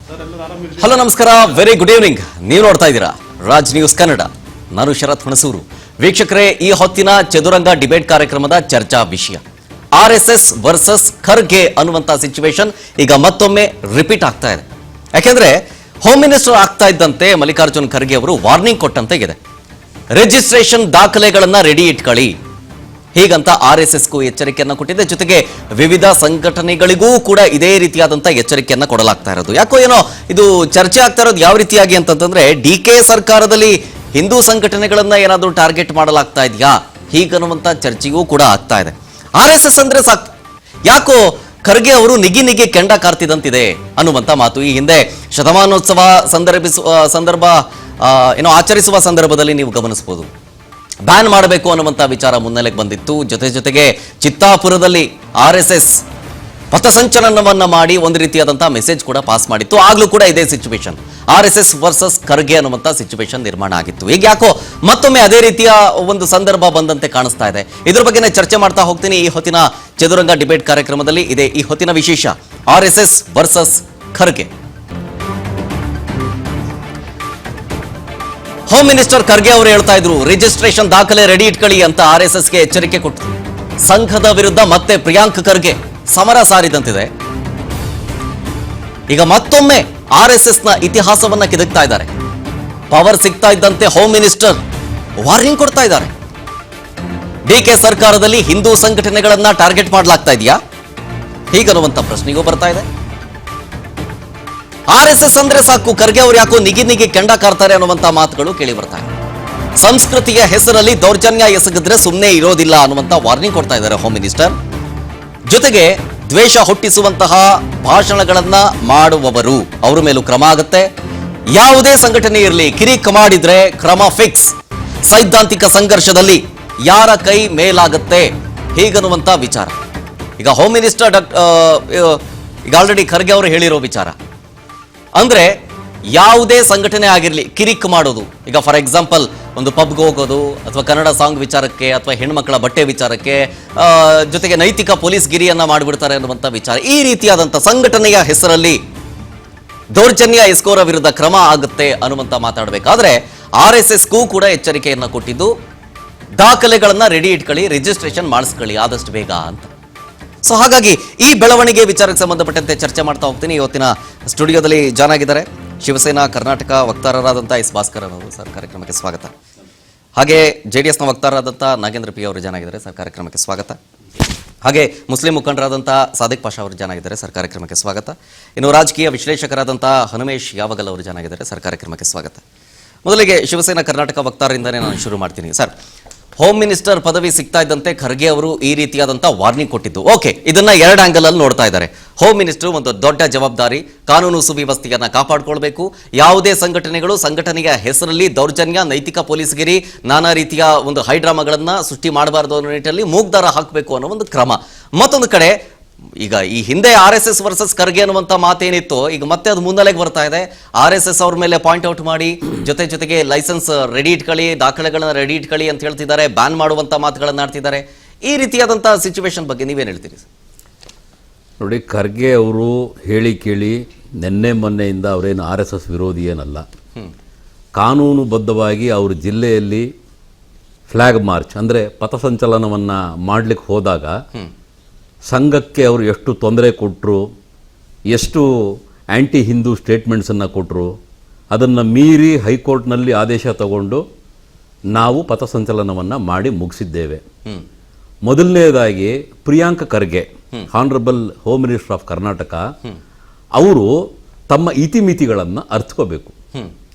Hello ನಮಸ್ಕಾರ, very good evening. ನೀವು ನೋಡ್ತಾ ಇದ್ದೀರಾ ರಾಜ್ ನ್ಯೂಸ್ ಕನ್ನಡ. ನಾನು ಶರತ್ ಹುಣಸೂರು. ವೀಕ್ಷಕರೇ, ಈ ಹೊತ್ತಿನ ಚದುರಂಗ ಡಿಬೇಟ್ ಕಾರ್ಯಕ್ರಮದ ಚರ್ಚಾ ವಿಷಯ RSS ವರ್ಸಸ್ ಖರ್ಗೆ ಅನ್ನುವಂತ ಸಿಚುವೇಶನ್ ಈಗ ಮತ್ತೊಮ್ಮೆ ರಿಪೀಟ್ ಆಗ್ತಾ ಇದೆ. ಯಾಕೆಂದ್ರೆ ಹೋಮ್ ಮಿನಿಸ್ಟರ್ ಆಗ್ತಾ ಇದ್ದಂತೆ ಮಲ್ಲಿಕಾರ್ಜುನ್ ಖರ್ಗೆ ಅವರು ವಾರ್ನಿಂಗ್ ಕೊಟ್ಟಂತೆ ಇದೆ. ರಿಜಿಸ್ಟ್ರೇಷನ್ ದಾಖಲೆಗಳನ್ನ ರೆಡಿ ಇಟ್ಕೊಳ್ಳಿ ಹೀಗಂತ RSSಗೂ ಎಚ್ಚರಿಕೆಯನ್ನ ಕೊಟ್ಟಿದೆ. ಜೊತೆಗೆ ವಿವಿಧ ಸಂಘಟನೆಗಳಿಗೂ ಕೂಡ ಇದೇ ರೀತಿಯಾದಂತ ಎಚ್ಚರಿಕೆಯನ್ನ ಕೊಡಲಾಗ್ತಾ ಇರೋದು. ಯಾಕೋ ಏನೋ ಇದು ಚರ್ಚೆ ಆಗ್ತಾ ಇರೋದು ಯಾವ ರೀತಿಯಾಗಿ ಅಂತಂದ್ರೆ DK ಸರ್ಕಾರದಲ್ಲಿ ಹಿಂದೂ ಸಂಘಟನೆಗಳನ್ನ ಏನಾದರೂ ಟಾರ್ಗೆಟ್ ಮಾಡಲಾಗ್ತಾ ಇದೆಯಾ ಹೀಗನ್ನುವಂತ ಚರ್ಚೆಯೂ ಕೂಡ ಆಗ್ತಾ ಇದೆ. RSS ಅಂದ್ರೆ ಸಾಕು, ಯಾಕೋ ಖರ್ಗೆ ಅವರು ನಿಗಿ ಕೆಂಡ ಕಾರ್ತಿದಂತಿದೆ ಅನ್ನುವಂತ ಮಾತು. ಈ ಹಿಂದೆ ಶತಮಾನೋತ್ಸವ ಆಚರಿಸುವ ಸಂದರ್ಭದಲ್ಲಿ ನೀವು ಗಮನಿಸಬಹುದು, ಬ್ಯಾನ್ ಮಾಡಬೇಕು ಅನ್ನುವಂಥ ವಿಚಾರ ಮುನ್ನೆಲೆಗೆ ಬಂದಿತ್ತು. ಜೊತೆಗೆ ಚಿತ್ತಾಪುರದಲ್ಲಿ RSS ಪಥಸಂಚಲನವನ್ನ ಮಾಡಿ ಒಂದು ರೀತಿಯಾದಂತಹ ಮೆಸೇಜ್ ಕೂಡ ಪಾಸ್ ಮಾಡಿತ್ತು. ಆಗ್ಲೂ ಕೂಡ ಇದೇ ಸಿಚುವೇಶನ್, RSS ವರ್ಸಸ್ ಖರ್ಗೆ ಅನ್ನುವಂಥ ಸಿಚುವೇಶನ್ ನಿರ್ಮಾಣ ಆಗಿತ್ತು. ಈಗ ಯಾಕೋ ಮತ್ತೊಮ್ಮೆ ಅದೇ ರೀತಿಯ ಒಂದು ಸಂದರ್ಭ ಬಂದಂತೆ ಕಾಣಿಸ್ತಾ ಇದೆ. ಇದ್ರ ಬಗ್ಗೆನೇ ಚರ್ಚೆ ಮಾಡ್ತಾ ಹೋಗ್ತೀನಿ ಈ ಹೊತ್ತಿನ ಚದುರಂಗ ಡಿಬೇಟ್ ಕಾರ್ಯಕ್ರಮದಲ್ಲಿ. ಇದೆ ಈ ಹೊತ್ತಿನ ವಿಶೇಷ, RSS versus Kharge. Home minister Kharge ಅವರು ಹೇಳ್ತಾ ಇದ್ರು, ರಿಜಿಸ್ಟ್ರೇಷನ್ ದಾಖಲೆ ರೆಡಿ ಇಟ್ಕೊಳ್ಳಿ ಅಂತ RSSಗೆ ಎಚ್ಚರಿಕೆ ಕೊಟ್ಟರು. ಸಂಘದ ವಿರುದ್ಧ ಮತ್ತೆ ಪ್ರಿಯಾಂಕ್ ಖರ್ಗೆ ಸಮರ ಸಾರಿದಂತಿದೆ. ಈಗ ಮತ್ತೊಮ್ಮೆ RSSನ ಇತಿಹಾಸವನ್ನ ಕೆದಕ್ತಾ ಇದ್ದಾರೆ. ಪವರ್ ಸಿಗ್ತಾ ಇದ್ದಂತೆ ಹೋಮ್ ಮಿನಿಸ್ಟರ್ ವಾರ್ನಿಂಗ್ ಕೊಡ್ತಾ ಇದ್ದಾರೆ. DK ಸರ್ಕಾರದಲ್ಲಿ ಹಿಂದೂ ಸಂಘಟನೆಗಳನ್ನ ಟಾರ್ಗೆಟ್ ಮಾಡಲಾಗ್ತಾ ಇದೆಯಾ ಹೀಗನ್ನುವಂತ ಪ್ರಶ್ನೆಗೂ ಬರ್ತಾ ಇದೆ. RSS ಅಂದ್ರೆ ಸಾಕು, ಖರ್ಗೆ ಅವರು ಯಾಕೋ ನಿಗಿ ಕೆಂಡ ಕಾರ್ತಾರೆ ಅನ್ನುವಂತ ಮಾತುಗಳು ಕೇಳಿ ಬರ್ತಾ ಇದೆ. ಸಂಸ್ಕೃತಿಯ ಹೆಸರಲ್ಲಿ ದೌರ್ಜನ್ಯ ಎಸಗಿದ್ರೆ ಸುಮ್ಮನೆ ಇರೋದಿಲ್ಲ ಅನ್ನುವಂತ ವಾರ್ನಿಂಗ್ ಕೊಡ್ತಾ ಇದ್ದಾರೆ ಹೋಮ್ ಮಿನಿಸ್ಟರ್. ಜೊತೆಗೆ ದ್ವೇಷ ಹುಟ್ಟಿಸುವಂತಹ ಭಾಷಣಗಳನ್ನ ಮಾಡುವವರು ಅವರ ಮೇಲೂ ಕ್ರಮ ಆಗುತ್ತೆ. ಯಾವುದೇ ಸಂಘಟನೆ ಇರಲಿ, ಕಿರಿಕ್ ಮಾಡಿದ್ರೆ ಕ್ರಮ ಫಿಕ್ಸ್. ಸೈದ್ಧಾಂತಿಕ ಸಂಘರ್ಷದಲ್ಲಿ ಯಾರ ಕೈ ಮೇಲಾಗುತ್ತೆ ಹೀಗನ್ನುವಂತ ವಿಚಾರ. ಈಗ ಹೋಮ್ ಮಿನಿಸ್ಟರ್ ಈಗ ಆಲ್ರೆಡಿ ಖರ್ಗೆ ಅವರು ಹೇಳಿರೋ ವಿಚಾರ ಅಂದ್ರೆ, ಯಾವುದೇ ಸಂಘಟನೆ ಆಗಿರಲಿ ಕಿರಿಕ್ ಮಾಡೋದು. ಈಗ ಫಾರ್ ಎಕ್ಸಾಂಪಲ್ ಒಂದು ಪಬ್ಗೆ ಹೋಗೋದು, ಅಥವಾ ಕನ್ನಡ ಸಾಂಗ್ ವಿಚಾರಕ್ಕೆ, ಅಥವಾ ಹೆಣ್ಮಕ್ಳ ಬಟ್ಟೆ ವಿಚಾರಕ್ಕೆ, ಜೊತೆಗೆ ನೈತಿಕ ಪೊಲೀಸ್ ಗಿರಿಯನ್ನ ಮಾಡಿಬಿಡ್ತಾರೆ ಅನ್ನುವಂಥ ವಿಚಾರ. ಈ ರೀತಿಯಾದಂಥ ಸಂಘಟನೆಯ ಹೆಸರಲ್ಲಿ ದೌರ್ಜನ್ಯ ಎಸ್ಕೋರ ವಿರುದ್ಧ ಕ್ರಮ ಆಗುತ್ತೆ ಅನ್ನುವಂಥ ಮಾತಾಡಬೇಕಾದ್ರೆ RSSಗೂ ಕೂಡ ಎಚ್ಚರಿಕೆಯನ್ನ ಕೊಟ್ಟಿದ್ದು, ದಾಖಲೆಗಳನ್ನ ರೆಡಿ ಇಟ್ಕೊಳ್ಳಿ, ರಿಜಿಸ್ಟ್ರೇಷನ್ ಮಾಡಿಸ್ಕೊಳ್ಳಿ ಆದಷ್ಟು ಬೇಗ ಅಂತ. ಸೊ ಹಾಗಾಗಿ ಈ ಬೆಳವಣಿಗೆ ವಿಚಾರಕ್ಕೆ ಸಂಬಂಧಪಟ್ಟಂತೆ ಚರ್ಚೆ ಮಾಡ್ತಾ ಹೋಗ್ತೀನಿ. ಇವತ್ತಿನ ಸ್ಟುಡಿಯೋದಲ್ಲಿ ಜಾಯ್ನ್ ಆಗಿದ್ದಾರೆ ಶಿವಸೇನಾ ಕರ್ನಾಟಕ ವಕ್ತಾರರಾದಂಥ ಎಸ್ ಭಾಸ್ಕರ್ ಅವರು. ಸರ್, ಕಾರ್ಯಕ್ರಮಕ್ಕೆ ಸ್ವಾಗತ. ಹಾಗೆ JDSನ ವಕ್ತಾರರಾದಂಥ ನಾಗೇಂದ್ರ ಪಿ ಅವರು ಜಾಯ್ನ್ ಆಗಿದ್ದಾರೆ. ಸರ್, ಕಾರ್ಯಕ್ರಮಕ್ಕೆ ಸ್ವಾಗತ. ಹಾಗೆ ಮುಸ್ಲಿಂ ಮುಖಂಡರಾದಂಥ ಸಾದಿಕ್ ಪಾಷಾ ಅವರು ಜಾಯ್ನ್ ಆಗಿದ್ದಾರೆ. ಸರ್, ಕಾರ್ಯಕ್ರಮಕ್ಕೆ ಸ್ವಾಗತ. ಇನ್ನು ರಾಜಕೀಯ ವಿಶ್ಲೇಷಕರಾದಂಥ ಹನುಮೇಶ್ ಯಾವಗಲ್ ಅವರು ಜಾಯ್ನ್ ಆಗಿದ್ದಾರೆ. ಸರ್, ಕಾರ್ಯಕ್ರಮಕ್ಕೆ ಸ್ವಾಗತ. ಮೊದಲಿಗೆ ಶಿವಸೇನಾ ಕರ್ನಾಟಕ ವಕ್ತಾರರಿಂದನೇ ನಾನು ಶುರು ಮಾಡ್ತೀನಿ. ಸರ್, ಹೋಮ್ ಮಿನಿಸ್ಟರ್ ಪದವಿ ಸಿಗ್ತಾ ಇದ್ದಂತೆ ಖರ್ಗೆ ಅವರು ಈ ರೀತಿಯಾದಂಥ ವಾರ್ನಿಂಗ್ ಕೊಟ್ಟಿದ್ದು. ಓಕೆ, ಇದನ್ನ ಎರಡು ಆಂಗಲ್ ಅಲ್ಲಿ ನೋಡ್ತಾ ಇದ್ದಾರೆ. ಹೋಮ್ ಮಿನಿಸ್ಟರ್ ಒಂದು ದೊಡ್ಡ ಜವಾಬ್ದಾರಿ, ಕಾನೂನು ಸುವ್ಯವಸ್ಥೆಯನ್ನ ಕಾಪಾಡಿಕೊಳ್ಬೇಕು. ಯಾವುದೇ ಸಂಘಟನೆಗಳು ಸಂಘಟನೆಯ ಹೆಸರಲ್ಲಿ ದೌರ್ಜನ್ಯ, ನೈತಿಕ ಪೊಲೀಸ್ಗಿರಿ, ನಾನಾ ರೀತಿಯ ಒಂದು ಹೈಡ್ರಾಮಾಗಳನ್ನ ಸೃಷ್ಟಿ ಮಾಡಬಾರದು ಅನ್ನೋ ನಿಟ್ಟಿನಲ್ಲಿ ಮೂಗ್ದಾರ ಹಾಕಬೇಕು ಅನ್ನೋ ಒಂದು ಕ್ರಮ. ಮತ್ತೊಂದು ಕಡೆ ಈಗ ಈ ಹಿಂದೆ RSS ವರ್ಸಸ್ ಖರ್ಗೆ ಅನ್ನುವಂಥ ಮಾತೇನಿತ್ತು, ಈಗ ಮತ್ತೆ ಅದು ಮುನ್ನೆಲೆಗೆ ಬರ್ತಾ ಇದೆ. RSS ಅವ್ರ ಮೇಲೆ ಪಾಯಿಂಟ್ ಔಟ್ ಮಾಡಿ ಜೊತೆಗೆ ಲೈಸೆನ್ಸ್ ರೆಡಿ ಇಟ್ಕೊಳ್ಳಿ, ದಾಖಲೆಗಳನ್ನ ರೆಡಿ ಇಟ್ಕೊಳ್ಳಿ ಅಂತ ಹೇಳ್ತಿದ್ದಾರೆ, ಬ್ಯಾನ್ ಮಾಡುವಂಥ ಮಾತುಗಳನ್ನ ಆಡ್ತಿದ್ದಾರೆ. ಈ ರೀತಿಯಾದಂಥ ಸಿಚುವೇಶನ್ ಬಗ್ಗೆ ನೀವೇನು ಹೇಳ್ತೀರಿ? ನೋಡಿ, ಖರ್ಗೆ ಅವರು ಹೇಳಿ ಕೇಳಿ ನಿನ್ನೆ ಮೊನ್ನೆಯಿಂದ ಅವರೇನು RSS ವಿರೋಧಿ ಏನಲ್ಲ. ಕಾನೂನುಬದ್ಧವಾಗಿ ಅವ್ರ ಜಿಲ್ಲೆಯಲ್ಲಿ ಫ್ಲ್ಯಾಗ್ ಮಾರ್ಚ್ ಅಂದರೆ ಪಥಸಂಚಲನವನ್ನು ಮಾಡಲಿಕ್ಕೆ ಹೋದಾಗ ಸಂಘಕ್ಕೆ ಅವರು ಎಷ್ಟು ತೊಂದರೆ ಕೊಟ್ಟರು, ಎಷ್ಟು ಆ್ಯಂಟಿ ಹಿಂದೂ ಸ್ಟೇಟ್ಮೆಂಟ್ಸನ್ನು ಕೊಟ್ಟರು, ಅದನ್ನು ಮೀರಿ ಹೈಕೋರ್ಟ್ನಲ್ಲಿ ಆದೇಶ ತಗೊಂಡು ನಾವು ಪಥಸಂಚಲನವನ್ನು ಮಾಡಿ ಮುಗಿಸಿದ್ದೇವೆ. ಮೊದಲನೇದಾಗಿ Priyank Kharge, honourable home minister of Karnataka, ಅವರು ತಮ್ಮ ಇತಿಮಿತಿಗಳನ್ನು ಅರ್ಥಕೋಬೇಕು.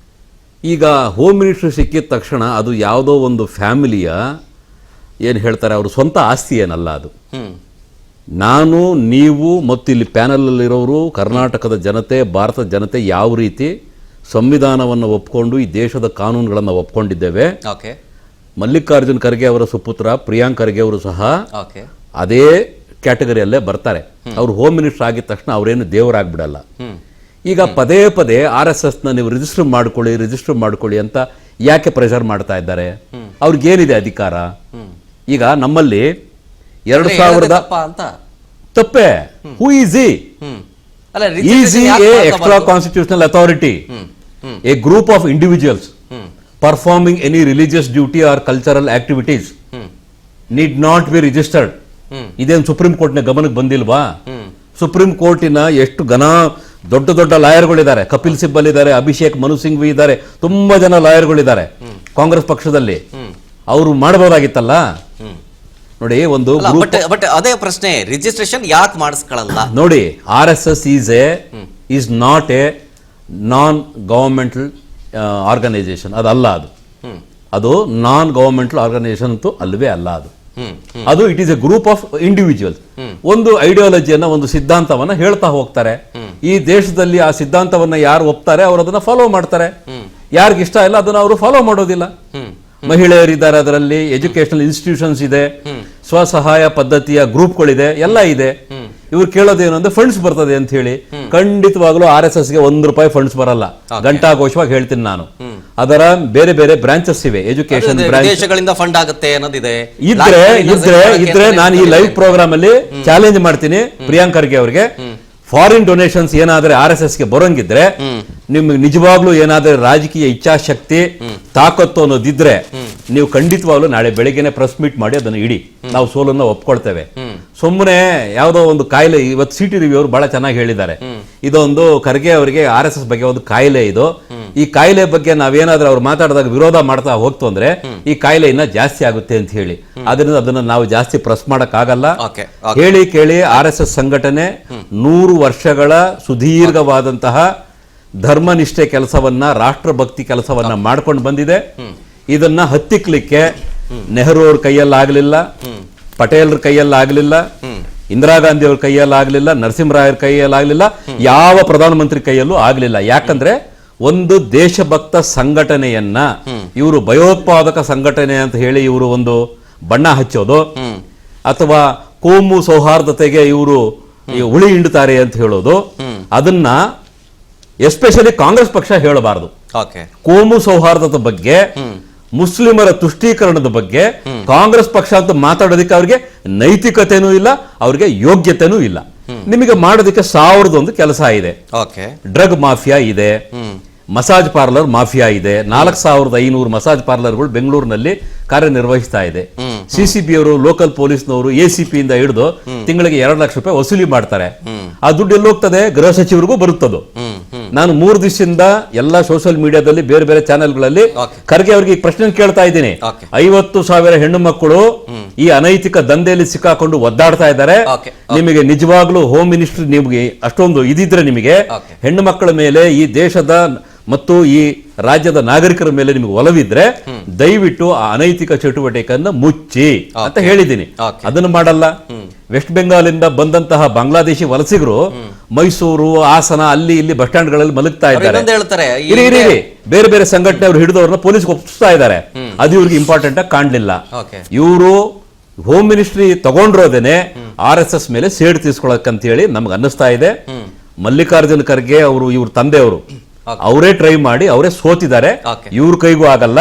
ಈಗ ಹೋಮ್ ಮಿನಿಸ್ಟರ್ ಸಿಕ್ಕಿದ ತಕ್ಷಣ ಅದು ಯಾವುದೋ ಒಂದು ಫ್ಯಾಮಿಲಿಯ ಏನು ಹೇಳ್ತಾರೆ ಅವರು ಸ್ವಂತ ಆಸ್ತಿ ಏನಲ್ಲ. ಅದು ನಾನು, ನೀವು ಮತ್ತು ಇಲ್ಲಿ ಪ್ಯಾನಲಲ್ಲಿರೋರು, ಕರ್ನಾಟಕದ ಜನತೆ, ಭಾರತದ ಜನತೆ ಯಾವ ರೀತಿ ಸಂವಿಧಾನವನ್ನು ಒಪ್ಕೊಂಡು ಈ ದೇಶದ ಕಾನೂನುಗಳನ್ನು ಒಪ್ಕೊಂಡಿದ್ದೇವೆ. ಮಲ್ಲಿಕಾರ್ಜುನ್ ಖರ್ಗೆ ಅವರ ಸುಪುತ್ರ ಪ್ರಿಯಾಂಕ್ ಖರ್ಗೆ ಅವರು ಸಹ ಅದೇ ಕ್ಯಾಟಗರಿಯಲ್ಲೇ ಬರ್ತಾರೆ. ಅವರು ಹೋಮ್ ಮಿನಿಸ್ಟರ್ ಆಗಿದ ತಕ್ಷಣ ಅವರೇನು ದೇವರಾಗ್ಬಿಡಲ್ಲ. ಈಗ ಪದೇ ಪದೇ RSSನ ನೀವು ರಿಜಿಸ್ಟರ್ ಮಾಡ್ಕೊಳ್ಳಿ ಅಂತ ಯಾಕೆ ಪ್ರೆಷರ್ ಮಾಡ್ತಾ ಇದ್ದಾರೆ? ಅವ್ರಿಗೇನಿದೆ ಅಧಿಕಾರ? ಈಗ ನಮ್ಮಲ್ಲಿ 2000 ತಪ್ಪೆ. ಹೂ ಈಸ್ ಅಲ್ಲ, Is registration he ಯಾಕೆ a ಮಾಡ್ಕೋಬಾರ್ದು? extra constitutional authority? A group of individuals performing any religious duty or cultural activities need not be registered. ಇದೇನು ಸುಪ್ರೀಂ ಕೋರ್ಟ್ನ ಗಮನಕ್ಕೆ ಬಂದಿಲ್ವಾ? ಸುಪ್ರೀಂ ಕೋರ್ಟಿನ ಎಷ್ಟು ದೊಡ್ಡ ದೊಡ್ಡ ಲಾಯರ್ಗಳಿದ್ದಾರೆ. ಕಪಿಲ್ ಸಿಬ್ಬಲ್ ಇದ್ದಾರೆ, ಅಭಿಷೇಕ್ ಮನು ಸಿಂಘ್ವಿ ಇದ್ದಾರೆ, ತುಂಬಾ ಜನ ಲಾಯರ್ಗಳಿದ್ದಾರೆ ಕಾಂಗ್ರೆಸ್ ಪಕ್ಷದಲ್ಲಿ. ಅವರು ಮಾಡಬಹುದಾಗಿತ್ತಲ್ಲ. ನೋಡಿ, ಒಂದು ಬಟ್ ಅದೇ ಪ್ರಶ್ನೆ, ರಿಜಿಸ್ಟ್ರೇಷನ್ ಯಾಕೆ ಮಾಡಿಸ್ಕೊಳ್ಳಲ್ಲ? ನೋಡಿ, RSS is not a non governmental organisation. ಅದಲ್ಲ. ಅದು ನಾನ್ ಗವರ್ಮೆಂಟಲ್ ಆರ್ಗನೈಸೇಷನ್ ಅಂತೂ ಅಲ್ವೇ ಅಲ್ಲ. ಅದು it is a group of individuals. ಒಂದು ಐಡಿಯಾಲಜಿಯನ್ನ, ಒಂದು ಸಿದ್ಧಾಂತವನ್ನ ಹೇಳ್ತಾ ಹೋಗ್ತಾರೆ. ಈ ದೇಶದಲ್ಲಿ ಆ ಸಿದ್ಧಾಂತವನ್ನ ಯಾರು ಒಪ್ತಾರೆ ಅವರು ಅದನ್ನ ಫಾಲೋ ಮಾಡ್ತಾರೆ. ಯಾರಿಗ ಇಷ್ಟ ಇಲ್ಲ ಅದನ್ನ ಅವರು ಫಾಲೋ ಮಾಡೋದಿಲ್ಲ. ಮಹಿಳೆಯರಿದ್ದಾರೆ, ಅದರಲ್ಲಿ ಎಜುಕೇಶನಲ್ ಇನ್ಸ್ಟಿಟ್ಯೂಷನ್ಸ್ ಇದೆ, ಸ್ವಸಹಾಯ ಪದ್ಧತಿಯ ಗ್ರೂಪ್ಗಳಿದೆ, ಎಲ್ಲ ಇದೆ. ಇವ್ರು ಕೇಳೋದೇನು ಅಂದ್ರೆ ಫಂಡ್ಸ್ ಬರ್ತದೆ ಅಂತ ಹೇಳಿ. ಖಂಡಿತವಾಗ್ಲೂ RSS ಗೆ ₹1 ಫಂಡ್ಸ್ ಬರಲ್ಲ. ಘಂಟಾಘೋಷವಾಗಿ ಹೇಳ್ತೀನಿ ನಾನು. ಅದರ ಬೇರೆ ಬೇರೆ ಬ್ರಾಂಚಸ್ ಇವೆ. ಎಜುಕೇಶನ್ ದೇಶಗಳಿಂದ ಫಂಡ್ ಆಗುತ್ತೆ ಅನ್ನೋದಿದೆ. ಇದ್ರೆ ನಾನು ಈ ಲೈವ್ ಪ್ರೋಗ್ರಾಮ್ ಅಲ್ಲಿ ಚಾಲೆಂಜ್ ಮಾಡ್ತೀನಿ ಪ್ರಿಯಾಂಕ್ ಖರ್ಗೆ ಅವರಿಗೆ. ಫಾರಿನ್ ಡೊನೇಷನ್ಸ್ ಏನಾದ್ರೆ RSS ಗೆ ಬರೋಂಗಿದ್ರೆ, ನಿಮ್ಗೆ ನಿಜವಾಗ್ಲೂ ಏನಾದ್ರೆ ರಾಜಕೀಯ ಇಚ್ಛಾಶಕ್ತಿ, ತಾಕತ್ತು ಅನ್ನೋದಿದ್ರೆ, ನೀವು ಖಂಡಿತವಾಗ್ಲೂ ನಾಳೆ ಬೆಳಗ್ಗೆನೆ ಪ್ರೆಸ್ ಮೀಟ್ ಮಾಡಿ ಅದನ್ನು ಇಡಿ. ನಾವು ಸೋಲನ್ನ ಒಪ್ಕೊಳ್ತೇವೆ. ಸುಮ್ಮನೆ ಯಾವುದೋ ಒಂದು ಕಾಯಿಲೆ, ಇವತ್ತು CT ರವಿ ಅವರು ಬಹಳ ಚೆನ್ನಾಗಿ ಹೇಳಿದ್ದಾರೆ. ಇದೊಂದು ಖರ್ಗೆ ಅವರಿಗೆ RSS ಬಗ್ಗೆ ಒಂದು ಕಾಯಿಲೆ ಇದು. ಈ ಕಾಯಿಲೆ ಬಗ್ಗೆ ನಾವೇನಾದ್ರೂ ಅವ್ರು ಮಾತಾಡಿದಾಗ ವಿರೋಧ ಮಾಡ್ತಾ ಹೋಗ್ತು ಅಂದ್ರೆ ಈ ಕಾಯಿಲೆ ಇನ್ನ ಜಾಸ್ತಿ ಆಗುತ್ತೆ ಅಂತ ಹೇಳಿ. ಅದರಿಂದ ಅದನ್ನ ನಾವು ಜಾಸ್ತಿ ಪ್ರೆಸ್ ಮಾಡಕ್ ಆಗಲ್ಲ. ಹೇಳಿ ಕೇಳಿ RSS ಸಂಘಟನೆ 100 ವರ್ಷಗಳ ಸುದೀರ್ಘವಾದಂತಹ ಧರ್ಮನಿಷ್ಠೆ ಕೆಲಸವನ್ನ, ರಾಷ್ಟ್ರಭಕ್ತಿ ಕೆಲಸವನ್ನ ಮಾಡ್ಕೊಂಡು ಬಂದಿದೆ. ಇದನ್ನ ಹತ್ತಿಕ್ಲಿಕ್ಕೆ ನೆಹರು ಅವ್ರ ಕೈಯಲ್ಲಾಗಲಿಲ್ಲ, ಪಟೇಲ್ರ ಕೈಯಲ್ಲಾಗಲಿಲ್ಲ, ಇಂದಿರಾ ಗಾಂಧಿ ಅವ್ರ ಕೈಯಲ್ಲಾಗಲಿಲ್ಲ, ನರಸಿಂಹರಾಯರ ಕೈಯಲ್ಲಾಗಲಿಲ್ಲ, ಯಾವ ಪ್ರಧಾನಮಂತ್ರಿ ಕೈಯಲ್ಲೂ ಆಗಲಿಲ್ಲ. ಯಾಕಂದ್ರೆ ಒಂದು ದೇಶಭಕ್ತ ಸಂಘಟನೆಯನ್ನ ಇವರು ಭಯೋತ್ಪಾದಕ ಸಂಘಟನೆ ಅಂತ ಹೇಳಿ ಇವರು ಒಂದು ಬಣ್ಣ ಹಚ್ಚೋದು, ಅಥವಾ ಕೋಮು ಸೌಹಾರ್ದತೆಗೆ ಇವರು ಉಳಿ ಹಿಂಡುತ್ತಾರೆ ಅಂತ ಹೇಳೋದು, ಅದನ್ನ ಎಸ್ಪೆಷಲಿ ಕಾಂಗ್ರೆಸ್ ಪಕ್ಷ ಹೇಳಬಾರದು. ಕೋಮು ಸೌಹಾರ್ದತೆ ಬಗ್ಗೆ, ಮುಸ್ಲಿಮರ ತುಷ್ಟೀಕರಣದ ಬಗ್ಗೆ ಕಾಂಗ್ರೆಸ್ ಪಕ್ಷ ಅಂತ ಮಾತಾಡೋದಕ್ಕೆ ಅವ್ರಿಗೆ ನೈತಿಕತೆನೂ ಇಲ್ಲ, ಅವ್ರಿಗೆ ಯೋಗ್ಯತೆನೂ ಇಲ್ಲ. ನಿಮಗೆ ಮಾಡೋದಕ್ಕೆ 1001 ಕೆಲಸ ಇದೆ. ಡ್ರಗ್ ಮಾಫಿಯಾ ಇದೆ, ಮಸಾಜ್ ಪಾರ್ಲರ್ ಮಾಫಿಯಾ ಇದೆ. 4500 ಮಸಾಜ್ ಪಾರ್ಲರ್ಗಳು ಬೆಂಗಳೂರಿನಲ್ಲಿ ಕಾರ್ಯನಿರ್ವಹಿಸ್ತಾ ಇದೆ. CCB ಅವರು, ಲೋಕಲ್ ಪೊಲೀಸ್ನವರು, ACP ಇಂದ ಹಿಡಿದು ತಿಂಗಳಿಗೆ ₹2 ಲಕ್ಷ ವಸೂಲಿ ಮಾಡ್ತಾರೆ. ಆ ದುಡ್ಡು ಎಲ್ಲಿ ಹೋಗ್ತದೆ? ಗೃಹ ಸಚಿವರಿಗೂ ಬರುತ್ತದು. ನಾನು 3 ದಿವಸದಿಂದ ಎಲ್ಲ ಸೋಷಿಯಲ್ ಮೀಡಿಯಾದಲ್ಲಿ ಬೇರೆ ಬೇರೆ ಚಾನೆಲ್ಗಳಲ್ಲಿ ಖರ್ಗೆ ಅವರಿಗೆ ಈ ಪ್ರಶ್ನೆ ಕೇಳ್ತಾ ಇದ್ದೀನಿ. 50,000 ಹೆಣ್ಣು ಮಕ್ಕಳು ಈ ಅನೈತಿಕ ದಂಧೆಯಲ್ಲಿ ಸಿಕ್ಕಾಕೊಂಡು ಒದ್ದಾಡ್ತಾ ಇದ್ದಾರೆ. ನಿಮಗೆ ನಿಜವಾಗ್ಲೂ ಹೋಮ್ ಮಿನಿಸ್ಟ್ರಿ ನಿಮಗೆ ಅಷ್ಟೊಂದು ಇದಿದ್ರೆ, ನಿಮಗೆ ಹೆಣ್ಣು ಮಕ್ಕಳ ಮೇಲೆ, ಈ ದೇಶದ ಮತ್ತು ಈ ರಾಜ್ಯದ ನಾಗರಿಕರ ಮೇಲೆ ನಿಮಗೆ ಒಲವಿದ್ರೆ, ದಯವಿಟ್ಟು ಆ ಅನೈತಿಕ ಚಟುವಟಿಕೆಯನ್ನ ಮುಚ್ಚಿ ಅಂತ ಹೇಳಿದ್ದೀನಿ. ಅದನ್ನು ಮಾಡಲ್ಲ. ವೆಸ್ಟ್ ಬೆಂಗಾಲಿಂದ ಬಂದಂತಹ ಬಾಂಗ್ಲಾದೇಶಿ ವಲಸಿಗರು ಮೈಸೂರು, ಹಾಸನ, ಅಲ್ಲಿ ಇಲ್ಲಿ ಬಸ್ ಸ್ಟ್ಯಾಂಡ್ಗಳಲ್ಲಿ ಮಲಗ್ತಾ ಇದ್ದಾರೆ. ಬೇರೆ ಬೇರೆ ಸಂಘಟನೆ ಅವರು ಹಿಡಿದವ್ರನ್ನ ಪೊಲೀಸ್ಗೆ ಒಪ್ಪಿಸ್ತಾ ಇದ್ದಾರೆ. ಅದು ಇವ್ರಿಗೆ ಇಂಪಾರ್ಟೆಂಟ್ ಆಗಿ ಕಾಣ್ಲಿಲ್ಲ. ಇವರು ಹೋಮ್ ಮಿನಿಸ್ಟ್ರಿ ತಗೊಂಡಿರೋದೇನೆ RSS ಮೇಲೆ ಸೇಡ್ ತೀಸ್ಕೊಳಕಂತ ಹೇಳಿ ನಮ್ಗೆ ಅನ್ನಿಸ್ತಾ ಇದೆ. ಮಲ್ಲಿಕಾರ್ಜುನ್ ಖರ್ಗೆ ಅವರು, ಇವ್ರ ತಂದೆಯವರು, ಅವರೇ ಟ್ರೈ ಮಾಡಿ ಅವರೇ ಸೋತಿದ್ದಾರೆ. ಇವ್ರ ಕೈಗೂ ಆಗಲ್ಲ.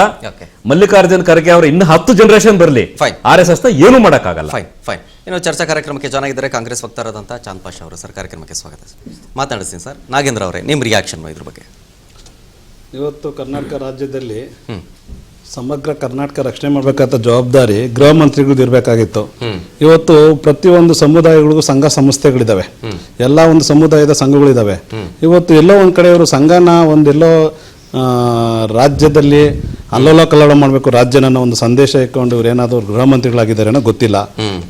ಮಲ್ಲಿಕಾರ್ಜುನ್ ಖರ್ಗೆ ಅವರು ಇನ್ನು 10 ಜನರೇಷನ್ ಬರಲಿ, RSS ನ ಏನು ಮಾಡಕ್ಕಾಗಲ್ಲ. ಇನ್ನು ಚರ್ಚಾ ಕಾರ್ಯಕ್ರಮಕ್ಕೆ ಚೆನ್ನಾಗಿದ್ದಾರೆ ಕಾಂಗ್ರೆಸ್ ವಕ್ತಾರದಂತ ಚಾಂದ್ ಪಾಷಾ ಅವರು. ಸರ್, ಕಾರ್ಯಕ್ರಮಕ್ಕೆ ಸ್ವಾಗತ. ಮಾತಾಡ್ತೀನಿ ಸರ್. ನಾಗೇಂದ್ರ ಅವರೇ, ನಿಮ್ಮ ರಿಯಾಕ್ಷನ್ ಇದ್ರ ಬಗ್ಗೆ? ಇವತ್ತು ಕರ್ನಾಟಕ ರಾಜ್ಯದಲ್ಲಿ ಸಮಗ್ರ ಕರ್ನಾಟಕ ರಕ್ಷಣೆ ಮಾಡಬೇಕಾದ ಜವಾಬ್ದಾರಿ ಗೃಹ ಮಂತ್ರಿಗಳು ಇರಬೇಕಾಗಿತ್ತು. ಇವತ್ತು ಪ್ರತಿಯೊಂದು ಸಮುದಾಯಗಳಿಗೂ ಸಂಘ ಸಂಸ್ಥೆಗಳಿದಾವೆ, ಎಲ್ಲ ಒಂದು ಸಮುದಾಯದ ಸಂಘಗಳಿದಾವೆ. ಇವತ್ತು ಎಲ್ಲೋ ಒಂದ್ ಕಡೆ ಇವರು ಸಂಘನ ಒಂದೆಲ್ಲೋ ರಾಜ್ಯದಲ್ಲಿ ಅಲ್ಲೋಲ ಕಲ್ಲೋಲ ಮಾಡಬೇಕು ರಾಜ್ಯನ ಒಂದು ಸಂದೇಶ ಇಟ್ಕೊಂಡು ಇವ್ರು ಏನಾದ್ರು ಗೃಹ ಮಂತ್ರಿಗಳಾಗಿದ್ದಾರೆ ಅನ್ನೋ ಗೊತ್ತಿಲ್ಲ.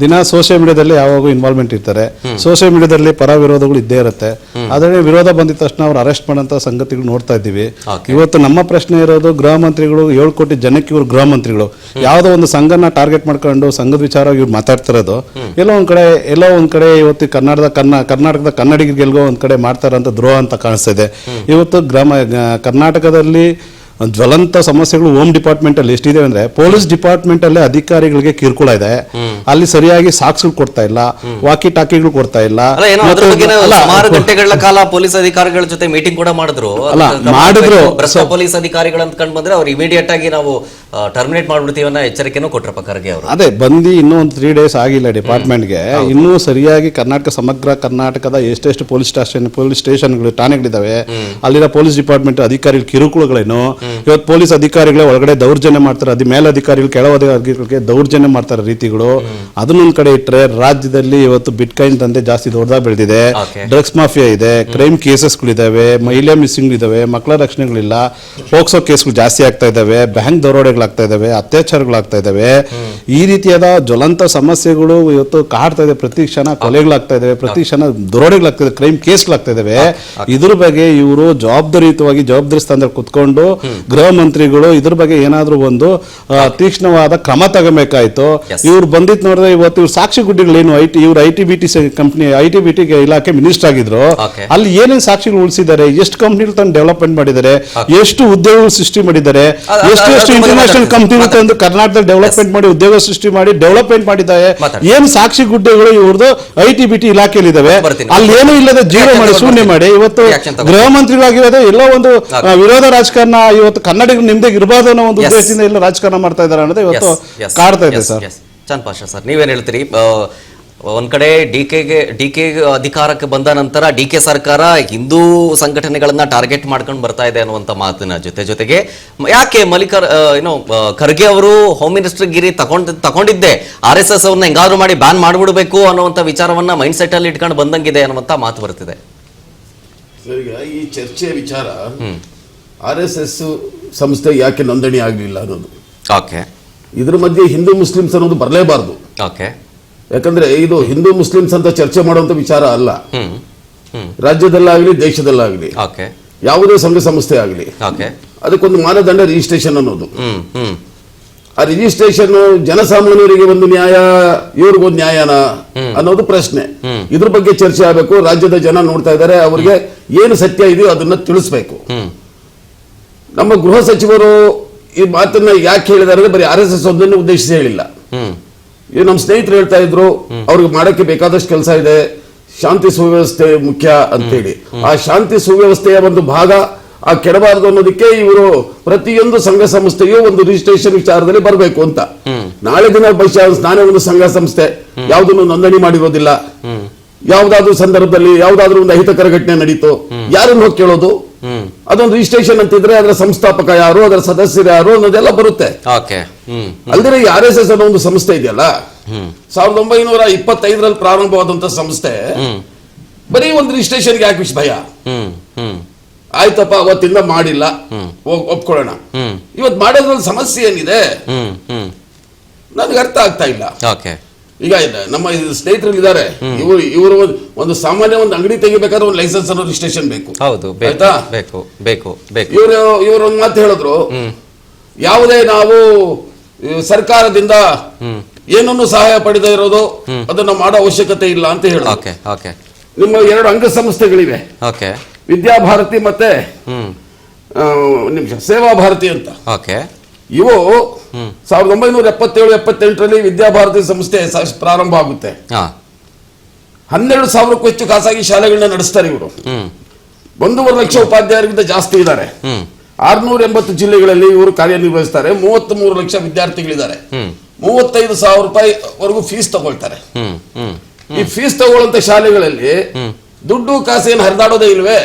ದಿನ ಸೋಷಿಯಲ್ ಮೀಡಿಯಾದಲ್ಲಿ ಯಾವಾಗೂ ಇನ್ವಾಲ್ವ್ಮೆಂಟ್ ಇರ್ತಾರೆ. ಸೋಷಿಯಲ್ ಮೀಡಿಯಾದಲ್ಲಿ ಪರ ವಿರೋಧಗಳು ಇದ್ದೇ ಇರುತ್ತೆ. ಆದರೆ ವಿರೋಧ ಬಂದಿದ ತಕ್ಷಣ ಅವ್ರು ಅರೆಸ್ಟ್ ಮಾಡೋಂಥ ಸಂಗತಿಗಳು ನೋಡ್ತಾ ಇದ್ದೀವಿ. ಇವತ್ತು ನಮ್ಮ ಪ್ರಶ್ನೆ ಇರೋದು, ಗೃಹ ಮಂತ್ರಿಗಳು 7 ಕೋಟಿ ಜನಕ್ಕೆ ಇವರು ಗೃಹ ಮಂತ್ರಿಗಳು ಯಾವುದೋ ಒಂದು ಸಂಘನ ಟಾರ್ಗೆಟ್ ಮಾಡ್ಕೊಂಡು ಸಂಘದ ವಿಚಾರವಾಗಿ ಇವ್ರು ಮಾತಾಡ್ತಿರೋದು ಎಲ್ಲೋ ಒಂದ್ ಕಡೆ ಇವತ್ತು ಕರ್ನಾಟಕದ ಕನ್ನಡಿಗರಿಗೆಲ್ಗೋ ಒಂದ್ ಕಡೆ ಮಾಡ್ತಾರಂತ ದ್ರೋಹ ಅಂತ ಕಾಣಿಸ್ತಾ ಇದೆ. ಇವತ್ತು ಕರ್ನಾಟಕದಲ್ಲಿ ಜ್ವಲಂತ ಸಮಸ್ಯೆಗಳು ಹೋಮ್ ಡಿಪಾರ್ಟ್ಮೆಂಟ್ ಅಲ್ಲಿ ಎಷ್ಟಿದೆ ಅಂದ್ರೆ ಪೊಲೀಸ್ ಡಿಪಾರ್ಟ್ಮೆಂಟ್ ಅಲ್ಲೇ ಅಧಿಕಾರಿಗಳಿಗೆ ಕಿರುಕುಳ ಇದೆ. ಅಲ್ಲಿ ಸರಿಯಾಗಿ ಸಾಕ್ಸ್ಗಳು ಕೊಡ್ತಾ ಇಲ್ಲ, ವಾಕಿ ಟಾಕಿಗಳು ಕೊಡ್ತಾ ಇಲ್ಲ. ಅಲ್ಲ, ಏನೋ ಅದ್ರ ಬಗ್ಗೆ ಸುಮಾರು ಗಂಟೆಗಳ ಕಾಲ ಪೊಲೀಸ್ ಅಧಿಕಾರಿಗಳ ಜೊತೆ ಮೀಟಿಂಗ್ ಕೂಡ ಮಾಡಿದ್ರು. ಭ್ರಷ್ಟ ಪೊಲೀಸ್ ಅಧಿಕಾರಿಗಳು ಅಂತ ಕಂಡು ಬಂದ್ರೆ ಅವ್ರು ಇಮಿಡಿಯೇಟ್ ಆಗಿ ನಾವು ಟರ್ಮಿನೇಟ್ ಮಾಡ್ಬಿಡ್ತೀವಿ ಅನ್ನೋ ಎಚ್ಚರಿಕೆನೂ ಕೊಟ್ರಪ್ಪ ಖರ್ಗೆ ಅವರು. ಅದೇ ಬಂದು ಇನ್ನೂ ಒಂದು 3 days ಆಗಿಲ್ಲ ಡಿಪಾರ್ಟ್ಮೆಂಟ್ಗೆ. ಇನ್ನೂ ಸರಿಯಾಗಿ ಸಮಗ್ರ ಕರ್ನಾಟಕದ ಎಷ್ಟೆಷ್ಟು ಪೊಲೀಸ್ ಸ್ಟೇಷನ್ಗಳು ಠಾಣೆಗಳಿದಾವೆ, ಅಲ್ಲಿನ ಪೊಲೀಸ್ ಡಿಪಾರ್ಟ್ಮೆಂಟ್ ಅಧಿಕಾರಿಗಳ ಕಿರುಕುಳಗಳೇನು. ಇವತ್ತು ಪೊಲೀಸ್ ಅಧಿಕಾರಿಗಳೇ ಒಳಗಡೆ ದೌರ್ಜನ್ಯ ಮಾಡ್ತಾರೆ, ಅದೇ ಮೇಲಧಿಕಾರಿಗಳು ಕೆಳವಧಿಕಾರಿಗಳಿಗೆ ದೌರ್ಜನ್ಯ ಮಾಡ್ತಾರೆ ರೀತಿಗಳು. ಅದನ್ನೊಂದ್ ಕಡೆ ಇಟ್ಟರೆ ರಾಜ್ಯದಲ್ಲಿ ಇವತ್ತು ಬಿಟ್ಕಾಯಿನ್ ದಂಧೆ ಜಾಸ್ತಿ ದೊಡ್ಡದಾಗಿ ಬೆಳೆದಿದೆ. ಡ್ರಗ್ಸ್ ಮಾಫಿಯಾ ಇದೆ, ಕ್ರೈಮ್ ಕೇಸಸ್ಗಳಿದಾವೆ, ಮಹಿಳಾ ಮಿಸ್ಸಿಂಗ್ ಇದಾವೆ, ಮಕ್ಕಳ ರಕ್ಷಣೆಗಳಿಲ್ಲ, ಪೋಕ್ಸೋ ಕೇಸ್ಗಳು ಜಾಸ್ತಿ ಆಗ್ತಾ ಇದಾವೆ, ಬ್ಯಾಂಕ್ ದರೋಡೆಗಳಾಗ್ತಾ ಇದಾವೆ, ಅತ್ಯಾಚಾರಗಳಾಗ್ತಾ ಇದಾವೆ. ಈ ರೀತಿಯಾದ ಜ್ವಲಂತ ಸಮಸ್ಯೆಗಳು ಇವತ್ತು ಕಾಡ್ತಾ ಇದೆ. ಪ್ರತಿ ಕ್ಷಣ ಕೊಲೆಗಳಾಗ್ತಾ ಇದಾವೆ, ಪ್ರತಿ ಕ್ಷಣ ದರೋಡೆಗಳಾಗ್ತಾ ಇದೆ, ಕ್ರೈಮ್ ಕೇಸ್ಗಳಾಗ್ತಾ ಇದಾವೆ. ಇದ್ರ ಬಗ್ಗೆ ಇವರು ಜವಾಬ್ದಾರಿ ಸ್ಥಾನದಲ್ಲಿ ಕುತ್ಕೊಂಡು ಗೃಹ ಮಂತ್ರಿಗಳು ಇದ್ರ ಬಗ್ಗೆ ಏನಾದ್ರೂ ಒಂದು ತೀಕ್ಷ್ಣವಾದ ಕ್ರಮ ತಗೋಬೇಕಾಯ್ತು. ಇವ್ರು ಬಂದಿದ್ ನೋಡಿದ್ರೆ ಇವತ್ತು ಇವ್ರು ಸಾಕ್ಷಿ ಗುಡ್ಡಿಗಳೇನು ಇವ್ರು ಐಟಿ ಕಂಪನಿ ಇಲಾಖೆ ಮಿನಿಸ್ಟರ್ ಆಗಿದ್ರು, ಅಲ್ಲಿ ಏನೇನು ಸಾಕ್ಷಿಗಳು ಉಳಿಸಿದ್ದಾರೆ, ಎಷ್ಟು ಕಂಪ್ನಿಗಳು ತಂದು ಡೆವಲಪ್ಮೆಂಟ್ ಮಾಡಿದ್ದಾರೆ, ಎಷ್ಟು ಉದ್ಯೋಗಗಳು ಸೃಷ್ಟಿ ಮಾಡಿದ್ದಾರೆ, ಎಷ್ಟು ಇಂಟರ್ನ್ಯಾಷನಲ್ ಕಂಪ್ನಿಗಳು ತಂದು ಕರ್ನಾಟಕದಲ್ಲಿ ಡೆವಲಪ್ಮೆಂಟ್ ಮಾಡಿ ಉದ್ಯೋಗ ಸೃಷ್ಟಿ ಮಾಡಿ ಡೆವಲಪ್ಮೆಂಟ್ ಮಾಡಿದ್ದಾರೆ. ಏನು ಸಾಕ್ಷಿ ಗುಡ್ಡೆಗಳು ಇವ್ರದ್ದು ಐಟಿ ಇಲಾಖೆಯಲ್ಲಿ ಇದಾವೆ. ಅಲ್ಲಿ ಏನೂ ಇಲ್ಲದೆ ಜೀರೋ ಮಾಡಿ ಶೂನ್ಯ ಮಾಡಿ ಇವತ್ತು ಗೃಹ ಮಂತ್ರಿಗಳಾಗಿರೋದು ಎಲ್ಲೋ ಒಂದು ವಿರೋಧ ರಾಜಕಾರಣ ಇವತ್ತು ಕನ್ನಡಿಗರು ನಿಮ್ದಾಗ ಇರಬಾರ್ದು ಅನ್ನೋ ಒಂದು ಉದ್ದೇಶದಿಂದ ಎಲ್ಲ ರಾಜಕಾರಣ ಮಾಡ್ತಾ ಇದ್ದಾರೆ ಅನ್ನೋದು ಇವತ್ತು ಕಾಡ್ತಾ ಇದೆ ಸರ್. ಚಂದ್ ಪಾಷಾ ಸರ್, ನೀವೇನ್ ಹೇಳ್ತೀರಿ? ಒಂದ್ ಕಡೆ ಡಿಕೆ ಅಧಿಕಾರಕ್ಕೆ ಬಂದ ನಂತರ ಡಿಕೆ ಸರ್ಕಾರ ಹಿಂದೂ ಸಂಘಟನೆಗಳನ್ನ ಟಾರ್ಗೆಟ್ ಮಾಡ್ಕೊಂಡು ಬರ್ತಾ ಇದೆ ಅನ್ನುವಂತ ಮಾತಿನ ಜೊತೆಗೆ ಯಾಕೆ ಖರ್ಗೆ ಅವರು ಹೋಮ್ ಮಿನಿಸ್ಟರ್ ಗಿರಿ ತಗೊಂಡಿದ್ದೆ RSS ಅವ್ರನ್ನ ಹೆಂಗಾದ್ರೂ ಮಾಡಿ ಬ್ಯಾನ್ ಮಾಡ್ಬಿಡ್ಬೇಕು ಅನ್ನುವಂತ ವಿಚಾರವನ್ನ ಮೈಂಡ್ ಸೆಟ್ ಅಲ್ಲಿ ಇಟ್ಕೊಂಡು ಬಂದಂಗಿದೆ ಅನ್ನುವಂತ ಮಾತು ಬರ್ತಿದೆ. ಈ ಚರ್ಚೆ ವಿಚಾರ RSS ಸಂಸ್ಥೆ ಯಾಕೆ ನೋಂದಣಿ ಆಗಲಿಲ್ಲ ಅನ್ನೋದು. ಓಕೆ, ಇದ್ರ ಮಧ್ಯೆ ಹಿಂದೂ ಮುಸ್ಲಿಮ್ಸ್ ಅನ್ನೋದು ಬರಲೇಬಾರದು. ಓಕೆ, ಯಾಕಂದ್ರೆ ಇದು ಹಿಂದೂ ಮುಸ್ಲಿಮ್ಸ್ ಅಂತ ಚರ್ಚೆ ಮಾಡುವಂತ ವಿಚಾರ ಅಲ್ಲ. ರಾಜ್ಯದಲ್ಲಾಗ್ಲಿ ದೇಶದಲ್ಲಾಗ್ಲಿ ಯಾವುದೇ ಸಂಘ ಸಂಸ್ಥೆ ಆಗಲಿ ಅದಕ್ಕೊಂದು ಮಾನದಂಡ ರಿಜಿಸ್ಟ್ರೇಷನ್ ಅನ್ನೋದು. ಆ ರಿಜಿಸ್ಟ್ರೇಷನ್ ಜನಸಾಮಾನ್ಯರಿಗೆ ಒಂದು ನ್ಯಾಯ, ಇವ್ರಿಗೊಂದು ನ್ಯಾಯನ ಅನ್ನೋದು ಪ್ರಶ್ನೆ. ಇದ್ರ ಬಗ್ಗೆ ಚರ್ಚೆ ಆಗಬೇಕು. ರಾಜ್ಯದ ಜನ ನೋಡ್ತಾ ಇದ್ದಾರೆ, ಅವ್ರಿಗೆ ಏನು ಸತ್ಯ ಇದೆಯೋ ಅದನ್ನ ತಿಳಿಸ್ಬೇಕು. ನಮ್ಮ ಗೃಹ ಸಚಿವರು ಈ ಮಾತನ್ನ ಯಾಕೆ ಹೇಳಿದಾರೆ, ಬರೀ RSS ಒಂದನ್ನು ಉದ್ದೇಶಿಸಿ ಹೇಳಿಲ್ಲ. ಇದು ನಮ್ಮ ಸ್ನೇಹಿತರು ಹೇಳ್ತಾ ಇದ್ರು, ಅವ್ರಿಗೆ ಮಾಡಕ್ಕೆ ಬೇಕಾದಷ್ಟು ಕೆಲಸ ಇದೆ, ಶಾಂತಿ ಸುವ್ಯವಸ್ಥೆ ಮುಖ್ಯ ಅಂತೇಳಿ. ಆ ಶಾಂತಿ ಸುವ್ಯವಸ್ಥೆಯ ಒಂದು ಭಾಗ ಆ ಕೆಡಬಾರದು ಅನ್ನೋದಕ್ಕೆ ಇವರು ಪ್ರತಿಯೊಂದು ಸಂಘ ಸಂಸ್ಥೆಯು ಒಂದು ರಿಜಿಸ್ಟ್ರೇಷನ್ ವಿಚಾರದಲ್ಲಿ ಬರಬೇಕು ಅಂತ. ನಾಳೆ ದಿನ ನಾನೇ ಒಂದು ಸಂಘ ಸಂಸ್ಥೆ ಯಾವುದನ್ನು ನೋಂದಣಿ ಮಾಡಿರೋದಿಲ್ಲ, ಯಾವ್ದಾದ್ರು ಸಂದರ್ಭದಲ್ಲಿ ಯಾವ್ದಾದ್ರು ಒಂದು ಅಹಿತಕರ ಘಟನೆ ನಡೀತು, ಯಾರನ್ನು ಹೋಗಿ ಕೇಳೋದು? ಅದೊಂದು ರಿಜಿಸ್ಟ್ರೇಷನ್ ಅಂತಿದ್ರೆ ಅದರ ಸಂಸ್ಥಾಪಕ ಯಾರು, ಅದರ ಸದಸ್ಯರು ಯಾರು ಅನ್ನೋದೆಲ್ಲ ಬರುತ್ತೆ. ಅಲ್ದಿರ ಈ RSS ಅನ್ನೋ ಒಂದು ಸಂಸ್ಥೆ ಇದೆಯಲ್ಲ, 1925ರಲ್ಲಿ ಪ್ರಾರಂಭವಾದಂತ ಸಂಸ್ಥೆ, ಬರೀ ಒಂದು ರಿಜಿಸ್ಟ್ರೇಷನ್ಗೆ ಯಾಕೆ ಭಯ? ಆಯ್ತಪ್ಪ, ಅವತ್ತಿಂದ ಮಾಡಿಲ್ಲ, ಒಪ್ಕೊಳ್ಳೋಣ. ಇವತ್ತು ಮಾಡೋದ್ರಲ್ಲಿ ಸಮಸ್ಯೆ ಏನಿದೆ ನನಗೆ ಅರ್ಥ ಆಗ್ತಾ ಇಲ್ಲ. ಈಗ ನಮ್ಮ ಸ್ನೇಹಿತರಲ್ಲಿ ಇದ್ದಾರೆ, ಇವರು ಒಂದು ಸಾಮಾನ್ಯ ಒಂದು ಅಂಗಡಿ ತೆಗಿಬೇಕಾದ್ರೆ ಒಂದು ಲೈಸೆನ್ಸ್ ಅನ್ನೋ ರಿಜಿಸ್ಟ್ರೇಷನ್ ಬೇಕು. ಆಯ್ತಾ? ಇವರು ಒಂದು ಮಾತು ಹೇಳಿದ್ರು, ಯಾವುದೇ ನಾವು ಸರ್ಕಾರದಿಂದ ಏನನ್ನು ಸಹಾಯ ಪಡೆದೇ ಇರೋದು ಅದನ್ನ ಮಾಡೋ ಅವಶ್ಯಕತೆ ಇಲ್ಲ ಅಂತ ಹೇಳಿದ್ರು. ನಿಮ್ಮ 2 ಅಂಗಸಂಸ್ಥೆಗಳಿವೆ, ವಿದ್ಯಾಭಾರತಿ ಮತ್ತೆ ಸೇವಾ ಭಾರತಿ ಅಂತ. ಇವು 1977-78ರಲ್ಲಿ ವಿದ್ಯಾಭಾರತಿ ಸಂಸ್ಥೆ ಪ್ರಾರಂಭ ಆಗುತ್ತೆ. 12,000ಕ್ಕೂ ಹೆಚ್ಚು ಖಾಸಗಿ ಶಾಲೆಗಳನ್ನ ನಡೆಸ್ತಾರೆ ಇವರು. 1.5 ಲಕ್ಷ ಉಪಾಧ್ಯಾಯರಿಗಿಂತ ಜಾಸ್ತಿ ಇದ್ದಾರೆ. 680 ಜಿಲ್ಲೆಗಳಲ್ಲಿ ಇವರು ಕಾರ್ಯನಿರ್ವಹಿಸ್ತಾರೆ. 33 ಲಕ್ಷ ವಿದ್ಯಾರ್ಥಿಗಳಿದ್ದಾರೆ. 35,000 ರೂಪಾಯಿ ವರೆಗೂ ಫೀಸ್ ತಗೊಳ್ತಾರೆ. ಈ ಫೀಸ್ ತಗೊಳ್ಳಂತ ಶಾಲೆಗಳಲ್ಲಿ ದುಡ್ಡು ಕಾಸು ಏನು ಹರಿದಾಡೋದೇ ಇಲ್ವೇ?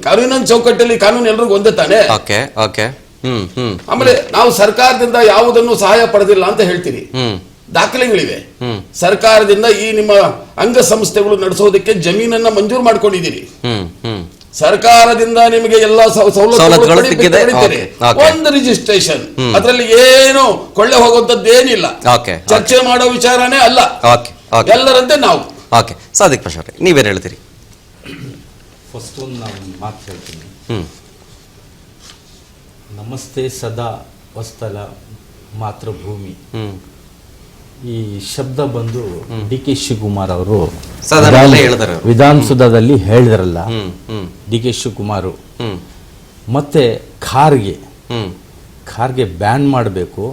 ಕಾನೂನಿನ ಚೌಕಟ್ಟಲ್ಲಿ ಕಾನೂನು ಎಲ್ರಿಗೂ ಒಂದೇ ತಾನೆ. ಆಮೇಲೆ ನಾವು ಸರ್ಕಾರದಿಂದ ಯಾವುದನ್ನು ಸಹಾಯ ಪಡೆದಿಲ್ಲ ಅಂತ ಹೇಳ್ತೀರಿ, ದಾಖಲೆಗಳಿವೆ. ಸರ್ಕಾರದಿಂದ ಈ ನಿಮ್ಮ ಅಂಗಸಂಸ್ಥೆಗಳು ನಡೆಸೋದಕ್ಕೆ ಜಮೀನನ್ನ ಮಂಜೂರು ಮಾಡ್ಕೊಂಡಿದ್ದೀರಿ. ಸರ್ಕಾರದಿಂದ ನಿಮಗೆ ಎಲ್ಲ ಸವಲತ್ತುಗಳು, ಒಂದು ರಿಜಿಸ್ಟ್ರೇಷನ್, ಅದರಲ್ಲಿ ಏನು ಕೊಳ್ಳೆ ಹೋಗುವಂತದ್ದು ಏನಿಲ್ಲ, ಚರ್ಚೆ ಮಾಡೋ ವಿಚಾರನೇ ಅಲ್ಲ, ಎಲ್ಲರಂತೆ ನಾವು. ಸಾದಿಕ್ ಪಾಷಾ ಅವರೇ, ನೀವೇನು ಹೇಳ್ತೀರಿ? ಫಸ್ಟ್ ಒಂದು ನಾನು ಮಾತು ಹೇಳ್ತೀನಿ. ನಮಸ್ತೆ ಸದಾ ವಸ್ತಲ ಮಾತೃಭೂಮಿ, ಈ ಶಬ್ದ ಬಂದು DK ಶಿವಕುಮಾರ್ ಅವರು ವಿಧಾನಸೌಧದಲ್ಲಿ ಹೇಳಿದ್ರಲ್ಲ. DK ಶಿವಕುಮಾರ್ ಮತ್ತೆ ಖಾರ್ಗೆ ಹ್ಮ್ ಖಾರ್ಗೆ ಬ್ಯಾನ್ ಮಾಡಬೇಕು,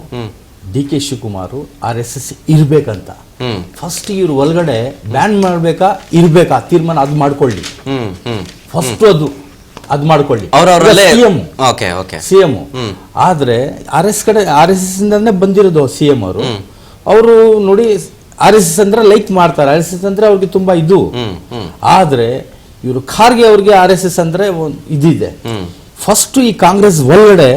DK ಶಿವಕುಮಾರ್ RSS ಇರ್ಬೇಕಂತ. ಹ್ಮ್ ಫಸ್ಟ್ ಇವ್ರು ಒಳಗಡೆ ಬ್ಯಾನ್ ಮಾಡ್ಬೇಕಾ ಇರ್ಬೇಕಾ ತೀರ್ಮಾನ ಅದು ಮಾಡ್ಕೊಳ್ಳಿ. ಹ್ಮ್ ಹ್ಮ್ ಫಸ್ಟ್ ಅದು ಮಾಡ್ಕೊಳ್ಳಿ. ಅವ್ರವ್ರಲ್ಲೇ CM ಓಕೆ ಓಕೆ CM ಆದ್ರೆ RSS ಇಂದಾನೆ ಬಂದಿರೋದು CM ಅವರು ನೋಡಿ RSS ಅಂದ್ರೆ ಲೈಕ್ ಮಾಡ್ತಾರೆ, RSS ಅಂದ್ರೆ ಅವ್ರಿಗೆ ತುಂಬಾ ಇದು. ಆದ್ರೆ ಇವರು ಖಾರ್ಗೆ ಅವ್ರಿಗೆ RSS ಅಂದ್ರೆ ಇದಿದೆ. ಫಸ್ಟ್ ಈ ಕಾಂಗ್ರೆಸ್ ಒಳಗಡೆ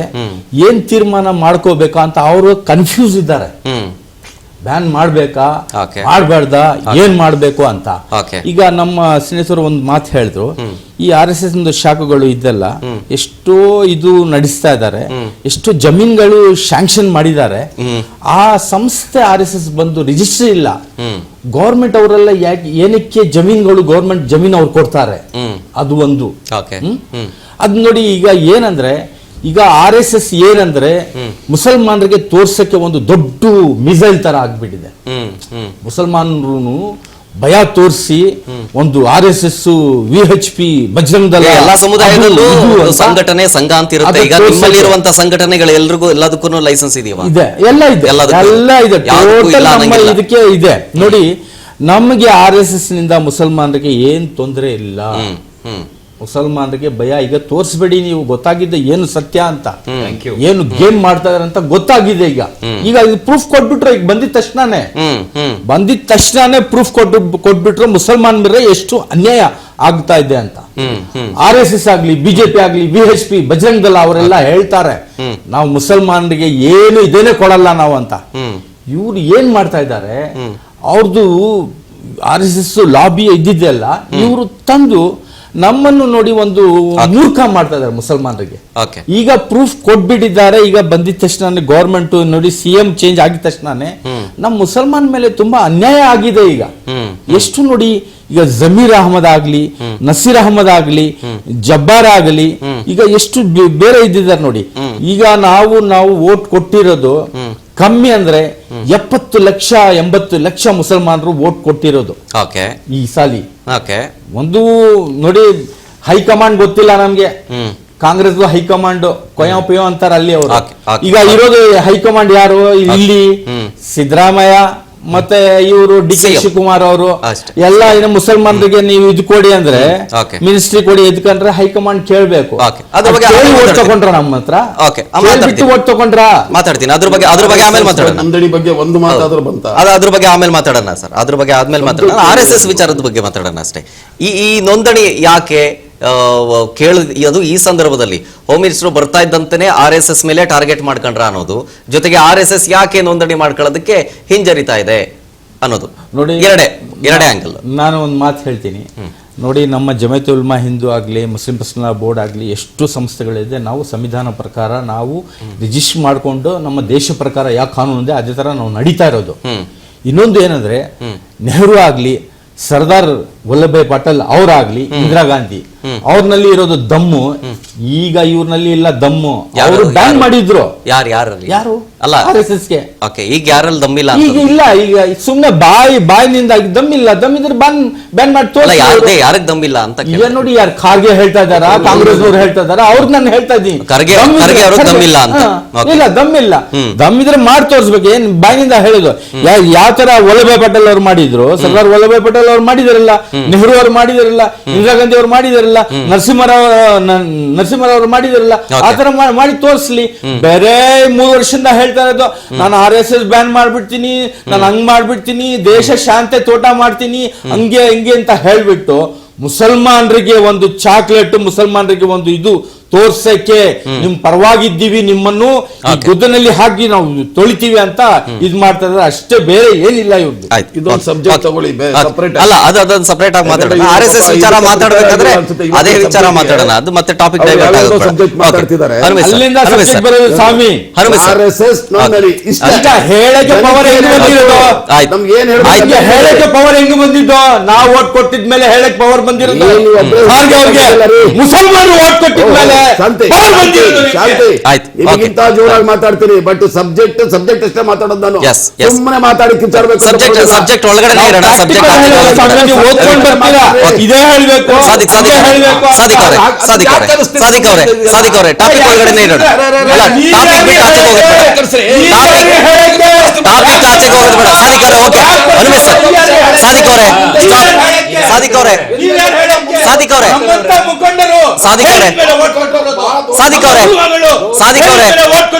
ಏನ್ ತೀರ್ಮಾನ ಮಾಡ್ಕೋಬೇಕಾ ಅಂತ ಅವರು ಕನ್ಫ್ಯೂಸ್ ಇದ್ದಾರೆ. ಬ್ಯಾನ್ ಮಾಡ್ಬೇಕಾ ಮಾಡ್ಬಾರ್ದ ಏನ್ ಮಾಡ್ಬೇಕು ಅಂತ. ಈಗ ನಮ್ಮ ಸ್ನೇಹಿತರು ಒಂದು ಮಾತು ಹೇಳಿದ್ರು, ಈ RSS ಶಾಖೆಗಳು ಇದೆಲ್ಲ ಎಷ್ಟೋ ಇದು ನಡೆಸ್ತಾ ಇದ್ದಾರೆ, ಎಷ್ಟು ಜಮೀನ್ಗಳು ಶಾಂಕ್ಷನ್ ಮಾಡಿದ್ದಾರೆ. ಆ ಸಂಸ್ಥೆ RSS ಬಂದು ರಿಜಿಸ್ಟರ್ ಇಲ್ಲ. ಗೌರ್ಮೆಂಟ್ ಅವರೆಲ್ಲ ಏನಕ್ಕೆ ಜಮೀನ್ಗಳು ಗೌರ್ಮೆಂಟ್ ಜಮೀನ್ ಅವ್ರು ಕೊಡ್ತಾರೆ, ಅದು ಒಂದು. ಅದ್ ನೋಡಿ ಈಗ ಏನಂದ್ರೆ ಈಗ RSS ಏನಂದ್ರೆ ಮುಸಲ್ಮಾನರಿಗೆ ತೋರ್ಸಕ್ಕೆ ಒಂದು ದೊಡ್ಡ ಮಿಸೈಲ್ ತರ ಆಗ್ಬಿಟ್ಟಿದೆ. ಮುಸಲ್ಮಾನರು ಭಯ ತೋರಿಸಿ ಒಂದು RSS VHP ಬಜರಂಗ್ ದಳ ಎಲ್ಲಾ ಸಮುದಾಯದಲ್ಲೂ ಸಂಘಟನೆ ಸಂಘ ಅಂತ ಇರುತ್ತೆ. ಈಗ ನಿಮ್ಮಲ್ಲಿರುವಂತ ಸಂಘಟನೆಗಳು ಎಲ್ಲದಕ್ಕೂ ಲೈಸೆನ್ಸ್ ಇದೆಯಾ? ಇದೆ, ಎಲ್ಲ ಇದೆ, ಎಲ್ಲ ಇದೆ, ಟೋಟಲ್ ನಮ್ಮ ಇದಕ್ಕೆ ಇದೆ. ನೋಡಿ ನಮಗೆ RSS ನಿಂದ ಮುಸಲ್ಮಾನರಿಗೆ ಏನ್ ತೊಂದರೆ ಇಲ್ಲ. ಮುಸಲ್ಮಾನರಿಗೆ ಭಯ ಈಗ ತೋರಿಸ್ಬೇಡಿ, ನೀವು ಗೊತ್ತಾಗಿದೆ ಏನು ಸತ್ಯ ಅಂತ, ಏನು ಗೇಮ್ ಮಾಡ್ತಾ ಇದಾರೆ ಅಂತ ಗೊತ್ತಾಗಿದೆ. ಈಗ ಇದು ಪ್ರೂಫ್ ಕೊಟ್ಬಿಟ್ರೆ, ಈಗ ಬಂದಿದ ತಕ್ಷಣನೇ ಪ್ರೂಫ್ ಕೊಟ್ಬಿಟ್ರೆ ಮುಸಲ್ಮಾನ್ ಮೇಲೆ ಎಷ್ಟು ಅನ್ಯಾಯ ಆಗ್ತಾ ಇದೆ ಅಂತ. RSS ಆಗ್ಲಿ, BJP ಆಗ್ಲಿ, VHP ಬಜರಂಗ್ ದಳ ಅವರೆಲ್ಲ ಹೇಳ್ತಾರೆ ನಾವು ಮುಸಲ್ಮಾನರಿಗೆ ಏನು ಇದೇನೆ ಕೊಡಲ್ಲ ನಾವು ಅಂತ. ಇವ್ರು ಏನ್ ಮಾಡ್ತಾ ಇದ್ದಾರೆ, ಅವ್ರದ್ದು RSS ಲಾಬಿ ಇದ್ದಿದ್ದೆಲ್ಲ ಇವರು ತಂದು ನಮ್ಮನ್ನು ನೋಡಿ ಒಂದು ಮೂರ್ಖ ಮಾಡ್ತಾ ಇದ್ದಾರೆ ಮುಸಲ್ಮಾನರಿಗೆ. ಈಗ ಪ್ರೂಫ್ ಕೊಟ್ಬಿಟ್ಟಿದ್ದಾರೆ. ಈಗ ಬಂದಿದ ತಕ್ಷಣ ಗೌರ್ಮೆಂಟ್ ನೋಡಿ CM ಚೇಂಜ್ ಆಗಿದ ತಕ್ಷಣ ನಮ್ಮ ಮುಸಲ್ಮಾನ್ ಮೇಲೆ ತುಂಬಾ ಅನ್ಯಾಯ ಆಗಿದೆ. ಈಗ ಎಷ್ಟು ನೋಡಿ, ಈಗ ಜಮೀರ್ ಅಹಮದ್ ಆಗ್ಲಿ, ನಸೀರ್ ಅಹಮದ್ ಆಗ್ಲಿ, ಜಬ್ಬಾರ್ ಆಗ್ಲಿ, ಈಗ ಎಷ್ಟು ಬೇರೆ ಇದ್ದಿದ್ದಾರೆ ನೋಡಿ. ಈಗ ನಾವು ವೋಟ್ ಕೊಟ್ಟಿರೋದು ಕಮ್ಮಿ ಅಂದ್ರೆ 70 ಲಕ್ಷ 80 ಲಕ್ಷ ಮುಸಲ್ಮಾನರು ವೋಟ್ ಕೊಟ್ಟಿರೋದು ಈ ಸಾಲಿ. ಒಂದು ನೋಡಿ, ಹೈಕಮಾಂಡ್ ಗೊತ್ತಿಲ್ಲ ನಮ್ಗೆ, ಕಾಂಗ್ರೆಸ್ ಹೈಕಮಾಂಡ್ ಕೊಯೋ ಪಯೋ ಅಂತಾರೆ ಅಲ್ಲಿ ಅವರು. ಈಗ ಇರೋದು ಹೈಕಮಾಂಡ್ ಯಾರು ಇಲ್ಲಿ? ಸಿದ್ದರಾಮಯ್ಯ ಮತ್ತೆ ಇವರು DK ಶಿವಕುಮಾರ್ ಅವರು ಎಲ್ಲ ಏನೋ ಮುಸಲ್ಮಾನರಿಗೆ ನೀವು ಇದು ಕೊಡಿ ಅಂದ್ರೆ, ಮಿನಿಸ್ಟ್ರಿ ಕೊಡಿ ಎದ್ಕಂಡ್ರೆ ಹೈಕಮಾಂಡ್ ಕೇಳ್ಬೇಕು. ಓಟ್ ತಗೊಂಡ್ರ ನಮ್ಮ ಹತ್ರ ಓಟ್ ತಗೊಂಡ್ರ ಮಾತಾಡ್ತೀನಿ. ಅದ್ರ ಬಗ್ಗೆ ಆಮೇಲೆ ಮಾತಾಡೋಣ. ನೋಂದಣಿ ಬಗ್ಗೆ ಒಂದು ಮಾತಾದ್ರೂ ಬಂತ, ಅದ್ರ ಬಗ್ಗೆ ಆಮೇಲೆ ಮಾತಾಡೋಣ ಸರ್. ಅದ್ರ ಬಗ್ಗೆ ಆದ್ಮೇಲೆ ಮಾತಾಡೋಣ. RSS ವಿಚಾರದ ಬಗ್ಗೆ ಮಾತಾಡೋಣ ಅಷ್ಟೇ. ಈ ನೋಂದಣಿ ಯಾಕೆ ಅದು ಈ ಸಂದರ್ಭದಲ್ಲಿ ಹೋಮ್ ಮಿನಿಸ್ಟರ್ ಬರ್ತಾ ಇದ್ದಂತೆಯೇ RSS ಮೇಲೆ ಟಾರ್ಗೆಟ್ ಮಾಡ್ಕೊಂಡ್ರ ಅನ್ನೋದು, ಜೊತೆಗೆ RSS ಯಾಕೆ ನೋಂದಣಿ ಮಾಡ್ಕೊಳ್ಳೋದಕ್ಕೆ ಹಿಂಜರಿತಾ ಇದೆ ಅನ್ನೋದು ನೋಡಿ, ಎರಡೇ ಆಂಗಲ್. ನಾನು ಒಂದು ಮಾತು ಹೇಳ್ತೀನಿ ನೋಡಿ, ನಮ್ಮ ಜಮಾತ್ ಉಲ್ಮಾ ಹಿಂದೂ ಆಗಲಿ, ಮುಸ್ಲಿಂ ಪರ್ಸನಲ್ ಬೋರ್ಡ್ ಆಗಲಿ, ಎಷ್ಟು ಸಂಸ್ಥೆಗಳಿದೆ, ನಾವು ಸಂವಿಧಾನ ಪ್ರಕಾರ ನಾವು ರಿಜಿಸ್ಟರ್ ಮಾಡಿಕೊಂಡು ನಮ್ಮ ದೇಶ ಪ್ರಕಾರ ಯಾವ ಕಾನೂನು ಇದೆ ಅದೇ ತರ ನಾವು ನಡೀತಾ ಇರೋದು. ಇನ್ನೊಂದು ಏನಂದ್ರೆ, ನೆಹರು ಆಗ್ಲಿ, ಸರ್ದಾರ್ ವಲ್ಲಭಾಯ್ ಪಟೇಲ್ ಅವರಾಗ್ಲಿ, ಇಂದಿರಾ ಗಾಂಧಿ ಅವ್ರನಲ್ಲಿ ಇರೋದು ದಮ್ಮು, ಈಗ ಇವ್ರನಲ್ಲಿ ಇಲ್ಲ ದಮ್ಮು. ಅವರು ಬ್ಯಾನ್ ಮಾಡಿದ್ರು. ಯಾರು ಅಲ್ಲ RSS ಗೆ. ಈಗ ಯಾರಲ್ಲಿ ದಮ್ಮಿಲ್ಲ? ಈಗ ಇಲ್ಲ, ಈಗ ಸುಮ್ನೆ ಬಾಯಿನಿಂದ ದಮ್ಮಿಲ್ಲ, ದಮ್ಮಿದ್ರೆ ಬ್ಯಾನ್ ಮಾಡಿ ತೋರಿಸಿ. ಯಾರಿಗೆ ದಮ್ಮಿಲ್ಲ ಅಂತ ಈಗ ನೋಡಿ, ಯಾರು ಖಾರ್ಗೆ ಹೇಳ್ತಾ ಇದಾರ, ಕಾಂಗ್ರೆಸ್ ಅವ್ರು ಹೇಳ್ತಾ ಇದಾರ, ಅವ್ರಿಗೆ ನಾನು ಹೇಳ್ತಾ ಇದ್ದೀನಿ ದಮ್ಮಿಲ್ಲ ಅಂತ. ಇಲ್ಲ, ದಮ್ಮಿಲ್ಲ. ದಮ್ಮಿದ್ರೆ ಮಾಡಿ ತೋರಿಸ್ಬೇಕು. ಏನ್ ಬಾಯಿನಿಂದ ಹೇಳುದು? ಯಾವ ತರ ವಲ್ಲಭಾಯ್ ಪಟೇಲ್ ಅವ್ರು ಮಾಡಿದ್ರು, ಸರ್ದಾರ್ ವಲ್ಲಭಾಯ್ ಪಟೇಲ್ ಅವ್ರು ಮಾಡಿದಾರಲ್ಲ, ನೆಹರು ಅವರು ಮಾಡಿದಾರಲ್ಲ, ಇಂದಿರಾ ಗಾಂಧಿ ಅವ್ರು ಮಾಡಿದಾರಲ್ಲ, ನರಸಿಂಹರಾವ್ ಅವರು ಮಾಡಿದಾರಲ್ಲ, ಆತರ ಮಾಡಿ ತೋರಿಸ್ಲಿ. ಬೇರೆ 3 ವರ್ಷದಿಂದ ಹೇಳ್ತಾ ಇರೋದು ನಾನು RSS ಬ್ಯಾನ್ ಮಾಡ್ಬಿಡ್ತೀನಿ, ನಾನು ಹಂಗ್ ಮಾಡ್ಬಿಡ್ತೀನಿ, ದೇಶ ಶಾಂತಿ ತೋಟ ಮಾಡ್ತೀನಿ, ಹಂಗೆ ಹಿಂಗೆ ಅಂತ ಹೇಳ್ಬಿಟ್ಟು ಮುಸಲ್ಮಾನರಿಗೆ ಒಂದು ಚಾಕ್ಲೇಟ್, ಮುಸಲ್ಮಾನರಿಗೆ ಒಂದು ಇದು ತೋರ್ಸಕ್ಕೆ ನಿಮ್ ಪರವಾಗಿದ್ದೀವಿ, ನಿಮ್ಮನ್ನು ಈ ಗುದ್ದನಲ್ಲಿ ಹಾಕಿ ನಾವು ತೊಳಿತೀವಿ ಅಂತ ಇದ್ ಮಾಡ್ತಾ ಇದ್ದಾರೆ ಅಷ್ಟೇ, ಬೇರೆ ಏನಿಲ್ಲ. ಇವ್ರದ್ದು ಇದೊಂದು ಸಬ್ಜೆಕ್ಟ್ ತಗೊಳ್ಳಿ, ಅಲ್ಲ ಅದನ್ನ ಸಪರೇಟ್ ಆಗಿ ಮಾತಾಡೋಣ. RSS ವಿಚಾರ ಮಾತಾಡಬೇಕಾದ್ರೆ ಅದೇ ವಿಚಾರ ಮಾತಾಡೋಣ, ಅದು ಮತ್ತೆ ಟಾಪಿಕ್ ಅಲ್ಲಿಂದ ಸಬ್ಜೆಕ್ಟ್ ಬರೋದು ಸ್ವಾಮಿ. RSS ಹೇಳಕ್ಕೆ ಪವರ್ ಹೆಂಗ್ ಬಂದಿರೋದು? ಹೇಳಕ್ಕೆ ಪವರ್ ಹೆಂಗ್ ಬಂದಿದ್ದು? ನಾವು ಓಟ್ ಕೊಟ್ಟಿದ್ಮೇಲೆ ಹೇಳಕ್ ಪವರ್ ಬಂದಿರೋದು. ಮುಸಲ್ಮಾನರು ಓಟ್ ಕೊಟ್ಟಿದ್ಮೇಲೆ ಶಾಂತಿ power ಬಂದಿರೋದು ನಿಮ್ಗೆ. ಶಾಂತಿ ಆಯ್ತು. ನಿಮಗಿಂತ ಜೋರಾಗಿ ಮಾತಾಡ್ತೀನಿ, ಬಟ್ ಸಬ್ಜೆಕ್ಟ್ ಅಷ್ಟೇ ಮಾತಾಡೋದು ನಾನು. Yes, yes. ಸುಮ್ಮನೆ ಮಾತಾಡಿ ಕಿಚ್ಚಾಡ್ಬೇಕು. ಸಬ್ಜೆಕ್ಟ್ ಒಳಗಡೆ ಇರೋಣ. ಸಬ್ಜೆಕ್ಟ್ ನೀವು ಓದ್ಕೊಂಡು ಬರ್ತೀರಾ, ಇದೇ ಹೇಳ್ಬೇಕು, ಸಾದಿಕ್ ಇದೇ ಹೇಳ್ಬೇಕು ಅಂತ. ಅವರೇ ಟಾಪಿಕ್ ಒಳಗಡೆ ಇರೋಣ. ಅಲ್ಲ, ಟಾಪಿಕ್ ಬಿಟ್ಟು ಆಚೆಗೆ ಹೋಗೋದು ಬೇಡ. ಟಾಪಿಕ್ ಆಚೆಗೆ ಹೋಗೋದು ಬೇಡ. ಸಾದಿಕ್ ಅವರೇ, ಓಕೆ, ಅನುಮಿತ್ ಸರ್. ಸಾದಿಕ್ ಅವರೇ, ಸಾದಿಕ್ ಅವರೇ, ಸಾದಿಕ್ ಅವರೇ, ನಮ್ಮಂತ ಮುಖಂಡರು ಸಾದಿಕ್ ಅವರೇ, ಸಾದಿಕ್ ಅವರೇ, ಸಾದಿಕ್ ಅವರೇ,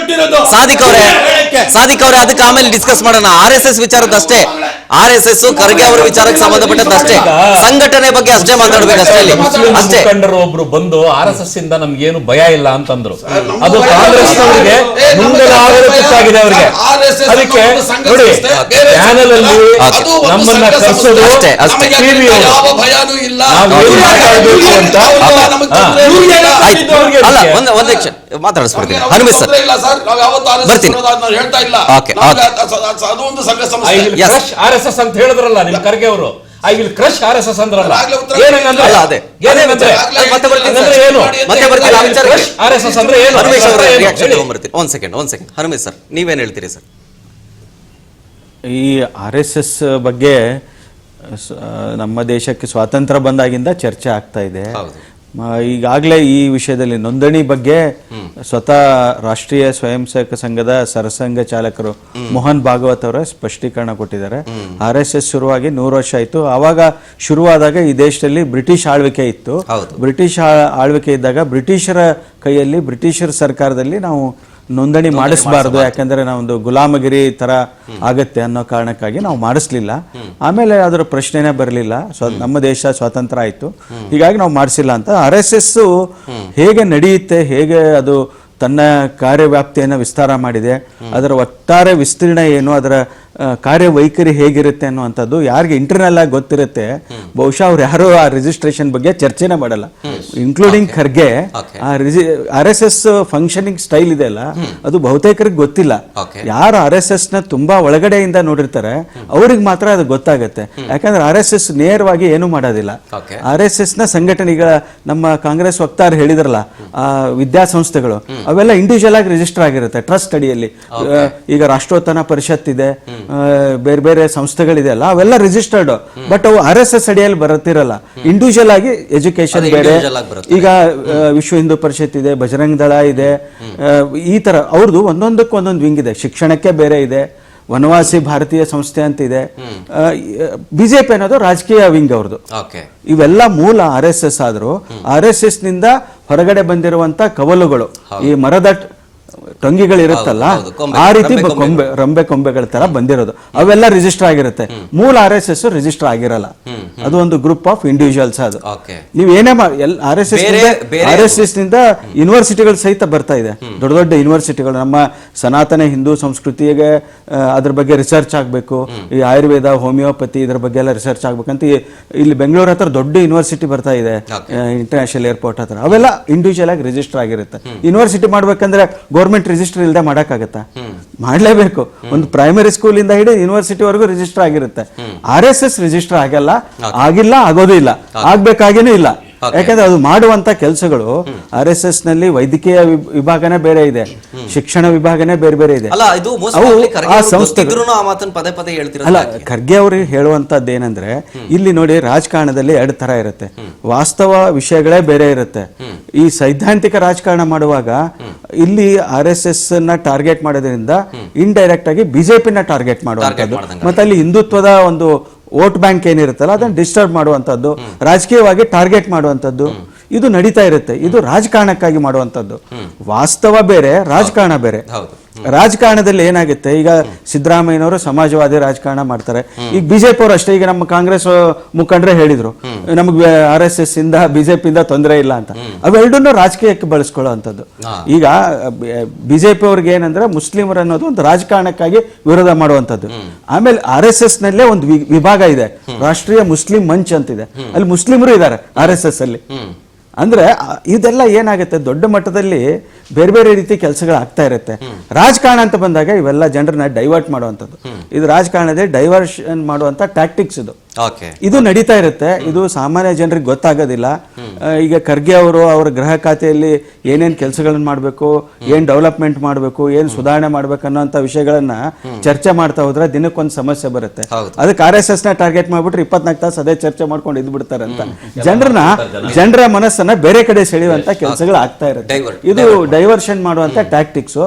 ಸಾದಿಕ್ ಅವರೇ, ಸಾದಿಕ್ ಅವರೇ, ಅದಕ್ಕೆ ಆಮೇಲೆ ಡಿಸ್ಕಸ್ ಮಾಡೋಣ. RSS ವಿಚಾರದಷ್ಟೇ, RSS ಖರ್ಗೆ ಅವರ ವಿಚಾರಕ್ಕೆ ಸಂಬಂಧಪಟ್ಟದ್ದಷ್ಟೇ, ಸಂಘಟನೆ ಬಗ್ಗೆ ಅಷ್ಟೇ ಮಾತಾಡ್ಬೇಕು ಅಷ್ಟೇ. ಅಲ್ಲಿ ಅಷ್ಟೇ. ಮುಖಂಡರು ಒಬ್ರು ಬಂದು RSS ಇಂದ ನಮ್ಗೇನು ಭಯ ಇಲ್ಲ ಅಂತಂದ್ರು. ಅದು ಕಾಂಗ್ರೆಸ್ ಅವರಿಗೆ ಮುಂದಿನ ಆಡಳಿತಕ್ಕಾಗಿದೆ ಅವರಿಗೆ. ಅದಕ್ಕೆ ನೋಡಿ, ಚಾನೆಲ್ ಅಲ್ಲಿ ನಮ್ಮನ್ನ ಕರ್ಸೋದು ಅಷ್ಟೇ, ಅಷ್ಟೇ. TV ಅವರು. ನಾವು ಏನ್ ಮಾತಾಡ್ಬೇಕು ಅಂತ ಆಯ್ತು. ಅಲ್ಲ, ಒಂದ್ ನಿಮಿಷ ಮಾತಾಡಿಸ್ಬಿಡ್ತೀನಿ. ಹನುಮೇಶ್ ಸರ್ ಬರ್ತೀನಿ. Okay, okay. I will Yes. Crush RSS ಅಂತ ಹೇಳಿದ್ರಲ್ಲ ನಿಮ್ ಖರ್ಗೆ ಅವರು. ಐ ವಿಲ್ ಕ್ರಶ್ RSS ಅಂದ್ರಲ್ಲ. ಏನಂದ್ರೆ ಅಲ್ಲ, ಅದೇ ಏನಂದ್ರೆ ಮತ್ತೆ ಬರ್ತೀನಿ ಅಂದ್ರೆ ಸರ್. ಏನು ಮತ್ತೆ ಬರ್ತೀನಿ ಆ ವಿಚಾರಕ್ಕೆ. RSS ಅಂದ್ರೆ ಏನು? ಹನುಮೇಶ್ ಅವರ ಏನು? ರಿಯಾಕ್ಷನ್ ಹೇಳಿ. ತಗೊಂಡ್ಬರ್ತೀನಿ. ಒಂದ್ ಸೆಕೆಂಡ್. ಹನುಮೇಶ್ ಸರ್, ನೀವೇನ್ ಹೇಳ್ತೀರಿ ಸರ್? ಈ RSS ಬಗ್ಗೆ ನಮ್ಮ ದೇಶಕ್ಕೆ ಸ್ವಾತಂತ್ರ್ಯ ಬಂದಾಗಿಂದ ಚರ್ಚೆ ಆಗ್ತಾ ಇದೆ. ಹೌದು. ಈಗಾಗಲೇ ಈ ವಿಷಯದಲ್ಲಿ ನೋಂದಣಿ ಬಗ್ಗೆ ಸ್ವತಃ ರಾಷ್ಟ್ರೀಯ ಸ್ವಯಂ ಸೇವಕ ಸಂಘದ ಸರಸಂಘ ಚಾಲಕರು ಮೋಹನ್ ಭಾಗವತ್ ಅವರ ಸ್ಪಷ್ಟೀಕರಣ ಕೊಟ್ಟಿದ್ದಾರೆ. RSS ಶುರುವಾಗಿ 100 ವರ್ಷ ಆಯಿತು. ಆವಾಗ ಶುರುವಾದಾಗ ಈ ದೇಶದಲ್ಲಿ ಬ್ರಿಟಿಷ್ ಆಳ್ವಿಕೆ ಇತ್ತು. ಹೌದು. ಬ್ರಿಟಿಷ್ ಆಳ್ವಿಕೆ ಇದ್ದಾಗ ಬ್ರಿಟಿಷರ ಕೈಯಲ್ಲಿ, ಬ್ರಿಟಿಷರ ಸರ್ಕಾರದಲ್ಲಿ ನಾವು ನೋಂದಣಿ ಮಾಡಿಸಬಾರ್ದು, ಯಾಕಂದ್ರೆ ನಾವೊಂದು ಗುಲಾಮಗಿರಿ ತರ ಆಗತ್ತೆ ಅನ್ನೋ ಕಾರಣಕ್ಕಾಗಿ ನಾವು ಮಾಡಿಸ್ಲಿಲ್ಲ. ಆಮೇಲೆ ಅದರ ಪ್ರಶ್ನೆನೇ ಬರಲಿಲ್ಲ. ನಮ್ಮ ದೇಶ ಸ್ವಾತಂತ್ರ್ಯ ಆಯ್ತು, ಹೀಗಾಗಿ ನಾವು ಮಾಡಿಸಿಲ್ಲ ಅಂತ. RSS ಹೇಗೆ ನಡೆಯುತ್ತೆ, ಹೇಗೆ ಅದು ತನ್ನ ಕಾರ್ಯವ್ಯಾಪ್ತಿಯನ್ನು ವಿಸ್ತಾರ ಮಾಡಿದೆ, ಅದರ ಒಟ್ಟಾರೆ ವಿಸ್ತೀರ್ಣ ಏನು, ಅದರ ಕಾರ್ಯವೈಖರಿ ಹೇಗಿರುತ್ತೆ ಅನ್ನುವಂಥದ್ದು ಯಾರಿಗೆ ಇಂಟರ್ನಲ್ ಆಗಿ ಗೊತ್ತಿರುತ್ತೆ, ಬಹುಶಃ ಅವ್ರು ಯಾರು ಆ ರಿಜಿಸ್ಟ್ರೇಷನ್ ಬಗ್ಗೆ ಚರ್ಚೆನೇ ಮಾಡಲ್ಲ, ಇನ್ಕ್ಲೂಡಿಂಗ್ ಖರ್ಗೆ. ಆ RSS ಫಂಕ್ಷನಿಂಗ್ ಸ್ಟೈಲ್ ಇದೆ ಅಲ್ಲ, ಅದು ಬಹುತೇಕರಿಗೆ ಗೊತ್ತಿಲ್ಲ. ಯಾರು RSS ನ ತುಂಬಾ ಒಳಗಡೆಯಿಂದ ನೋಡಿರ್ತಾರೆ ಅವ್ರಿಗೆ ಮಾತ್ರ ಅದು ಗೊತ್ತಾಗತ್ತೆ. ಯಾಕಂದ್ರೆ RSS ನೇರವಾಗಿ ಏನು ಮಾಡೋದಿಲ್ಲ. RSS ನ ಸಂಘಟನೆಗಳ ನಮ್ಮ ಕಾಂಗ್ರೆಸ್ ವಕ್ತಾರ ಹೇಳಿದ್ರಲ್ಲ, ವಿದ್ಯಾಸಂಸ್ಥೆಗಳು ಅವೆಲ್ಲ ಇಂಡಿವಿಜುವಲ್ ಆಗಿ ರಿಜಿಸ್ಟರ್ ಆಗಿರುತ್ತೆ ಟ್ರಸ್ಟ್ ಅಡಿಯಲ್ಲಿ. ಈಗ ರಾಷ್ಟ್ರೋತ್ಥಾನ ಪರಿಷತ್ ಇದೆ, ಬೇರೆ ಬೇರೆ ಸಂಸ್ಥೆಗಳಿದೆ ಅಲ್ಲ, ಅವೆಲ್ಲ ರಿಜಿಸ್ಟರ್ಡ್. ಬಟ್ ಅವು RSS ಅಡಿಯಲ್ಲಿ ಬರುತ್ತಿರಲ್ಲ, ಇಂಡಿವಿಜುವಲ್ ಆಗಿ ಎಜುಕೇಶನ್ ಬೇರೆ. ಈಗ ವಿಶ್ವ ಹಿಂದೂ ಪರಿಷತ್ ಇದೆ, ಬಜರಂಗ್ ದಳ ಇದೆ, ಈ ತರ ಅವ್ರದ್ದು ಒಂದೊಂದಕ್ಕೆ ಒಂದೊಂದು ವಿಂಗ್ ಇದೆ. ಶಿಕ್ಷಣಕ್ಕೆ ಬೇರೆ ಇದೆ, ವನವಾಸಿ ಭಾರತೀಯ ಸಂಸ್ಥೆ ಅಂತ ಇದೆ, ಬಿಜೆಪಿ ಅನ್ನೋದು ರಾಜಕೀಯ ವಿಂಗ್ ಅವ್ರದ್ದು. ಇವೆಲ್ಲ ಮೂಲ RSS ಆದ್ರೂ RSS ನಿಂದ ಹೊರಗಡೆ ಬಂದಿರುವಂತ ಕವಲುಗಳು, ಈ ಮರದ ಟೊಂಗಿಗಳಿರುತ್ತಲ್ಲ, ಆ ರೀತಿ ರಂಬೆ ಕೊಂಬೆಗಳ ತರ ಬಂದಿರೋದು, ಅವೆಲ್ಲ ರಿಜಿಸ್ಟರ್ ಆಗಿರುತ್ತೆ. ಮೂಲ RSS ರಿಜಿಸ್ಟರ್ ಆಗಿರಲ್ಲ, ಅದು ಒಂದು ಗ್ರೂಪ್ ಆಫ್ ಇಂಡಿವಿಜುವಲ್ಸ್. ಅದು ನೀವು ಏನೇ RSS ನಿಂದ ಯೂನಿವರ್ಸಿಟಿಗಳು ಸಹಿತ ಬರ್ತಾ ಇದೆ, ದೊಡ್ಡ ದೊಡ್ಡ ಯೂನಿವರ್ಸಿಟಿಗಳು. ನಮ್ಮ ಸನಾತನ ಹಿಂದೂ ಸಂಸ್ಕೃತಿಗೆ ಅದ್ರ ಬಗ್ಗೆ ರಿಸರ್ಚ್ ಆಗಬೇಕು, ಈ ಆಯುರ್ವೇದ, ಹೋಮಿಯೋಪತಿ ಇದ್ರ ಬಗ್ಗೆ ಎಲ್ಲ ರಿಸರ್ಚ್ ಆಗ್ಬೇಕಂತ ಇಲ್ಲಿ ಬೆಂಗಳೂರು ಹತ್ರ ದೊಡ್ಡ ಯೂನಿವರ್ಸಿಟಿ ಬರ್ತಾ ಇದೆ, ಇಂಟರ್ನ್ಯಾಷನಲ್ ಏರ್ಪೋರ್ಟ್ ಹತ್ರ. ಅವೆಲ್ಲ ಇಂಡಿವಿಜುವಲ್ ಆಗಿ ರಿಜಿಸ್ಟರ್ ಆಗಿರುತ್ತೆ. ಯೂನಿವರ್ಸಿಟಿ ಮಾಡ್ಬೇಕಂದ್ರೆ ಗೌರ್ಮೆಂಟ್ ರಿಜಿಸ್ಟರ್ ಇಲ್ಲದೆ ಮಾಡಕ್ಕಾಗತ್ತಾ? ಮಾಡ್ಲೇಬೇಕು. ಒಂದು ಪ್ರೈಮರಿ ಸ್ಕೂಲ್ ಇಂದ ಹಿಡಿದು ಯೂನಿವರ್ಸಿಟಿ ವರೆಗೂ ರಿಜಿಸ್ಟರ್ ಆಗಿರುತ್ತೆ. RSS ರಿಜಿಸ್ಟರ್ ಆಗಲ್ಲ, ಆಗಿಲ್ಲ, ಆಗೋದು ಇಲ್ಲ, ಆಗ್ಬೇಕಾಗೇನೂ ಇಲ್ಲ. ಯಾಕಂದ್ರೆ ಅದು ಮಾಡುವಂತ ಕೆಲಸಗಳು RSS ನಲ್ಲಿ ವೈದ್ಯಕೀಯ ವಿಭಾಗನೇ ಬೇರೆ ಇದೆ, ಶಿಕ್ಷಣ ವಿಭಾಗನೇ ಬೇರೆ ಬೇರೆ ಇದೆ. ಆ ಸಂಸ್ಥೆಗಳು ಅಲ್ಲ, ಖರ್ಗೆ ಅವ್ರಿಗೆ ಹೇಳುವಂತದ್ದು ಏನಂದ್ರೆ, ಇಲ್ಲಿ ನೋಡಿ ರಾಜಕಾರಣದಲ್ಲಿ 2 ತರ ಇರುತ್ತೆ. ವಾಸ್ತವ ವಿಷಯಗಳೇ ಬೇರೆ ಇರುತ್ತೆ. ಈ ಸೈದ್ಧಾಂತಿಕ ರಾಜಕಾರಣ ಮಾಡುವಾಗ ಇಲ್ಲಿ RSS ನ ಟಾರ್ಗೆಟ್ ಮಾಡೋದ್ರಿಂದ ಇಂಡೈರೆಕ್ಟ್ ಆಗಿ ಬಿಜೆಪಿನ ಟಾರ್ಗೆಟ್ ಮಾಡುವಂತದ್ದು, ಮತ್ತೆ ಅಲ್ಲಿ ಹಿಂದುತ್ವದ ಒಂದು ವೋಟ್ ಬ್ಯಾಂಕ್ ಏನಿರುತ್ತಲ್ಲ ಅದನ್ನು ಡಿಸ್ಟರ್ಬ್ ಮಾಡುವಂಥದ್ದು, ರಾಜಕೀಯವಾಗಿ ಟಾರ್ಗೆಟ್ ಮಾಡುವಂಥದ್ದು, ಇದು ನಡೀತಾ ಇರುತ್ತೆ. ಇದು ರಾಜಕಾರಣಕ್ಕಾಗಿ ಮಾಡುವಂಥದ್ದು. ವಾಸ್ತವ ಬೇರೆ, ರಾಜಕಾರಣ ಬೇರೆ. ರಾಜಕಾರಣದಲ್ಲಿ ಏನಾಗುತ್ತೆ, ಈಗ ಸಿದ್ದರಾಮಯ್ಯನವರು ಸಮಾಜವಾದಿ ರಾಜಕಾರಣ ಮಾಡ್ತಾರೆ, ಈಗ ಬಿಜೆಪಿ ಅವರು ಅಷ್ಟೇ. ಈಗ ನಮ್ಮ ಕಾಂಗ್ರೆಸ್ ಮುಖಂಡರೇ ಹೇಳಿದ್ರು ನಮಗೆ RSS ಇಂದ ಬಿಜೆಪಿ ಇಂದ ತೊಂದರೆ ಇಲ್ಲ ಅಂತ. ಅವೆರಡನ್ನೂ ರಾಜಕೀಯಕ್ಕೆ ಬಳಸ್ಕೊಳ್ಳೋ ಅಂಥದ್ದು. ಈಗ ಬಿಜೆಪಿ ಅವ್ರಿಗೆ ಏನಂದ್ರೆ ಮುಸ್ಲಿಮರು ಅನ್ನೋದು ಒಂದು ರಾಜಕಾರಣಕ್ಕಾಗಿ ವಿರೋಧ ಮಾಡುವಂಥದ್ದು. ಆಮೇಲೆ RSS ನಲ್ಲೇ ಒಂದು ವಿಭಾಗ ಇದೆ, ರಾಷ್ಟ್ರೀಯ ಮುಸ್ಲಿಂ ಮಂಚ್ ಅಂತಿದೆ, ಅಲ್ಲಿ ಮುಸ್ಲಿಮರು ಇದ್ದಾರೆ RSS ಅಲ್ಲಿ. ಅಂದ್ರೆ ಇದೆಲ್ಲ ಏನಾಗುತ್ತೆ, ದೊಡ್ಡ ಮಟ್ಟದಲ್ಲಿ ಬೇರೆ ಬೇರೆ ರೀತಿ ಕೆಲಸಗಳು ಆಗ್ತಾ ಇರುತ್ತೆ. ರಾಜಕಾರಣ ಅಂತ ಬಂದಾಗ ಇವೆಲ್ಲ ಜನರನ್ನ ಡೈವರ್ಟ್ ಮಾಡುವಂಥದ್ದು, ಇದು ರಾಜಕಾರಣದಲ್ಲಿ ಡೈವರ್ಷನ್ ಮಾಡುವಂತ ಟ್ಯಾಕ್ಟಿಕ್ಸ್ ಇದು. ಓಕೆ. ಇದು ನಡೀತಾ ಇರುತ್ತೆ. ಇದು ಸಾಮಾನ್ಯ ಜನರಿಗೆ ಗೊತ್ತಾಗೋದಿಲ್ಲ. ಈಗ ಖರ್ಗೆ ಅವರು ಅವರ ಗೃಹ ಖಾತೆಯಲ್ಲಿ ಏನೇನ್ ಕೆಲಸಗಳನ್ನ ಮಾಡಬೇಕು, ಏನ್ ಡೆವಲಪ್ಮೆಂಟ್ ಮಾಡಬೇಕು, ಏನ್ ಸುಧಾರಣೆ ಮಾಡ್ಬೇಕು ಅನ್ನೋಂಥ ವಿಷಯಗಳನ್ನ ಚರ್ಚೆ ಮಾಡ್ತಾ ಹೋದ್ರೆ ದಿನಕ್ಕೊಂದು ಸಮಸ್ಯೆ ಬರುತ್ತೆ. ಅದಕ್ಕೆ RSS ನ ಟಾರ್ಗೆಟ್ ಮಾಡ್ಬಿಟ್ರೆ 24 ತಾಸು ಅದೇ ಚರ್ಚೆ ಮಾಡ್ಕೊಂಡು ಇದ್ ಬಿಡ್ತಾರೆ ಅಂತ ಜನರ ಮನಸ್ಸನ್ನ ಬೇರೆ ಕಡೆ ಸೆಳೆಯುವಂತ ಕೆಲಸಗಳು ಆಗ್ತಾ ಇರುತ್ತೆ. ಇದು ಡೈವರ್ಷನ್ ಮಾಡುವಂತ ಟ್ಯಾಕ್ಟಿಕ್ಸ್.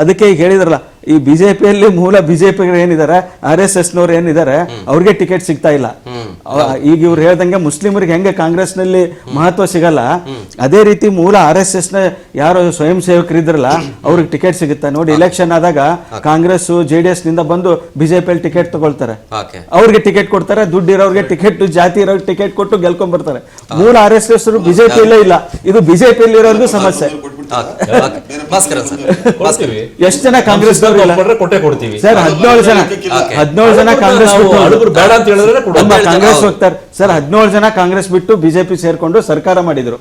ಅದಕ್ಕೆ ಈಗ ಹೇಳಿದ್ರಲ್ಲ, ಈ ಬಿಜೆಪಿಯಲ್ಲಿ ಮೂಲ ಬಿಜೆಪಿ ಏನಿದ್ದಾರೆ, RSS ನವ್ರು ಏನಿದ್ದಾರೆ, ಅವ್ರಿಗೆ ಟಿಕೆಟ್ ಸಿಗ್ತಾ ಇಲ್ಲ. ಈಗ ಇವ್ರು ಹೇಳ್ದಂಗೆ ಮುಸ್ಲಿಮರಿಗೆ ಹೆಂಗೆ ಕಾಂಗ್ರೆಸ್ ನಲ್ಲಿ ಮಹತ್ವ ಸಿಗಲ್ಲ, ಅದೇ ರೀತಿ ಮೂಲ RSS ನ ಯಾರು ಸ್ವಯಂ ಸೇವಕರಿದ್ರಲ್ಲ ಅವ್ರಿಗೆ ಟಿಕೆಟ್ ಸಿಗುತ್ತೆ. ನೋಡಿ, ಎಲೆಕ್ಷನ್ ಆದಾಗ ಕಾಂಗ್ರೆಸ್ JDS ನಿಂದ ಬಂದು ಬಿಜೆಪಿಯಲ್ಲಿ ಟಿಕೆಟ್ ತಗೊಳ್ತಾರೆ, ಅವ್ರಿಗೆ ಟಿಕೆಟ್ ಕೊಡ್ತಾರೆ, ದುಡ್ಡು ಇರೋರಿಗೆ ಟಿಕೆಟ್, ಜಾತಿ ಇರೋರಿಗೆ ಟಿಕೆಟ್ ಕೊಟ್ಟು ಗೆಲ್ಕೊಂಡ್ ಬರ್ತಾರೆ. ಮೂಲ RSS ಬಿಜೆಪಿಯಲ್ಲೇ ಇಲ್ಲ. ಇದು ಬಿಜೆಪಿಯಲ್ಲಿ ಇರೋರ್ಗೂ ಸಮಸ್ಯೆ. ಎಷ್ಟು ಜನ ಕಾಂಗ್ರೆಸ್ ಕೊಟ್ಟೆ ಕೊಡ್ತೀವಿ ಸರ್? 17 ಜನ ಕಾಂಗ್ರೆಸ್ ಬಿಟ್ಟು ಬೇಡ ಅಂತ ಹೇಳಿದ್ರೆ ಕಾಂಗ್ರೆಸ್ ಹೋಗ್ತಾರೆ ಸರ್. 17 ಜನ ಕಾಂಗ್ರೆಸ್ ಬಿಟ್ಟು ಬಿಜೆಪಿ ಸೇರ್ಕೊಂಡು ಸರ್ಕಾರ ಮಾಡಿದ್ರು.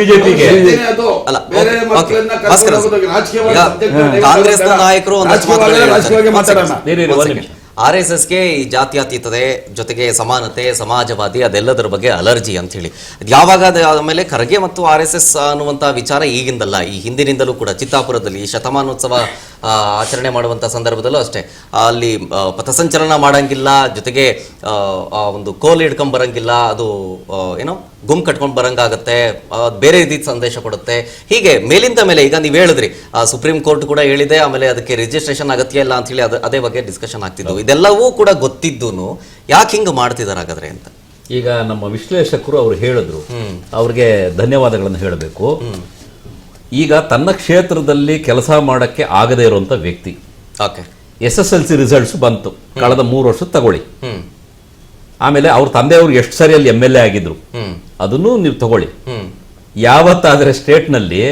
ಬಿಜೆಪಿಗೆ ಕಾಂಗ್ರೆಸ್ ನಾಯಕರು RSSಗೆ ಈ ಜಾತ್ಯತೀತತೆ ಜೊತೆಗೆ ಸಮಾನತೆ, ಸಮಾಜವಾದಿ, ಅದೆಲ್ಲದರ ಬಗ್ಗೆ ಅಲರ್ಜಿ ಅಂತ ಹೇಳಿ ಯಾವಾಗ ಆಮೇಲೆ ಖರ್ಗೆ ಮತ್ತು RSS ಅನ್ನುವಂಥ ವಿಚಾರ ಈಗಿಂದಲ್ಲ, ಈ ಹಿಂದಿನಿಂದಲೂ ಕೂಡ ಚಿತ್ತಾಪುರದಲ್ಲಿ ಶತಮಾನೋತ್ಸವ ಆಚರಣೆ ಮಾಡುವಂಥ ಸಂದರ್ಭದಲ್ಲೂ ಅಷ್ಟೇ, ಅಲ್ಲಿ ಪಥಸಂಚಲನ ಮಾಡಂಗಿಲ್ಲ, ಜೊತೆಗೆ ಒಂದು ಕೋಲ್ ಹಿಡ್ಕೊಂಡ್ ಬರಂಗಿಲ್ಲ, ಅದು ಏನೋ ಗುಮ್ ಕಟ್ಕೊಂಡು ಬರಂಗಾಗತ್ತೆ, ಬೇರೆ ರೀತಿ ಸಂದೇಶ ಕೊಡುತ್ತೆ. ಹೀಗೆ ಮೇಲಿಂದ ಮೇಲೆ ಈಗ ನೀವು ಹೇಳಿದ್ರಿ, ಸುಪ್ರೀಂ ಕೋರ್ಟ್ ಕೂಡ ಹೇಳಿದೆ, ಆಮೇಲೆ ಅದಕ್ಕೆ ರಿಜಿಸ್ಟ್ರೇಷನ್ ಅಗತ್ಯ ಇಲ್ಲ ಅಂತ ಹೇಳಿ ಅದೇ ಬಗ್ಗೆ ಡಿಸ್ಕಷನ್ ಆಗ್ತಿದ್ವು. ಇದೆಲ್ಲವೂ ಕೂಡ ಗೊತ್ತಿದ್ದೂನು ಯಾಕೆ ಹಿಂಗೆ ಮಾಡ್ತಿದ್ದಾರೆ ಹಾಗಾದ್ರೆ ಅಂತ ಈಗ ನಮ್ಮ ವಿಶ್ಲೇಷಕರು ಅವರು ಹೇಳಿದ್ರು, ಅವ್ರಿಗೆ ಧನ್ಯವಾದಗಳನ್ನು ಹೇಳಬೇಕು. ಈಗ ತನ್ನ ಕ್ಷೇತ್ರದಲ್ಲಿ ಕೆಲಸ ಮಾಡಕ್ಕೆ ಆಗದೇ ಇರುವಂತ ವ್ಯಕ್ತಿ, SSLC ರಿಸಲ್ಟ್ಸ್ ಬಂತು ಕಳೆದ 3 ವರ್ಷ ತಗೊಳ್ಳಿ, ಆಮೇಲೆ ಅವ್ರ ತಂದೆಯವರು ಎಷ್ಟು ಸರಿ ಅಲ್ಲಿ MLA ಆಗಿದ್ರು ಅದನ್ನು ನೀವು ತಗೊಳ್ಳಿ. ಯಾವತ್ತಾದ್ರೆ ಸ್ಟೇಟ್ ನಲ್ಲಿ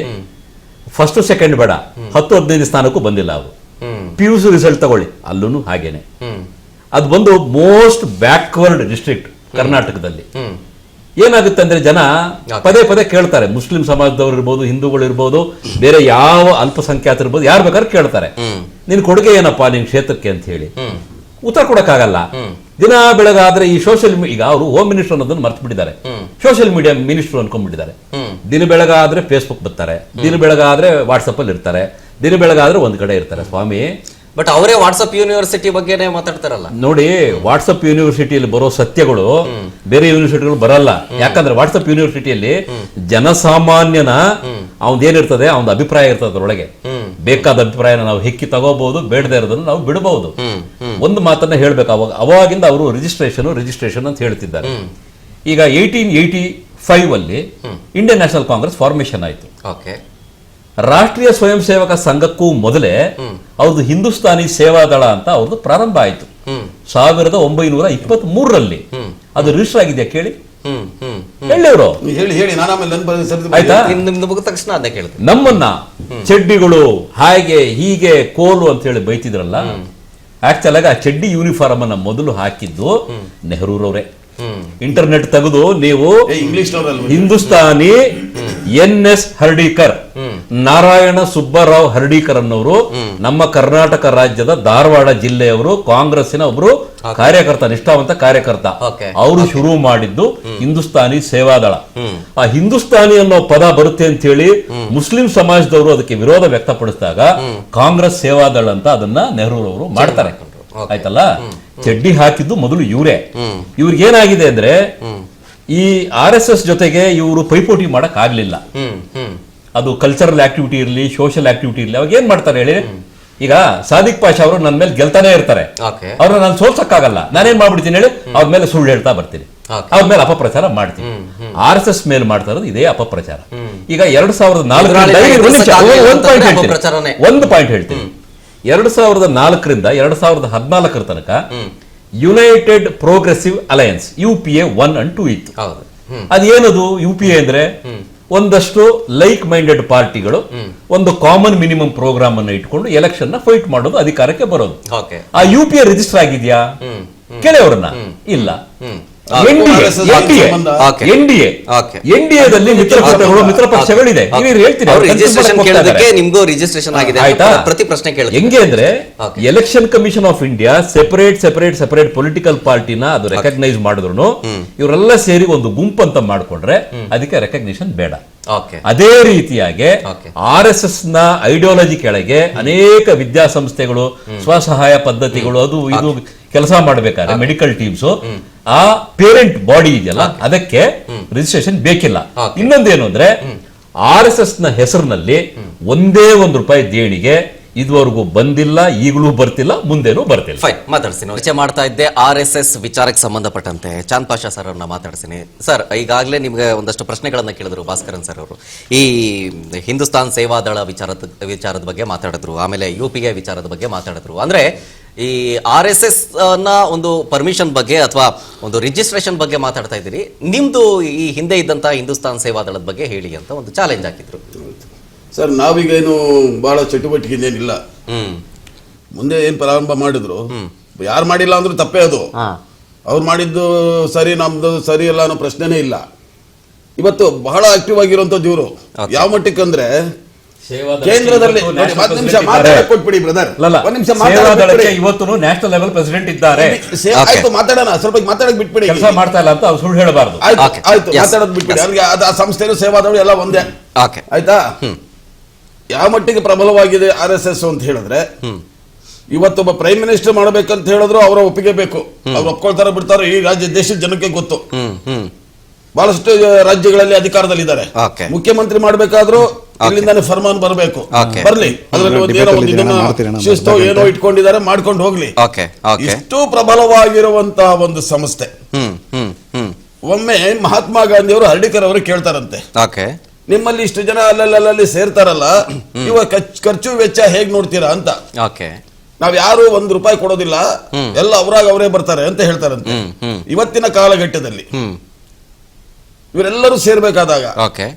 ಫಸ್ಟ್ ಸೆಕೆಂಡ್ ಬೇಡ 10-15 ಸ್ಥಾನಕ್ಕೂ ಬಂದಿಲ್ಲ ಅವರು. PUC ರಿಸಲ್ಟ್ ತಗೊಳ್ಳಿ, ಅಲ್ಲೂ ಹಾಗೇನೆ. ಅದು ಬಂದು ಮೋಸ್ಟ್ ಬ್ಯಾಕ್ವರ್ಡ್ ಡಿಸ್ಟ್ರಿಕ್ಟ್ ಕರ್ನಾಟಕದಲ್ಲಿ. ಏನಾಗುತ್ತೆ ಅಂದ್ರೆ ಜನ ಪದೇ ಪದೇ ಕೇಳ್ತಾರೆ, ಮುಸ್ಲಿಂ ಸಮಾಜದವ್ರು ಇರ್ಬೋದು, ಹಿಂದೂಗಳು ಇರ್ಬೋದು, ಬೇರೆ ಯಾವ ಅಲ್ಪಸಂಖ್ಯಾತರು ಇರ್ಬೋದು, ಯಾರು ಬೇಕಾದ್ರೂ ಕೇಳ್ತಾರೆ, ನಿನ್ ಕೊಡುಗೆ ಏನಪ್ಪಾ ನಿನ್ ಕ್ಷೇತ್ರಕ್ಕೆ ಅಂತ ಹೇಳಿ. ಉತ್ತರ ಕೊಡಕ್ಕಾಗಲ್ಲ. ದಿನ ಬೆಳಗಾದ್ರೆ ಈ ಸೋಷಿಯಲ್ ಈಗ ಅವರು ಹೋಮ್ ಮಿನಿಸ್ಟರ್ ಅನ್ನೋದನ್ನ ಮರ್ತು ಬಿಟ್ಟಿದ್ದಾರೆ, ಸೋಷಿಯಲ್ ಮೀಡಿಯಾ ಮಿನಿಸ್ಟರ್ ಅನ್ಕೊಂಡ್ಬಿಟ್ಟಿದ್ದಾರೆ. ದಿನ ಬೆಳಗಾದ್ರೆ ಫೇಸ್ಬುಕ್ ಬರ್ತಾರೆ, ದಿನ ಬೆಳಗಾದ್ರೆ ವಾಟ್ಸಪ್ ಅಲ್ಲಿ ಇರ್ತಾರೆ, ದಿನ ಬೆಳಗಾದ್ರೆ ಒಂದ್ ಕಡೆ ಇರ್ತಾರೆ. ಸ್ವಾಮಿ, ಬಟ್ ಅವರೇ ವಾಟ್ಸಪ್ ಯೂನಿವರ್ಸಿಟಿ ಬಗ್ಗೆನೇ ಮಾತಾಡ್ತಾರಲ್ಲ. ನೋಡಿ, ವಾಟ್ಸಪ್ ಯೂನಿವರ್ಸಿಟಿಯಲ್ಲಿ ಬರೋ ಸತ್ಯಗಳು ಬೇರೆ ಯೂನಿವರ್ಸಿಟಿಗಳು ಬರಲ್ಲ. ಯಾಕಂದ್ರೆ ವಾಟ್ಸಪ್ ಯೂನಿವರ್ಸಿಟಿಯಲ್ಲಿ ಜನಸಾಮಾನ್ಯನ ಅವನದೇನಿರ್ತದೆ, ಅವನ ಅಭಿಪ್ರಾಯ ಇರ್ತದೆ. ಅದರೊಳಗೆ ಬೇಕಾದ ಅಭಿಪ್ರಾಯನ ನಾವು ಹೆಕ್ಕಿ ತಗೋಬಹುದು, ಬೇಡದೇ ಇರೋದನ್ನು ನಾವು ಬಿಡಬಹುದು. ಒಂದು ಮಾತನ್ನ ಹೇಳ್ಬೇಕು, ಅವಾಗಿಂದ ಅವರು ರಿಜಿಸ್ಟ್ರೇಷನ್ ಅಂತ ಹೇಳ್ತಿದ್ದಾರೆ. ಈಗ 1885 ಅಲ್ಲಿ ಇಂಡಿಯನ್ ನ್ಯಾಷನಲ್ ಕಾಂಗ್ರೆಸ್ ಫಾರ್ಮೇಶನ್ ಆಯ್ತು. ರಾಷ್ಟ್ರೀಯ ಸ್ವಯಂ ಸೇವಕ ಸಂಘಕ್ಕೂ ಮೊದಲೇ ಅವ್ರದ್ದು ಹಿಂದೂಸ್ತಾನಿ ಸೇವಾದಳ ಅಂತ ಅವ್ರದ್ದು ಪ್ರಾರಂಭ ಆಯ್ತು 1923ರಲ್ಲಿ. ಅದು ರಿಜಿಸ್ಟರ್ ಆಗಿದೆಯಾ ಕೇಳಿ, ಹೇಳಿವ್ರು. ಆಯ್ತಾ? ತಕ್ಷಣ ಅದೇ ಕೇಳಿದ್ರು. ನಮ್ಮನ್ನ ಚಡ್ಡಿಗಳು ಹಾಗೆ ಹೀಗೆ ಕೋಲು ಅಂತ ಹೇಳಿ ಬೈತಿದ್ರಲ್ಲ, ಆಕ್ಚುಲ್ ಆಗಿ ಆ ಚಡ್ಡಿ ಯೂನಿಫಾರ್ಮ್ ಅನ್ನ ಮೊದಲು ಹಾಕಿದ್ದು ನೆಹರೂರವರೇ. ಇಂಟರ್ನೆಟ್ ತೆಗೆದು ನೀವು ಹಿಂದೂಸ್ತಾನಿ NS ಹರ್ಡೀಕರ್, ನಾರಾಯಣ ಸುಬ್ಬರಾವ್ ಹರ್ಡೀಕರ್ ಅನ್ನೋರು ನಮ್ಮ ಕರ್ನಾಟಕ ರಾಜ್ಯದ ಧಾರವಾಡ ಜಿಲ್ಲೆಯವರು, ಕಾಂಗ್ರೆಸ್ಸಿನ ಒಬ್ರು ಕಾರ್ಯಕರ್ತ, ನಿಷ್ಠಾವಂತ ಕಾರ್ಯಕರ್ತ. ಅವರು ಶುರು ಮಾಡಿದ್ದು ಹಿಂದೂಸ್ತಾನಿ ಸೇವಾದಳ. ಆ ಹಿಂದೂಸ್ತಾನಿ ಅನ್ನೋ ಪದ ಬರುತ್ತೆ ಅಂತ ಹೇಳಿ ಮುಸ್ಲಿಂ ಸಮಾಜದವರು ಅದಕ್ಕೆ ವಿರೋಧ ವ್ಯಕ್ತಪಡಿಸಿದಾಗ ಕಾಂಗ್ರೆಸ್ ಸೇವಾದಳ ಅಂತ ಅದನ್ನ ನೆಹರೂರವರು ಮಾಡ್ತಾರೆ. ಆಯ್ತಲ್ಲ? ಚಡ್ಡಿ ಹಾಕಿದ್ದು ಮೊದಲು ಇವರೇ. ಇವ್ರಿಗೆ ಏನಾಗಿದೆ ಅಂದ್ರೆ ಈ RSS ಜೊತೆಗೆ ಇವರು ಪೈಪೋಟಿ ಮಾಡಕ್ ಆಗ್ಲಿಲ್ಲ. ಅದು ಕಲ್ಚರಲ್ ಆಕ್ಟಿವಿಟಿ ಇರಲಿ, ಸೋಷಿಯಲ್ ಆಕ್ಟಿವಿಟಿ ಇರಲಿ, ಅವಾಗ ಏನ್ ಮಾಡ್ತಾರೆ ಹೇಳಿ? ಈಗ ಸಾದಿಕ್ ಪಾಷಾ ಅವರು ನನ್ನ ಮೇಲೆ ಗೆಲ್ತಾನೆ ಇರ್ತಾರೆ, ಅವ್ರನ್ನ ನಾನು ಸೋಲ್ಸಕ್ಕಾಗಲ್ಲ, ನಾನೇನ್ ಮಾಡ್ಬಿಡ್ತೀನಿ ಹೇಳಿ, ಅವ್ರ ಮೇಲೆ ಸುಳ್ಳು ಹೇಳ್ತಾ ಬರ್ತೀನಿ, ಅವ್ರ ಮೇಲೆ ಅಪಪ್ರಚಾರ ಮಾಡ್ತೀನಿ. RSS ಮೇಲೆ ಮಾಡ್ತಾ ಇರೋದು ಇದೇ ಅಪಪ್ರಚಾರ. ಈಗ 2004 ಒಂದು ಪಾಯಿಂಟ್ ಹೇಳ್ತೀನಿ. 2004ರಿಂದ 2014 ತನಕ United progressive alliance UPA 1 and 2 ಇತ್ತು. ಅದೇನದು UPA ಅಂದ್ರೆ? ಒಂದಷ್ಟು ಲೈಕ್ ಮೈಂಡೆಡ್ ಪಾರ್ಟಿಗಳು ಒಂದು ಕಾಮನ್ ಮಿನಿಮಮ್ ಪ್ರೋಗ್ರಾಮ್ ಅನ್ನು ಇಟ್ಕೊಂಡು ಎಲೆಕ್ಷನ್ ನ ಫೈಟ್ ಮಾಡೋದು, ಅಧಿಕಾರಕ್ಕೆ ಬರೋದು. ಆ UPA ರಿಜಿಸ್ಟರ್ ಆಗಿದ್ಯಾ ಕೇಳಿ ಅವ್ರನ್ನ? ಇಲ್ಲ. ಎನ್ಡಿಎದಲ್ಲಿ ಮಿತ್ರ ಪಕ್ಷಗಳಿದೆ. ರಿಜಿಸ್ಟ್ರೇಷನ್ ಕೇಳೋದಕ್ಕೆ ನಿಮ್ಗೂ ರಿಜಿಸ್ಟ್ರೇಷನ್ ಆಗಿದೆ ಆಯ್ತಾ? ಪ್ರತಿ ಪ್ರಶ್ನೆ ಕೇಳಿ ಹೆಂಗೆ ಅಂದ್ರೆ election commission of India separate political ಪಾರ್ಟಿನ ಅದು ರೆಕಗ್ನೈಸ್ ಮಾಡಿದ್ರು ಇವರೆಲ್ಲ ಸೇರಿ ಒಂದು ಗುಂಪು ಅಂತ ಮಾಡ್ಕೊಂಡ್ರೆ ಅದಕ್ಕೆ ರೆಕಗ್ನಿಷನ್ ಬೇಡ. ಅದೇ ರೀತಿಯಾಗಿ RSS ನ ಐಡಿಯಾಲಜಿ ಕೆಳಗೆ ಅನೇಕ ವಿದ್ಯಾಸಂಸ್ಥೆಗಳು, ಸ್ವಸಹಾಯ ಪದ್ಧತಿಗಳು, ಅದು ಇದು ಕೆಲಸ ಮಾಡಬೇಕಾದ್ರೆ ಮೆಡಿಕಲ್ ಟೀಮ್ಸ್, ಆ ಪೇರೆಂಟ್ ಬಾಡಿ ಇದೆಯಲ್ಲ ಅದಕ್ಕೆ ರಿಜಿಸ್ಟ್ರೇಷನ್ ಬೇಕಿಲ್ಲ. ಇನ್ನೊಂದೇನು ಅಂದ್ರೆ RSS ನ ಹೆಸರಿನಲ್ಲಿ ಒಂದೇ ₹1 ದೇಣಿಗೆ ಇದುವರೆಗೂ ಬಂದಿಲ್ಲ, ಈಗಲೂ ಬರ್ತಿಲ್ಲ, ಮುಂದೇನೂ ಬರ್ತಿಲ್ಲ. ಫೈನ್, ಮಾತಾಡ್ತೀನಿ. ಚರ್ಚೆ ಮಾಡ್ತಾ ಇದ್ದೆ RSS ವಿಚಾರಕ್ಕೆ ಸಂಬಂಧಪಟ್ಟಂತೆ ಚಾಂದ್ ಪಾಷಾ ಸರ್ ಅವ್ರನ್ನ ಮಾತಾಡ್ತೀನಿ. ಸರ್, ಈಗಾಗಲೇ ನಿಮ್ಗೆ ಒಂದಷ್ಟು ಪ್ರಶ್ನೆಗಳನ್ನ ಕೇಳಿದ್ರು ಭಾಸ್ಕರನ್ ಸರ್ ಅವರು. ಈ ಹಿಂದೂಸ್ತಾನ್ ಸೇವಾದಳ ವಿಚಾರದ ಬಗ್ಗೆ ಮಾತಾಡಿದ್ರು, ಆಮೇಲೆ UPA ವಿಚಾರದ ಬಗ್ಗೆ ಮಾತಾಡಿದ್ರು. ಅಂದ್ರೆ ಈ RSS ನ ಒಂದು ಪರ್ಮಿಷನ್ ಬಗ್ಗೆ ಅಥವಾ ಒಂದು ರಿಜಿಸ್ಟ್ರೇಷನ್ ಬಗ್ಗೆ ಮಾತಾಡ್ತಾ ಇದ್ದೀರಿ. ನಿಮ್ದು ಈ ಹಿಂದೆ ಇದ್ದಂತ ಹಿಂದೂಸ್ತಾನ್ ಸೇವಾದಳದ ಬಗ್ಗೆ ಹೇಳಿ ಅಂತ ಒಂದು ಚಾಲೆಂಜ್ ಹಾಕಿದ್ರು. ಸರ್, ನಾವೀಗೇನು ಬಹಳ ಚಟುವಟಿಕೆ ಏನಿಲ್ಲ. ಮುಂದೆ ಏನ್ ಪ್ರಾರಂಭ ಮಾಡಿದ್ರು, ಯಾರು ಮಾಡಿಲ್ಲ ಅಂದ್ರೂ ತಪ್ಪೇ ಅದು. ಅವ್ರು ಮಾಡಿದ್ದು ಸರಿ, ನಮ್ದು ಸರಿ ಇಲ್ಲ ಅನ್ನೋ ಪ್ರಶ್ನೆನೇ ಇಲ್ಲ. ಇವತ್ತು ಬಹಳ ಆಕ್ಟಿವ್ ಆಗಿರುವಂತದ್ದು ಇವರು. ಯಾವ ಮಟ್ಟಕ್ಕೆ ಅಂದ್ರೆ ಕೇಂದ್ರದಲ್ಲಿ ಕೊಟ್ಬಿಡಿ ಬ್ರದರ್, ಇವತ್ತು ನ್ಯಾಷನಲ್ ಲೆವೆಲ್ ಪ್ರೆಸಿಡೆಂಟ್ ಇದ್ದಾರೆ. ಆಯ್ತು, ಮಾತಾಡೋಣ, ಸ್ವಲ್ಪ ಮಾತಾಡಕ್ ಬಿಟ್ಬಿಡಿ. ಕೆಲಸ ಮಾಡ್ತಾ ಇಲ್ಲ ಅಂತ ಅವ್ರು ಸುಳ್ಳು ಹೇಳಬಾರ್ದು. ಆಯ್ತು, ಮಾತಾಡೋದ್ ಬಿಟ್ಬಿಡಿ. ಅವ್ರಿಗೆ ಆ ಸಂಸ್ಥೆನೂ ಸೇವಾದಳು ಎಲ್ಲ ಒಂದೇ. ಆಯ್ತಾ? ಯಾವ ಮಟ್ಟಿಗೆ ಪ್ರಬಲವಾಗಿದೆ RSS ಅಂತ ಹೇಳಿದ್ರೆ, ಇವತ್ತೊಬ್ಬ ಪ್ರೈಮ್ ಮಿನಿಸ್ಟರ್ ಮಾಡಬೇಕಂತ ಹೇಳಿದ್ರು ಅವರ ಒಪ್ಪಿಗೆ ಬೇಕು. ಅವ್ರು ಒಪ್ಕೊಳ್ತಾರ ಬಿಡ್ತಾರೋ ಈ ದೇಶದ ಜನಕ್ಕೆ ಗೊತ್ತು. ಬಹಳಷ್ಟು ರಾಜ್ಯಗಳಲ್ಲಿ ಅಧಿಕಾರದಲ್ಲಿದ್ದಾರೆ. ಮುಖ್ಯಮಂತ್ರಿ ಮಾಡಬೇಕಾದ್ರೂ ಇಲ್ಲಿಂದಾನೆ ಫರ್ಮಾನ್ ಬರಬೇಕು. ಬರ್ಲಿ, ಅದರಲ್ಲಿ ಶಿಸ್ತು ಏನೋ ಇಟ್ಕೊಂಡಿದ್ದಾರೆ, ಮಾಡ್ಕೊಂಡು ಹೋಗ್ಲಿ. ಇಷ್ಟು ಪ್ರಬಲವಾಗಿರುವಂತಹ ಒಂದು ಸಂಸ್ಥೆ. ಒಮ್ಮೆ ಮಹಾತ್ಮ ಗಾಂಧಿ ಅವರು ಹರ್ಡಿಕರ್ ಅವರು ಕೇಳ್ತಾರಂತೆ, ನಿಮ್ಮಲ್ಲಿ ಇಷ್ಟು ಜನ ಅಲ್ಲಲ್ಲಿ ಸೇರ್ತಾರಲ್ಲ, ಇವ ಖರ್ಚು ವೆಚ್ಚ ಹೇಗ್ ನೋಡ್ತೀರಾ ಅಂತ. ನಾವ್ ಯಾರು ₹1 ಕೊಡೋದಿಲ್ಲ, ಎಲ್ಲ ಅವರಾಗ ಅವರೇ ಬರ್ತಾರೆ ಅಂತ ಹೇಳ್ತಾರಂತೆ. ಇವತ್ತಿನ ಕಾಲಘಟ್ಟದಲ್ಲಿ ಇವರೆಲ್ಲರೂ ಸೇರ್ಬೇಕಾದಾಗ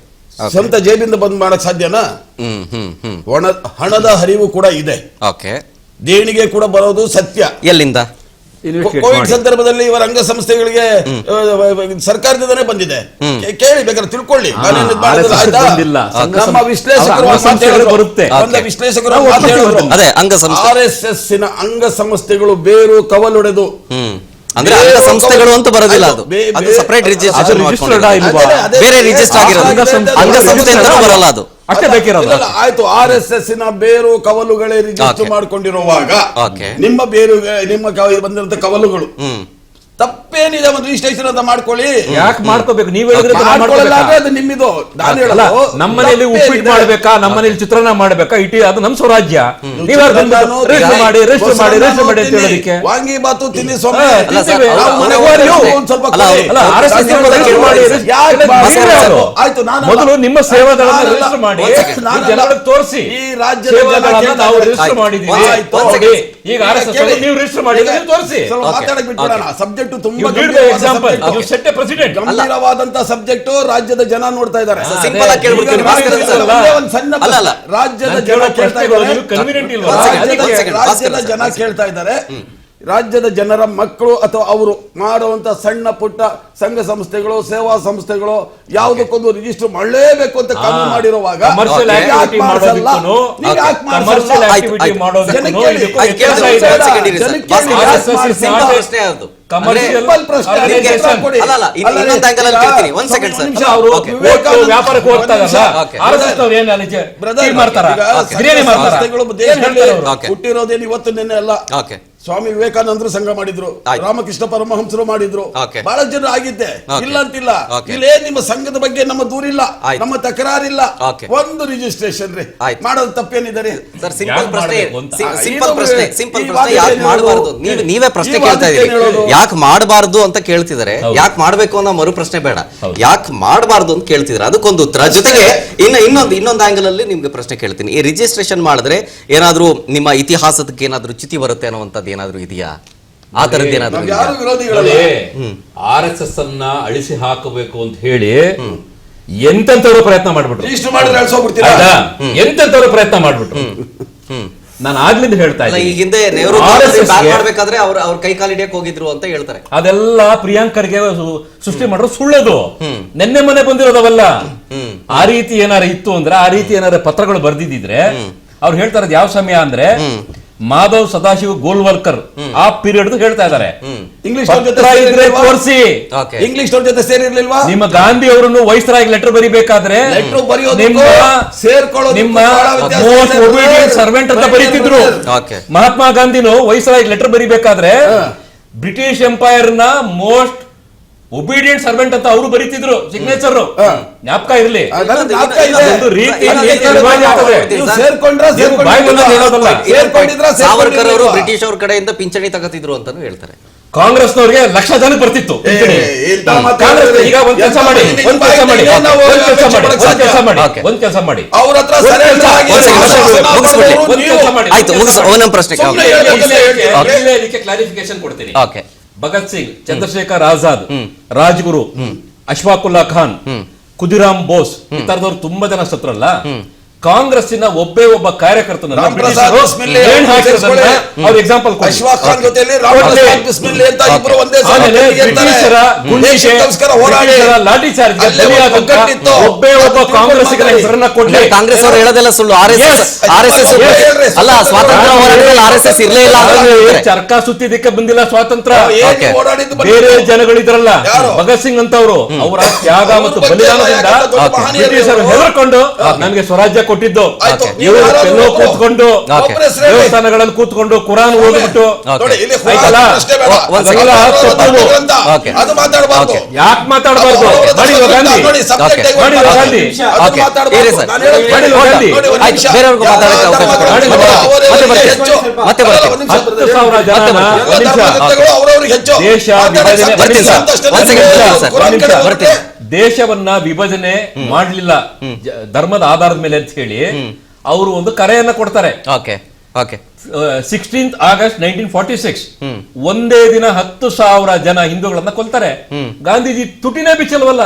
ಸ್ವಂತ ಜೇಬಿಂದ ಬಂದ್ ಮಾಡಕ್ ಸಾಧ್ಯನಾ? ಹಣದ ಹರಿವು ಕೂಡ ಇದೆ, ದೇಣಿಗೆ ಕೂಡ ಬರೋದು ಸತ್ಯ. ಎಲ್ಲಿಂದ? ಕೋವಿಡ್ ಸಂದರ್ಭದಲ್ಲಿ ಇವರ ಅಂಗಸಂಸ್ಥೆಗಳಿಗೆ ಸರ್ಕಾರದಿಂದನೇ ಬಂದಿದೆ. ಕೇಳಿ, ಬೇಕಾದ್ರೆ ತಿಳ್ಕೊಳ್ಳಿ. ನಮ್ಮ ವಿಶ್ಲೇಷಕರು RSS ಅಂಗಸಂಸ್ಥೆಗಳು ಬೇರು ಕವಲೊಡೆದು, ಅಂದ್ರೆ ಸಂಸ್ಥೆಗಳು ಅಂತ ಬರೋದಿಲ್ಲ, ಅದು ಸಪರೇಟ್ ರಿಜಿಸ್ಟ್ರೇಷನ್, ಬೇರೆ ರಿಜಿಸ್ಟರ್ ಆಗಿರೋದು ಅಂಗಸಂಸ್ಥೆ ಅಂತ ಬರಲ್ಲ, ಅದು ಅಷ್ಟೇ ಬೇಕಿರೋದು. ಆಯ್ತು, RSS ನ ಬೇರು ಕವಲುಗಳೇ ರಿಜಿಸ್ಟರ್ ಮಾಡ್ಕೊಂಡಿರುವಾಗ ನಿಮ್ಮ ಬೇರು ನಿಮ್ಮ ಬಂದಿರಂತ ಕವಲುಗಳು ತಪ್ಪೇನಿದೆ, ಒಂದು ರಿಜಿಸ್ಟ್ರೇಷನ್ ಅಂತ ಮಾಡ್ಕೊಳ್ಳಿ. ಯಾಕೆ ಮಾಡ್ಕೋಬೇಕು? ನೀವು ಹೇಳಿದ್ರೆ ಅದು ನಿಮ್ಮಿದು. ನಮ್ಮನೇಲಿ ಉಪ್ಪಿಟ್ಟು ಮಾಡ್ಬೇಕಾ, ನಮ್ಮನೇಲಿ ಚಿತ್ರಾನ್ನ ಮಾಡ್ಬೇಕಾ, ಅದು ನಮ್ ಸ್ವರಾಜ್ಯ. ವಾಂಗಿ ಬಾತು ತಿನ್ನಿ ಸ್ವಾಮಿ. ಮೊದಲು ನಿಮ್ಮ ಸೇವಾದಳನ ರಿಜಿಸ್ಟರ್ ಮಾಡಿ ಜನರಿಗೆ ತೋರಿಸಿ. ಈ ರಾಜ್ಯದ ನಾವು ರಿಜಿಸ್ಟರ್ ಮಾಡಿದ್ದೀವಿ, ಈಗ ನೀವು ರಿಜಿಸ್ಟರ್ ಮಾಡಿ ತೋರಿಸಿ. ಮಾತಾಡಕ್ ಬಿಟ್ಬಿಡೋಣ. ಸಬ್ಜೆಕ್ಟ್ ತುಂಬಾ ಗಂಭೀರವಾದಂತಹ ಸಬ್ಜೆಕ್ಟ್. ರಾಜ್ಯದ ಜನ ನೋಡ್ತಾ ಇದ್ದಾರೆ. ರಾಜ್ಯದ ಜನ ಕೇಳ್ತಾ ಇದ್ದಾರೆ. ರಾಜ್ಯದ ಜನರ ಮಕ್ಕಳು ಅಥವಾ ಅವರು ಮಾಡುವಂತ ಸಣ್ಣ ಪುಟ್ಟ ಸಂಘ ಸಂಸ್ಥೆಗಳು, ಸೇವಾ ಸಂಸ್ಥೆಗಳು ಯಾವುದಕ್ಕೊಂದು ರಿಜಿಸ್ಟರ್ ಮಾಡಲೇಬೇಕು ಅಂತ ಕಾನೂನು ಮಾಡಿರುವಾಗ ವ್ಯಾಪಾರಕ್ಕೆ ಹುಟ್ಟಿರೋದೇನು ಇವತ್ತು ನಿನ್ನೆ ಅಲ್ಲ. ಸ್ವಾಮಿ ವಿವೇಕಾನಂದರು ಸಂಘ ಮಾಡಿದ್ರು, ರಾಮಕೃಷ್ಣ ಪರಮಹಂಸರು ಮಾಡಿದ್ರು, ಬಹಳ ಜನ ಆಗಿದ್ದೆ, ಇಲ್ಲ ಅಂತಿಲ್ಲ. ಇಲ್ಲೇ ನಿಮ್ಮ ಸಂಘದ ಬಗ್ಗೆ ನಮ್ಮ ದೂರಿಲ್ಲ, ನಮ್ಮ ತಕರಾರಿಲ್ಲ. ಒಂದು ರಿಜಿಸ್ಟ್ರೇಷನ್ ರೀ ಮಾಡೋದು ತಪ್ಪೇನಿದೆ? ನೀವೇ ಪ್ರಶ್ನೆ ಕೇಳ್ತಾ ಇದ್ದೀರಿ, ಯಾಕೆ ಮಾಡಬಾರ್ದು ಅಂತ ಕೇಳ್ತಿದ್ದಾರೆ. ಯಾಕೆ ಮಾಡ್ಬೇಕು ಅನ್ನೋ ಮರು ಪ್ರಶ್ನೆ ಬೇಡ, ಯಾಕೆ ಮಾಡಬಾರ್ದು ಅಂತ ಕೇಳ್ತಿದ್ದಾರೆ, ಅದಕ್ಕೊಂದು ಉತ್ತರ. ಜೊತೆಗೆ ಇನ್ನೊಂದು ಆಂಗಲ್ ಅಲ್ಲಿ ನಿಮ್ಗೆ ಪ್ರಶ್ನೆ ಕೇಳ್ತೀನಿ. ಈ ರಿಜಿಸ್ಟ್ರೇಷನ್ ಮಾಡಿದ್ರೆ ಏನಾದ್ರೂ ನಿಮ್ಮ ಇತಿಹಾಸಕ್ಕೆ ಏನಾದ್ರೂ ಚ್ಯುತಿ ಬರುತ್ತೆ ಅನ್ನುವಂಥದ್ದು ಏನಾದ್ರೂ ಇದೆಯಾ? ಆ ತರದ್ದು ಏನಾದ್ರೂ RSS ಅನ್ನ ಅಳಿಸಿ ಹಾಕಬೇಕು ಅಂತ ಹೇಳಿ ಎಂತೆಂತವ್ರು ಪ್ರಯತ್ನ ಮಾಡ್ಬಿಟ್ರು. ಎಂತೆಂತವ್ರು ಪ್ರಯತ್ನ ಮಾಡ್ಬಿಟ್ರು. ನಾನು ಆಗ್ಲಿಂದ ಹೇಳ್ತಾ ಅಲ್ಲ, ಈ ಇದ್ದೀನಿ ಹಿಂದೆ ನೆಹರು RSS ಗೆ ಬ್ಯಾನ್ ಮಾಡ್ಬೇಕಾದ್ರೆ ಅವ್ರ ಕೈ ಕಾಲು ಹಿಡಿಯಕ್ ಹೋಗಿದ್ರು ಅಂತ ಹೇಳ್ತಾರೆ. ಅದೆಲ್ಲ ಪ್ರಿಯಾಂಕರ್ಗೆ ಸೃಷ್ಟಿ ಮಾಡೋದು ಸುಳ್ಳದು. ನೆನ್ನೆ ಮನೆ ಬಂದಿರೋದವಲ್ಲ. ಆ ರೀತಿ ಏನಾರ ಇತ್ತು ಅಂದ್ರೆ, ಆ ರೀತಿ ಏನಾರ ಪತ್ರಗಳು ಬರ್ದಿದ್ರೆ ಅವ್ರು ಹೇಳ್ತಾ ಇರೋದು ಯಾವ ಸಮಯ ಅಂದ್ರೆ ಮಾಧವ್ ಸದಾಶಿವ ಗೋಲ್ವಲ್ಕರ್ ಆ ಪೀರಿಯಡ್ ಹೇಳ್ತಾ ಇದ್ದಾರೆ. ಇಂಗ್ಲಿಷ್ ತೋರಿಸಿ. ಇಂಗ್ಲಿಷ್ ಜೊತೆ ಸೇರಿರ್ಲಿಲ್ವಾ? ನಿಮ್ಮ ಗಾಂಧಿ ಅವರನ್ನು ವೈಸ್ರಾಯ್ ಲೆಟರ್ ಬರೀಬೇಕಾದ್ರೆ ನಿಮ್ಮ ಮೋಸ್ಟ್ ಒಬೀಡಿಯಂಟ್ ಸರ್ವೆಂಟ್ ಅಂತ ಬರೀತಿದ್ರು. ಮಹಾತ್ಮ ಗಾಂಧಿನು ವೈಸ್ರಾಯ್ ಲೆಟರ್ ಬರೀಬೇಕಾದ್ರೆ ಬ್ರಿಟಿಷ್ ಎಂಪೈರ್ ನ ಮೋಸ್ಟ್ ಒಬೀಡಿಯಂಟ್ ಸರ್ವೆಂಟ್ ಅಂತ ಅವರು ಬರೀತಿದ್ರು ಸಿಗ್ನೇಚರ್. ಜ್ಞಾಪಕ ಇರಲಿ. ಸಾವರ್ಕರ್ ಅವರು ಬ್ರಿಟಿಷ್ ಅವ್ರ ಕಡೆಯಿಂದ ಪಿಂಚಣಿ ತಗತಿದ್ರು ಅಂತಾನು ಹೇಳ್ತಾರೆ. ಕಾಂಗ್ರೆಸ್ನವ್ರಿಗೆ ಲಕ್ಷ ಜನ ಬರ್ತಿತ್ತು. ಈಗ ಒಂದ್ ಕೆಲಸ ಮಾಡಿ, ಅವ್ರ ಹತ್ರ ಆಯ್ತು, ಮುಗಿಸು ಪ್ರಶ್ನೆ. ಕ್ಲಾರಿಫಿಕೇಶನ್ ಕೊಡ್ತೀನಿ. ಭಗತ್ ಸಿಂಗ್, ಚಂದ್ರಶೇಖರ್ ಆಜಾದ್, ರಾಜ್ಗುರು, ಅಶ್ಫಾಕುಲ್ಲಾ ಖಾನ್, ಖುದಿರಾಮ್ ಬೋಸ್ ಈ ತರದವ್ರು ತುಂಬಾ ಜನ ಸತ್ರಲ್ಲ. ಕಾಂಗ್ರೆಸ್ಸಿನ ಒಬ್ಬೇ ಒಬ್ಬ ಕಾರ್ಯಕರ್ತನ ಎಕ್ಸಾಂಪಲ್ ಲಾಠಿ ಚಾರ್ಜ್ ಒಬ್ಬೇ ಒಬ್ಬ ಕಾಂಗ್ರೆಸ್ಸಿಗರ ಹೆಸರನ್ನ ಕೊಡ್ಲಿ. ಕಾಂಗ್ರೆಸ್ ಅವರು ಹೇಳೋದೆಲ್ಲ ಸುಳ್ಳು. ಆರ್ಎಸ್ಎಸ್ ಅಲ್ಲ, ಸ್ವಾತಂತ್ರ್ಯ ಹೋರಾಟದಲ್ಲಿ ಆರ್ಎಸ್ಎಸ್ ಇರ್ಲೇ ಇಲ್ಲ. ಚರ್ಕಾ ಸುತ್ತಿದ್ದಕ್ಕೆ ಬಂದಿಲ್ಲ ಸ್ವಾತಂತ್ರ್ಯ. ಬೇರೆ ಜನಗಳಿದ್ರಲ್ಲ, ಭಗತ್ ಸಿಂಗ್ ಅಂತವ್ರು ಅವರ ತ್ಯಾಗ ಮತ್ತು ಬಲಿದಾನದಿಂದ ಬ್ರಿಟಿಷರು ಹೆದರ್ಕೊಂಡು ನನಗೆ ಸ್ವರಾಜ್ಯ ಕೊಟ್ಟಿದ್ದು. ಇವರು ಕೂತ್ಕೊಂಡು ದೇವಸ್ಥಾನಗಳಲ್ಲಿ ಕೂತ್ಕೊಂಡು ಕುರಾನ್ ಓದ್ಬಿಟ್ಟು ಯಾಕೆ ಮಾತಾಡಬಾರ್ದು? ದೇಶವನ್ನ ವಿಭಜನೆ ಮಾಡಲಿಲ್ಲ ಧರ್ಮದ ಆಧಾರದ ಮೇಲೆ ಅಂತ ಹೇಳಿ ಅವರು ಒಂದು ಕರೆಯನ್ನ ಕೊಡ್ತಾರೆ. 16th August 1946 ಒಂದೇ ದಿನ 10,000 ಜನ ಹಿಂದೂಗಳನ್ನ ಕೊಲ್ತಾರೆ. ಗಾಂಧೀಜಿ ತುಟಿನೇ ಬಿಚ್ಚಲ್ವಲ್ಲ.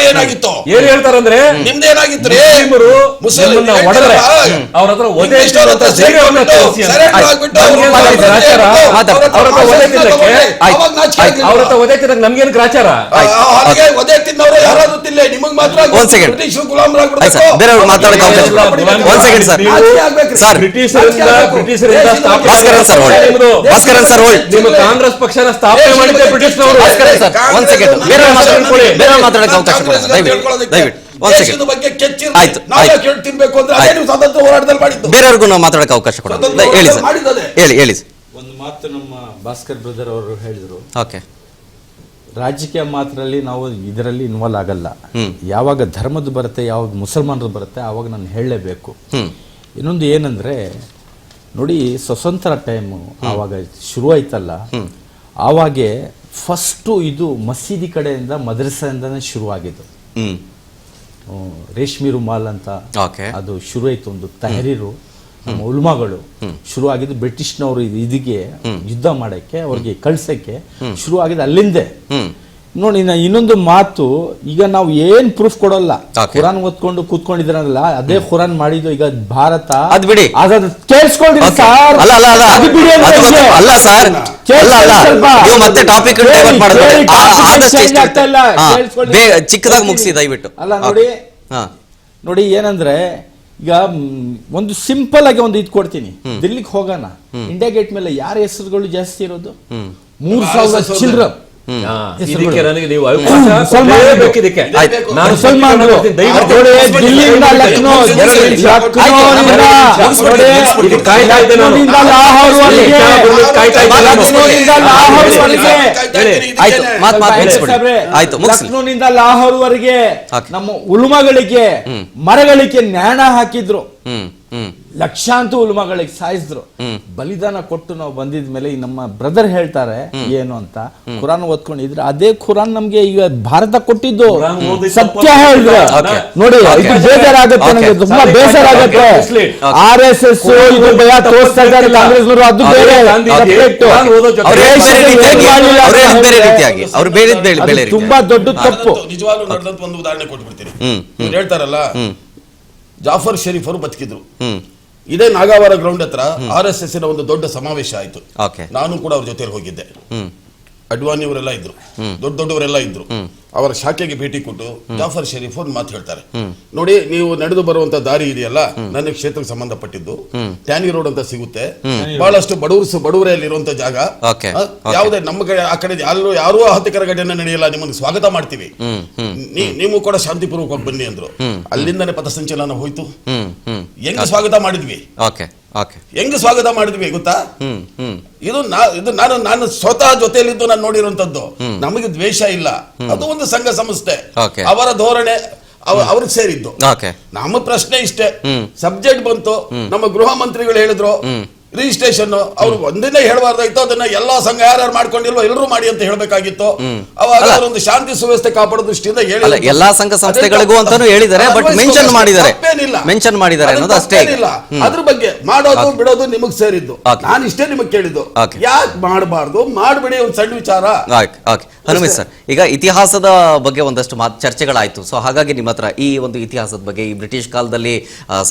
ಏನಾಗಿತ್ತು? ಏನ್ ಹೇಳ್ತಾರಂದ್ರೆ ನಿಮ್ದೇನಾಗಿತ್ತು? ಹೊಡೆದ್ರೆ ಅವ್ರ ಹತ್ರ ಒದೆತಿದ್ದಕ್ಕೆ ನಮ್ಗೇನ್ ಗ್ರಾಚಾರ? ನಿಮ್ಮ ಕಾಂಗ್ರೆಸ್ ಪಕ್ಷನ ಸ್ಥಾಪನೆ ಮಾಡಿದ್ದೆ ಬ್ರಿಟಿಷ್ನವರು. ಬೇರೆಯವ್ರಿಗೂ ನಾವು ಮಾತಾಡಕ್ಕೆ ಅವಕಾಶ ಕೊಡೋಣ. ಹೇಳಿ ಸರ್, ಹೇಳಿ. ಒಂದು ಮಾತು ನಮ್ಮ ಭಾಸ್ಕರ್ ಬ್ರದರ್ ಅವರು ಹೇಳಿದ್ರು. ಓಕೆ, ರಾಜಕೀಯ ಮಾತ್ರದಲ್ಲಿ ನಾವು ಇದರಲ್ಲಿ ಇನ್ವಾಲ್ವ್ ಆಗಲ್ಲ. ಯಾವಾಗ ಧರ್ಮದ ಬರುತ್ತೆ, ಯಾವಾಗ ಮುಸಲ್ಮಾನರು ಬರುತ್ತೆ, ಆವಾಗ ನಾನು ಹೇಳಲೇಬೇಕು. ಇನ್ನೊಂದು ಏನಂದ್ರೆ ನೋಡಿ, ಸ್ವತಂತ್ರ ಟೈಮು ಆವಾಗ ಶುರು ಆಯ್ತಲ್ಲ, ಆವಾಗೆ ಫಸ್ಟು ಇದು ಮಸೀದಿ ಕಡೆಯಿಂದ ಮದ್ರಸೆಯಿಂದನೇ ಶುರುವಾಗಿದ್ದು. ರೇಷ್ಮಿ ರುಮಾಲ್ ಅಂತ ಅದು ಶುರು ಆಯ್ತು. ಒಂದು ತಹರೀರು ನಮ್ಮ ಉಲ್ಮಾಗಳು ಶುರು ಆಗಿದ್ದು ಬ್ರಿಟಿಷ್ನವರು ಇದಕ್ಕೆ ಯುದ್ಧ ಮಾಡಕ್ಕೆ, ಅವ್ರಿಗೆ ಕಳ್ಸಕ್ಕೆ ಶುರು ಆಗಿದ್ದು ಅಲ್ಲಿಂದೆ. ನೋಡಿ, ಇನ್ನೊಂದು ಮಾತು, ಈಗ ನಾವು ಏನ್ ಪ್ರೂಫ್ ಕೊಡಲ್ಲ. ಖುರಾನ್ ಓದ್ಕೊಂಡು ಕೂತ್ಕೊಂಡಿದ್ರಲ್ಲ, ಅದೇ ಖುರಾನ್ ಮಾಡಿದ್ದು ಈಗ ಭಾರತ. ಅದ್ ಬಿಡಿ, ಕೇಳಿಸ್ಕೊಂಡಿರಿ ಸರ್. ಚಿಕ್ಕದಾಗಿ ಮುಗಿಸಿ ದಯವಿಟ್ಟು. ಅಲ್ಲ ನೋಡಿ ಏನಂದ್ರೆ, ಈಗ ಒಂದು ಸಿಂಪಲ್ ಆಗಿ ಒಂದು ಇದು ಕೊಡ್ತೀನಿ. ದಿಲ್ಲಿಗೆ ಹೋಗೋಣ, ಇಂಡಿಯಾ ಗೇಟ್ ಮೇಲೆ ಯಾರ ಹೆಸರುಗಳು ಜಾಸ್ತಿ ಇರೋದು? 3,000 ಚಿಲ್ಡ್ರನ್. ನನಗೆ ನೀವು ಮುಸಲ್ಮಾನರು ದಿಲ್ಲಿಯಿಂದ ಲಕ್ನೋ, ಲಕ್ನೋನಿಂದ ಲಾಹೋರ್ವರೆಗೆ ನಮ್ಮ ಉಲ್ಮಗಳಿಗೆ ಮರಗಳಿಗೆ ನ್ಯಾಣ ಹಾಕಿದ್ರು. ಲಕ್ಷಾಂತರ ಉಲ್ಮಗಳಿಗೆ ಸಾಯಿಸಿದ್ರು. ಬಲಿದಾನ ಕೊಟ್ಟು ನಾವು ಬಂದಿದ ಮೇಲೆ ನಮ್ಮ ಬ್ರದರ್ ಹೇಳ್ತಾರೆ ಏನು ಅಂತ, ಖುರಾನ್ ಓದ್ಕೊಂಡಿದ್ರೆ ಅದೇ ಖುರಾನ್ ನಮ್ಗೆ ಈಗ ಭಾರತ ಕೊಟ್ಟಿದ್ದು. ಸತ್ಯ ಹೇಳಿದ್ರೆ ನೋಡಿ, ಬೇಜಾರಾಗುತ್ತೆ, ನನಗೆ ತುಂಬಾ ಬೇಸರ ಆಗುತ್ತೆ. RSS ಇದು ಭಯ ತೋರಿಸ್ತಾ ಇದ್ದಾರೆ ಕಾಂಗ್ರೆಸ್ನವರು, ಅದು ಬೇರೆ. ತುಂಬಾ ದೊಡ್ಡ ತಪ್ಪು. ನಿಜವಾಗ್ಲೂ ಒಂದು ಉದಾಹರಣೆ ಕೊಟ್ಬಿಡ್ತೀನಿ. ಹೇಳ್ತಾರಲ್ಲ, ಜಾಫರ್ ಶರೀಫ್ ಅವರು ಬದುಕಿದ್ರು, ಇದೇ ನಾಗಾವರ ಗ್ರೌಂಡ್ ಹತ್ರ RSS ನ ಒಂದು ದೊಡ್ಡ ಸಮಾವೇಶ ಆಯ್ತು. ಓಕೆ. ನಾನು ಕೂಡ ಅವ್ರ ಜೊತೆಲಿ ಹೋಗಿದ್ದೆ. ಅಡ್ವಾಣಿ ಅವರೆಲ್ಲ ಇದ್ರು, ದೊಡ್ಡವರೆಲ್ಲ ಇದ್ರು. ಅವರ ಶಾಖೆಗೆ ಭೇಟಿ ಕೊಟ್ಟು ಜಾಫರ್ ಶರೀಫ್ ಒಂದು ಮಾತು ಹೇಳ್ತಾರೆ, ನೋಡಿ ನೀವು ನಡೆದು ಬರುವಂತ ದಾರಿ ಇದೆಯಲ್ಲ, ನನ್ನ ಕ್ಷೇತ್ರಕ್ಕೆ ಸಂಬಂಧಪಟ್ಟಿದ್ದು ಟ್ಯಾನಿ ರೋಡ್ ಅಂತ ಸಿಗುತ್ತೆ, ಬಹಳಷ್ಟು ಬಡವರಲ್ಲಿ ಇರುವಂತ ಜಾಗ, ಯಾವುದೇ ನಮಗೆ ಆ ಕಡೆ ಯಾರೂ ಹತ್ತಿಕರ ಘಟನೆ ನಡೆಯಲ್ಲ, ನಿಮ್ಮನ್ನು ಸ್ವಾಗತ ಮಾಡ್ತೀವಿ, ನೀವು ಕೂಡ ಶಾಂತಿಪೂರ್ವಕವಾಗಿ ಬನ್ನಿ ಅಂದ್ರು. ಅಲ್ಲಿಂದನೇ ಪಥಸಂಚಲನ ಹೋಯ್ತು. ಹೆಂಗ್ ಸ್ವಾಗತ ಮಾಡಿದ್ವಿ, ಹೆಂಗ್ ಸ್ವಾಗತ ಮಾಡಿದ್ವಿ ಗೊತ್ತಾ? ಇದು ನಾನು ಸ್ವತಃ ಜೊತೆಯಲ್ಲಿದ್ದು ನಾನು ನೋಡಿರುವಂತದ್ದು. ನಮಗೆ ದ್ವೇಷ ಇಲ್ಲ, ಅದು ಒಂದು ಸಂಘ ಸಂಸ್ಥೆ, ಅವರ ಧೋರಣೆ ಅವ್ರಿಗೆ ಸೇರಿದ್ದು. ನಮ್ಮ ಪ್ರಶ್ನೆ ಇಷ್ಟೇ, ಸಬ್ಜೆಕ್ಟ್ ಬಂತು, ನಮ್ಮ ಗೃಹ ಮಂತ್ರಿಗಳು ಹೇಳಿದ್ರು ರಿಜಿಸ್ಟ್ರೇಷನ್, ಅವ್ರು ಒಂದಿನ ಹೇಳಬಾರ್ದಾಯ್ತು, ಅದನ್ನ ಎಲ್ಲಾ ಸಂಘ ಯಾರು ಮಾಡ್ಕೊಂಡಿಲ್ವೋ ಎಲ್ಲರೂ ಮಾಡಿ ಅಂತ ಹೇಳ್ಬೇಕಾಗಿತ್ತು. ಅವಾಗ ಒಂದು ಶಾಂತಿ ಸುವ್ಯವಸ್ಥೆ ಕಾಪಾಡೋ ದೃಷ್ಟಿಯಿಂದ ಹೇಳಿ ಎಲ್ಲಾ ಸಂಘ ಸಂಸ್ಥೆಗಳಿಗೂ ಅಂತಾನು ಹೇಳಿದ್ದಾರೆ, ಬಟ್ ಮೆನ್ಷನ್ ಮಾಡಿದ್ದಾರೆ ಅನ್ನೋದು ಅಷ್ಟೇ. ಅದ್ರ ಬಗ್ಗೆ ಮಾಡೋದು ಬಿಡೋದು ನಿಮಗ್ ಸೇರಿದ್ದು. ನಾನು ಇಷ್ಟೇ ನಿಮಗ್ ಕೇಳಿದ್ದು, ಯಾಕೆ ಮಾಡಬಾರ್ದು, ಮಾಡ್ಬಿಡಿ, ಒಂದು ಸಣ್ಣ ವಿಚಾರ. ಹನುಮೇಶ್ ಸರ್, ಈಗ ಇತಿಹಾಸದ ಬಗ್ಗೆ ಒಂದಷ್ಟು ಚರ್ಚೆಗಳಾಯ್ತು. ಸೊ ಹಾಗಾಗಿ ನಿಮ್ಮ ಹತ್ರ ಈ ಒಂದು ಇತಿಹಾಸದ ಬಗ್ಗೆ, ಈ ಬ್ರಿಟಿಷ್ ಕಾಲದಲ್ಲಿ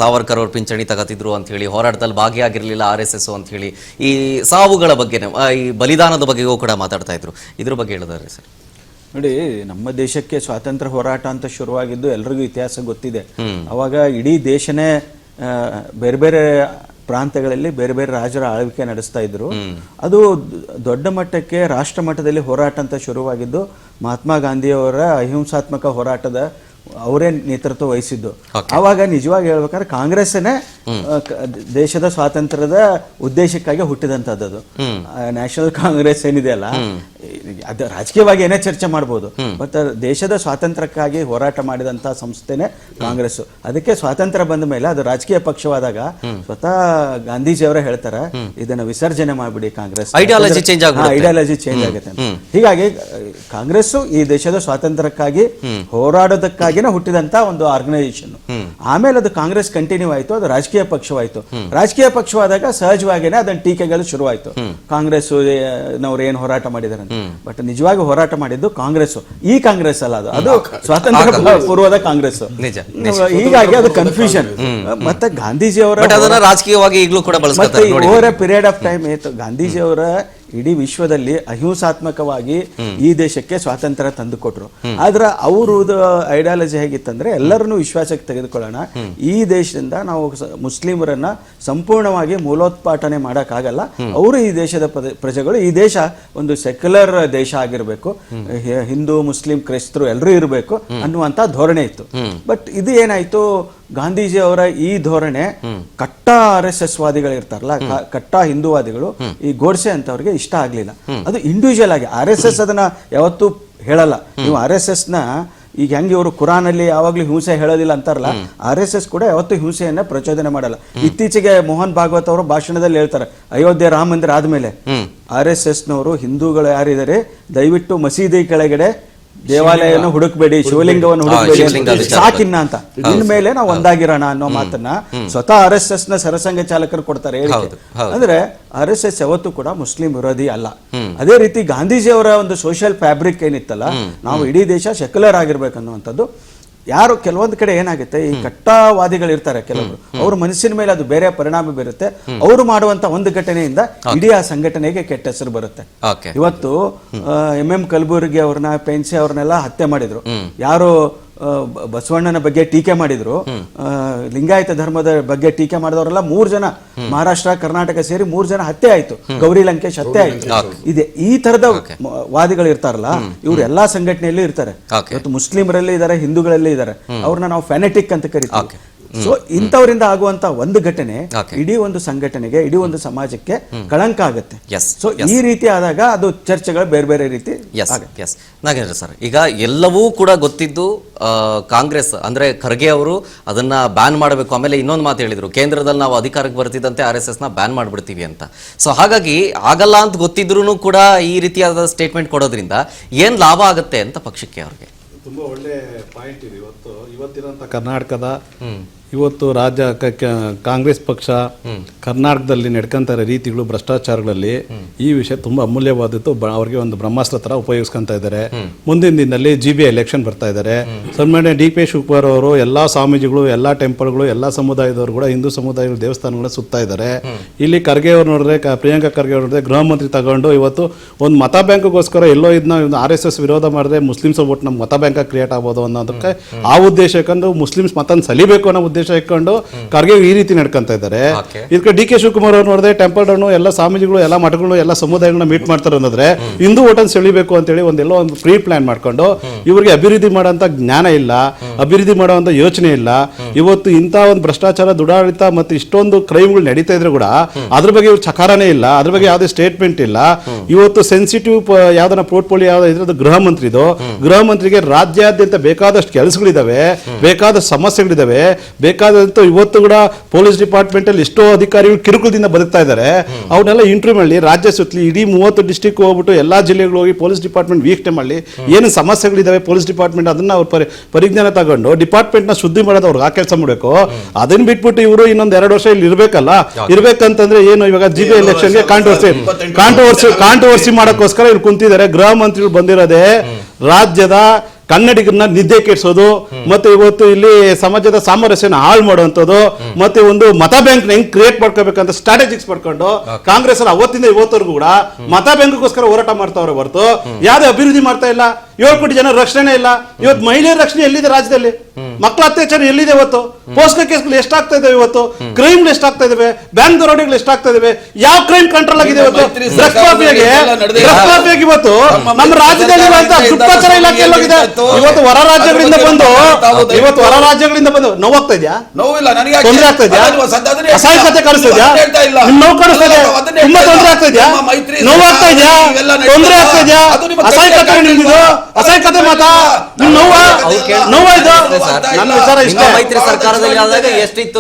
ಸಾವರ್ಕರ್ ಅವರು ಪಿಂಚಣಿ ತಗತಿದ್ರು ಅಂತ ಹೇಳಿ, ಹೋರಾಟದಲ್ಲಿ ಭಾಗಿಯಾಗಿರ್ಲಿಲ್ಲ RSS ಅಂತ ಹೇಳಿ, ಈ ಸಾವುಗಳ ಬಗ್ಗೆ, ಈ ಬಲಿದಾನದ ಬಗ್ಗೆಯೂ ಕೂಡ ಮಾತಾಡ್ತಾ ಇದ್ರು. ಇದ್ರ ಬಗ್ಗೆ ಹೇಳಿದ್ದಾರೆ ಸರ್. ನೋಡಿ, ನಮ್ಮ ದೇಶಕ್ಕೆ ಸ್ವಾತಂತ್ರ್ಯ ಹೋರಾಟ ಅಂತ ಶುರುವಾಗಿದ್ದು ಎಲ್ರಿಗೂ ಇತಿಹಾಸ ಗೊತ್ತಿದೆ. ಅವಾಗ ಇಡೀ ದೇಶನೇ ಬೇರೆ ಬೇರೆ ಪ್ರಾಂತ್ಯಗಳಲ್ಲಿ ಬೇರೆ ಬೇರೆ ರಾಜರ ಆಳ್ವಿಕೆ ನಡೆಸ್ತಾ ಇದ್ರು. ಅದು ದೊಡ್ಡ ಮಟ್ಟಕ್ಕೆ ರಾಷ್ಟ್ರ ಮಟ್ಟದಲ್ಲಿ ಹೋರಾಟ ಅಂತ ಶುರುವಾಗಿದ್ದು ಮಹಾತ್ಮ ಗಾಂಧಿಯವರ ಅಹಿಂಸಾತ್ಮಕ ಹೋರಾಟದ ಅವರೇ ನೇತೃತ್ವ ವಹಿಸಿದ್ದು. ಆವಾಗ ನಿಜವಾಗಿ ಹೇಳ್ಬೇಕಾದ್ರೆ ಕಾಂಗ್ರೆಸ್ಸೇ ದೇಶದ ಸ್ವಾತಂತ್ರ್ಯದ ಉದ್ದೇಶಕ್ಕಾಗಿ ಹುಟ್ಟಿದಂಥದ್ದು. ನ್ಯಾಷನಲ್ ಕಾಂಗ್ರೆಸ್ ಏನಿದೆಯಲ್ಲ, ಅದು ರಾಜಕೀಯವಾಗಿ ಏನೇ ಚರ್ಚೆ ಮಾಡ್ಬೋದು, ಬಟ್ ದೇಶದ ಸ್ವಾತಂತ್ರ್ಯಕ್ಕಾಗಿ ಹೋರಾಟ ಮಾಡಿದಂತಹ ಸಂಸ್ಥೆನೇ ಕಾಂಗ್ರೆಸ್. ಅದಕ್ಕೆ ಸ್ವಾತಂತ್ರ್ಯ ಬಂದ ಮೇಲೆ ಅದು ರಾಜಕೀಯ ಪಕ್ಷವಾದಾಗ ಸ್ವತಃ ಗಾಂಧೀಜಿಯವರೇ ಹೇಳ್ತಾರೆ, ಇದನ್ನ ವಿಸರ್ಜನೆ ಮಾಡ್ಬಿಡಿ, ಕಾಂಗ್ರೆಸ್ ಐಡಿಯಾಲಜಿ ಚೇಂಜ್ ಆಗುತ್ತೆ. ಹೀಗಾಗಿ ಕಾಂಗ್ರೆಸ್ ಈ ದೇಶದ ಸ್ವಾತಂತ್ರ್ಯಕ್ಕಾಗಿ ಹೋರಾಡೋದಕ್ಕಾಗಿ ಹುಟ್ಟಿದಂತ ಒಂದು ಆರ್ಗನೈಸೇಷನ್. ಆಮೇಲೆ ಅದು ಕಾಂಗ್ರೆಸ್ ಕಂಟಿನ್ಯೂ ಆಯ್ತು, ಅದು ರಾಜಕೀಯ ಪಕ್ಷವಾಯ್ತು. ರಾಜಕೀಯ ಪಕ್ಷವಾದಾಗ ಸಹಜವಾಗಿಯೇ ಅದನ್ನ ಟೀಕೆಗಳು ಶುರುವಾಯ್ತು, ಕಾಂಗ್ರೆಸ್ ನವ್ರು ಏನ್ ಹೋರಾಟ ಮಾಡಿದಾರೆ ಅಂತ. ಬಟ್ ನಿಜವಾಗಿ ಹೋರಾಟ ಮಾಡಿದ್ದು ಕಾಂಗ್ರೆಸ್, ಈ ಕಾಂಗ್ರೆಸ್ ಅಲ್ಲ, ಅದು ಸ್ವಾತಂತ್ರ್ಯ ಪೂರ್ವದ ಕಾಂಗ್ರೆಸ್. ಹೀಗಾಗಿ ಅದು ಕನ್ಫ್ಯೂಷನ್. ಮತ್ತೆ ಗಾಂಧೀಜಿಯವರ ರಾಜಕೀಯವಾಗಿ ಈಗಲೂ ಕೂಡ over A period of time ಇತ್ತು. ಗಾಂಧೀಜಿಯವರ ಇಡೀ ವಿಶ್ವದಲ್ಲಿ ಅಹಿಂಸಾತ್ಮಕವಾಗಿ ಈ ದೇಶಕ್ಕೆ ಸ್ವಾತಂತ್ರ್ಯ ತಂದುಕೊಟ್ರು. ಆದ್ರೆ ಅವರದು ಐಡಿಯಾಲಜಿ ಹೇಗಿತ್ತಂದ್ರೆ, ಎಲ್ಲರನ್ನೂ ವಿಶ್ವಾಸಕ್ಕೆ ತೆಗೆದುಕೊಳ್ಳೋಣ, ಈ ದೇಶದಿಂದ ನಾವು ಮುಸ್ಲಿಮರನ್ನ ಸಂಪೂರ್ಣವಾಗಿ ಮೂಲೋತ್ಪಾಟನೆ ಮಾಡೋಕ್ಕಾಗಲ್ಲ, ಅವರು ಈ ದೇಶದ ಪ್ರಜೆಗಳು, ಈ ದೇಶ ಒಂದು ಸೆಕ್ಯುಲರ್ ದೇಶ ಆಗಿರಬೇಕು, ಹಿಂದೂ ಮುಸ್ಲಿಂ ಕ್ರೈಸ್ತರು ಎಲ್ಲರೂ ಇರಬೇಕು ಅನ್ನುವಂತ ಧೋರಣೆ ಇತ್ತು. ಬಟ್ ಇದು ಏನಾಯ್ತು, ಗಾಂಧೀಜಿ ಅವರ ಈ ಧೋರಣೆ ಕಟ್ಟ RSS ವಾದಿಗಳು ಇರ್ತಾರಲ್ಲ, ಕಟ್ಟ ಹಿಂದೂವಾದಿಗಳು, ಈ ಗೋಡ್ಸೆ ಅಂತವ್ರಿಗೆ ಇಷ್ಟ ಆಗ್ಲಿಲ್ಲ. ಅದು ಇಂಡಿವಿಜುವಲ್ ಆಗಿ RSS ಅದನ್ನ ಯಾವತ್ತೂ ಹೇಳಲ್ಲ. ನೀವು RSS ನ ಈಗ ಹೆಂಗೆ ಇವರು ಕುರಾನಲ್ಲಿ ಯಾವಾಗ್ಲೂ ಹಿಂಸೆ ಹೇಳೋದಿಲ್ಲ ಅಂತಾರಲ್ಲ, RSS ಕೂಡ ಯಾವತ್ತೂ ಹಿಂಸೆಯನ್ನ ಪ್ರಚೋದನೆ ಮಾಡಲ್ಲ. ಇತ್ತೀಚೆಗೆ ಮೋಹನ್ ಭಾಗವತ್ ಅವರು ಭಾಷಣದಲ್ಲಿ ಹೇಳ್ತಾರೆ, ಅಯೋಧ್ಯೆ ರಾಮ ಮಂದಿರ ಆದ್ಮೇಲೆ RSS ನವರು ಹಿಂದೂಗಳು ಯಾರಿದ್ದಾರೆ ದಯವಿಟ್ಟು ಮಸೀದಿ ಕೆಳಗಡೆ ದೇವಾಲಯವನ್ನು ಹುಡುಕ್ಬೇಡಿ, ಶಿವಲಿಂಗವನ್ನು ಹುಡುಕ್ಬೇಡಿ, ಸಾಕಿನ್ನ ಅಂತ, ಇನ್ಮೇಲೆ ನಾವು ಒಂದಾಗಿರೋಣ ಅನ್ನೋ ಮಾತನ್ನ ಸ್ವತಃ RSS ನ ಸರಸಂಘ ಚಾಲಕರು ಕೊಡ್ತಾರೆ ಹೇಳಿಕೆ. ಅಂದ್ರೆ RSS ಯಾವತ್ತೂ ಕೂಡ ಮುಸ್ಲಿಂ ವಿರೋಧಿ ಅಲ್ಲ. ಅದೇ ರೀತಿ ಗಾಂಧೀಜಿಯವರ ಒಂದು ಸೋಷಿಯಲ್ ಫ್ಯಾಬ್ರಿಕ್ ಏನಿತ್ತಲ್ಲ, ನಾವು ಇಡೀ ದೇಶ ಸೆಕ್ಯುಲರ್ ಆಗಿರ್ಬೇಕನ್ನುವಂಥದ್ದು. ಯಾರು ಕೆಲವೊಂದು ಕಡೆ ಏನಾಗುತ್ತೆ, ಈ ಕಟ್ಟವಾದಿಗಳು ಇರ್ತಾರೆ ಕೆಲವರು, ಅವ್ರ ಮನಸ್ಸಿನ ಮೇಲೆ ಅದು ಬೇರೆ ಪರಿಣಾಮ ಬೀರುತ್ತೆ. ಅವರು ಮಾಡುವಂತ ಒಂದು ಘಟನೆಯಿಂದ ಇಡೀ ಆ ಸಂಘಟನೆಗೆ ಕೆಟ್ಟ ಹೆಸರು ಬರುತ್ತೆ. ಇವತ್ತು MM ಕಲಬುರ್ಗಿ ಅವ್ರನ್ನ, ಪೆನ್ಸೆ ಅವ್ರನ್ನೆಲ್ಲ ಹತ್ಯೆ ಮಾಡಿದ್ರು. ಯಾರು ಬಸವಣ್ಣನ ಬಗ್ಗೆ ಟೀಕೆ ಮಾಡಿದ್ರು, ಲಿಂಗಾಯತ ಧರ್ಮದ ಬಗ್ಗೆ ಟೀಕೆ ಮಾಡಿದವರೆಲ್ಲ 3 ಜನ ಮಹಾರಾಷ್ಟ್ರ ಕರ್ನಾಟಕ ಸೇರಿ 3 ಜನ ಹತ್ಯೆ ಆಯ್ತು. ಗೌರಿ ಲಂಕೇಶ್ ಹತ್ಯೆ ಆಯ್ತು. ಇದೆ ಈ ತರದ ವಾದಿಗಳು ಇರ್ತಾರಲ್ಲ, ಇವ್ರು ಎಲ್ಲಾ ಸಂಘಟನೆಯಲ್ಲೂ ಇರ್ತಾರೆ. ಇವತ್ತು ಮುಸ್ಲಿಮರಲ್ಲಿ ಇದಾರೆ, ಹಿಂದೂಗಳಲ್ಲಿ ಇದಾರೆ, ಅವ್ರನ್ನ ನಾವು ಫ್ಯಾನೆಟಿಕ್ ಅಂತ ಕರಿತೀವಿ. ಸೊ ಇಂಥವರಿಂದ ಆಗುವಂತ ಒಂದು ಘಟನೆ ಇಡೀ ಒಂದು ಸಂಘಟನೆಗೆ, ಇಡೀ ಒಂದು ಸಮಾಜಕ್ಕೆ ಕಳಂಕ ಆಗುತ್ತೆ. ಸೊ ಈ ರೀತಿ ಆದಾಗ ಅದು ಚರ್ಚೆಗಳು ಬೇರೆ ಬೇರೆ ರೀತಿ. ನಾಗೇಂದ್ರ ಸರ್, ಈಗ ಎಲ್ಲವೂ ಕೂಡ ಗೊತ್ತಿದ್ದು ಕಾಂಗ್ರೆಸ್ ಅಂದ್ರೆ ಖರ್ಗೆ ಅವರು ಅದನ್ನ ಬ್ಯಾನ್ ಮಾಡಬೇಕು. ಆಮೇಲೆ ಇನ್ನೊಂದು ಮಾತು ಹೇಳಿದ್ರು, ಕೇಂದ್ರದಲ್ಲಿ ನಾವು ಅಧಿಕಾರಕ್ಕೆ ಬರ್ತಿದ್ದಂತೆ RSS ನ ಬ್ಯಾನ್ ಮಾಡ್ಬಿಡ್ತೀವಿ ಅಂತ. ಸೊ ಹಾಗಾಗಿ ಆಗಲ್ಲ ಅಂತ ಗೊತ್ತಿದ್ರು ಕೂಡ ಈ ರೀತಿಯಾದ ಸ್ಟೇಟ್ಮೆಂಟ್ ಕೊಡೋದ್ರಿಂದ ಏನ್ ಲಾಭ ಆಗುತ್ತೆ ಅಂತ ಪಕ್ಷಕ್ಕೆ ಅವ್ರಿಗೆ? ತುಂಬಾ ಒಳ್ಳೆ ಪಾಯಿಂಟ್ ಇದೆ. ಇವತ್ತಿನಂತ ಕರ್ನಾಟಕದ ಇವತ್ತು ಕಾಂಗ್ರೆಸ್ ಪಕ್ಷ ಕರ್ನಾಟಕದಲ್ಲಿ ನಡ್ಕೊಂತ ಇರೋ ರೀತಿಗಳು ಭ್ರಷ್ಟಾಚಾರಗಳಲ್ಲಿ ಈ ವಿಷಯ ತುಂಬಾ ಅಮೂಲ್ಯವಾದದ್ದು. ಅವ್ರಿಗೆ ಒಂದು ಬ್ರಹ್ಮಾಸ್ತ್ರ ತರ ಉಪಯೋಗಿಸ್ಕೊಂತ ಇದ್ದಾರೆ. ಮುಂದಿನ ದಿನದಲ್ಲಿ GBI ಎಲೆಕ್ಷನ್ ಬರ್ತಾ ಇದ್ದಾರೆ. ಸನ್ಮಾನ್ಯ DK ಶಿವಕುಮಾರ್ ಅವರು ಎಲ್ಲಾ ಸ್ವಾಮೀಜಿಗಳು, ಎಲ್ಲಾ ಟೆಂಪಲ್ಗಳು, ಎಲ್ಲಾ ಸಮುದಾಯದವರು ಕೂಡ ಹಿಂದೂ ಸಮುದಾಯಗಳ ದೇವಸ್ಥಾನಗಳನ್ನ ಸುತ್ತಾ ಇದ್ದಾರೆ. ಇಲ್ಲಿ ಖರ್ಗೆ ಅವ್ರು ನೋಡಿದ್ರೆ, ಪ್ರಿಯಾಂಕಾ ಖರ್ಗೆ ಅವ್ರು ನೋಡಿದ್ರೆ, ಗೃಹ ಮಂತ್ರಿ ತಗೊಂಡು ಇವತ್ತು ಒಂದು ಮತ ಬ್ಯಾಂಕ್ಗೋಸ್ಕರ ಎಲ್ಲೋ ಇದನ್ನ RSS ವಿರೋಧ ಮಾಡಿದ್ರೆ ಮುಸ್ಲಿಮ್ಸ್ ಓಟ್ ನಮ್ಗೆ ಮತ ಬ್ಯಾಂಕ್ ಕ್ರಿಯೇಟ್ ಆಗ್ಬೋದು ಅನ್ನೋದಕ್ಕೆ ಆ ಉದ್ದೇಶ ಇಟ್ಕೊಂಡು ಮುಸ್ಲಿಮ್ಸ್ ಮತನ ಸಲಿಬೇಕು ಅನ್ನೋ ಉದ್ದೇಶ ಇಟ್ಕೊಂಡು ಖರ್ಗೆ ಈ ರೀತಿ ನಡ್ಕೊಂತ ಇದ್ದಾರೆ. ಇದಕ್ಕೆ DK ಶಿವಕುಮಾರ್ ಅವ್ರು ನೋಡಿದ್ರೆ ಟೆಂಪಲ್ ಡೌನ್ ಎಲ್ಲ ಸ್ವಾಮೀಜಿಗಳು, ಎಲ್ಲ ಮಠಗಳು, ಎಲ್ಲ ಸಮುದಾಯಗಳನ್ನ ಮೀಟ್ ಮಾಡ್ತಾರೆ ಅನ್ನೋದ್ರೆ ಹಿಂದೂ ಓಟನ್ ಸೆಳಿಬೇಕು ಅಂತೇಳಿ ಒಂದೆಲ್ಲೋ ಒಂದು ಪ್ರೀ ಪ್ಲಾನ್ ಮಾಡ್ಕೊಂಡು ಇವ್ರಿಗೆ ಅಭಿವೃದ್ಧಿ ಮಾಡೋಂಥ ಜ್ಞಾನ ಇಲ್ಲ, ಅಭಿವೃದ್ಧಿ ಮಾಡುವಂತ ಯೋಚನೆ ಇಲ್ಲ. ಇವತ್ತು ಇಂಥ ಒಂದು ಭ್ರಷ್ಟಾಚಾರ, ದುಡಾಳಿತ ಮತ್ತು ಇಷ್ಟೊಂದು ಕ್ರೈಮ್ಗಳು ನಡೀತಾ ಇದ್ರು ಕೂಡ ಅದ್ರ ಬಗ್ಗೆ ಇವ್ರು ಚಕಾರನೇ ಇಲ್ಲ, ಅದ್ರ ಬಗ್ಗೆ ಯಾವುದೇ ಸ್ಟೇಟ್ಮೆಂಟ್ ಇಲ್ಲ. ಇವತ್ತು ಸೆನ್ಸಿಟಿವ್ ಯಾವ್ದನ್ನ ಪೋರ್ಟ್ಫೋಲಿಯೋ ಯಾವ್ದು ಇದ್ರದ್ದು ಗೃಹ ಮಂತ್ರಿದು. ಗೃಹ ಮಂತ್ರಿಗೆ ರಾಜ್ಯಾದ್ಯಂತ ಬೇಕಾದಷ್ಟು ಕೆಲಸಗಳಿದಾವೆ, ಬೇಕಾದ ಸಮಸ್ಯೆಗಳಿದಾವೆ, ಬೇಕಾದಂತ ಇವತ್ತು ಕೂಡ ಪೊಲೀಸ್ ಡಿಪಾರ್ಟ್ಮೆಂಟ್ ಅಲ್ಲಿ ಎಷ್ಟೋ ಅಧಿಕಾರಿಗಳು ಕಿರುಕುಳದಿಂದ ಬದುಕ್ತಾ ಇದ್ದಾರೆ. ಅವನ್ನೆಲ್ಲ ಇಂಟರ್ವ್ಯೂ ಮಾಡಿ ರಾಜ್ಯ ಸುತ್ತಲಿ ಇಡೀ 30 ಡಿಸ್ಟಿಕ್ ಹೋಗ್ಬಿಟ್ಟು ಎಲ್ಲಾ ಜಿಲ್ಲೆಗಳು ಹೋಗಿ ಪೊಲೀಸ್ ಡಿಪಾರ್ಟ್ಮೆಂಟ್ ವೀಕ್ಷಣೆ ಮಾಡಿ ಏನು ಸಮಸ್ಯೆಗಳಿದಾವೆ ಪೊಲೀಸ್ ಡಿಪಾರ್ಟ್ಮೆಂಟ್ ಅದನ್ನ ಅವ್ರ ಪರಿಜ್ಞಾನ ತಗೊಂಡು ಡಿಪಾರ್ಟ್ಮೆಂಟ್ ನ ಶುದ್ಧಿ ಮಾಡೋದು ಅವ್ರಿಗೆ ಆ ಕೆಲಸ ಮಾಡಬೇಕು. ಅದನ್ನ ಬಿಟ್ಬಿಟ್ಟು ಇವರು ಇನ್ನೊಂದ್ 2 ವರ್ಷ ಇಲ್ಲಿ ಇರ್ಬೇಕಲ್ಲ. ಇರ್ಬೇಕಂತಂದ್ರೆ ಏನು ಇವಾಗ GBI ಎಲೆಕ್ಷನ್ಗೆ ಕಾಂಟ್ರವರ್ಸಿ ಮಾಡೋಕ್ಕೋಸ್ಕರ ಇಲ್ಲಿ ಕುಂತಿದ್ದಾರೆ. ಗೃಹ ಮಂತ್ರಿಗಳು ಬಂದಿರೋದೇ ರಾಜ್ಯದ ಕನ್ನಡಿಗರನ್ನ ನಿದ್ದೆ ಕೆಡಿಸೋದು, ಮತ್ತೆ ಇವತ್ತು ಇಲ್ಲಿ ಸಮಾಜದ ಸಾಮರಸ್ಯನ ಹಾಳು ಮಾಡುವಂಥದ್ದು, ಮತ್ತೆ ಒಂದು ಮತ ಬ್ಯಾಂಕ್ ಹೆಂಗ್ ಕ್ರಿಯೇಟ್ ಮಾಡ್ಕೋಬೇಕಂತ ಸ್ಟ್ರಾಟಜಿಕ್ಸ್ ಪಡ್ಕೊಂಡು ಕಾಂಗ್ರೆಸ್ ಅಲ್ಲಿ ಅವತ್ತಿಂದ ಇವತ್ತವರೆಗೂ ಕೂಡ ಮತ ಬ್ಯಾಂಕ್ಗೋಸ್ಕರ ಹೋರಾಟ ಮಾಡ್ತಾವ್ರೆ ಹೊರತು ಯಾವ್ದೇ ಅಭಿವೃದ್ಧಿ ಮಾಡ್ತಾ ಇಲ್ಲ. 7 ಕೋಟಿ ಜನ ರಕ್ಷಣೆ ಇಲ್ಲ. ಇವತ್ತು ಮಹಿಳೆಯರ ರಕ್ಷಣೆ ಎಲ್ಲಿದೆ ರಾಜ್ಯದಲ್ಲಿ? ಮಕ್ಕಳ ಅತ್ಯಾಚಾರ ಎಲ್ಲಿದೆ? ಇವತ್ತು ಪೋಸ್ಕೋ ಕೇಸ್ಗಳು ಎಷ್ಟಾಗ್ತಾ ಇದಾವೆ? ಇವತ್ತು ಕ್ರೈಮ್ ಎಷ್ಟಾಗ್ತಾ ಇದಾವೆ? ಬ್ಯಾಂಕ್ ದರೋಡೆಗಳು ಎಷ್ಟಾಗ್ತಾ ಇದಾವೆ? ಯಾವ ಕ್ರೈಮ್ ಕಂಟ್ರೋಲ್ ಆಗಿದೆ? ಇವತ್ತು ಡ್ರಗ್ಸ್ ಮಾಫಿಯಾಗೆ ಇವತ್ತು ನಮ್ಮ ರಾಜ್ಯದಲ್ಲಿ ಗುಪ್ತಚರ ಇಲಾಖೆ ಎಲ್ಲೋಗಿದೆ? ಇವತ್ತು ಹೊರ ರಾಜ್ಯಗಳಿಂದ ಬಂದು ನೋವಾಗ್ತಾ ಇದೆಯಾ? ತೊಂದರೆ ಆಗ್ತಾ ಇದೆಯಾ? ಅಸಹಾಯಕತೆ ಕಾಣಿಸ್ತಾ ಇದೆಯಾ? ನೋವು ಕಾಣಿಸ್ತಾ ಇದೆಯಾ? ತುಂಬಾ ತೊಂದರೆ ಆಗ್ತಾ ಇದೆಯಾ? ನೋವಾಗ್ತಾ ಇದೆಯಾ? ತೊಂದರೆ ಆಗ್ತಾ ಇದೆಯಾ? ಅಸಹಾಯಕತೆ ನಿಮ್ದು ಅಸಹಾಯಕತೆ ಮಾತಾ ನಿಮ್ ನೋವಾ ಇದು? ನನ್ನ ವಿಚಾರ ಇಷ್ಟ. ಮೈತ್ರಿ ಸರ್ಕಾರದಲ್ಲಿ ಆದಾಗ ಎಷ್ಟಿತ್ತು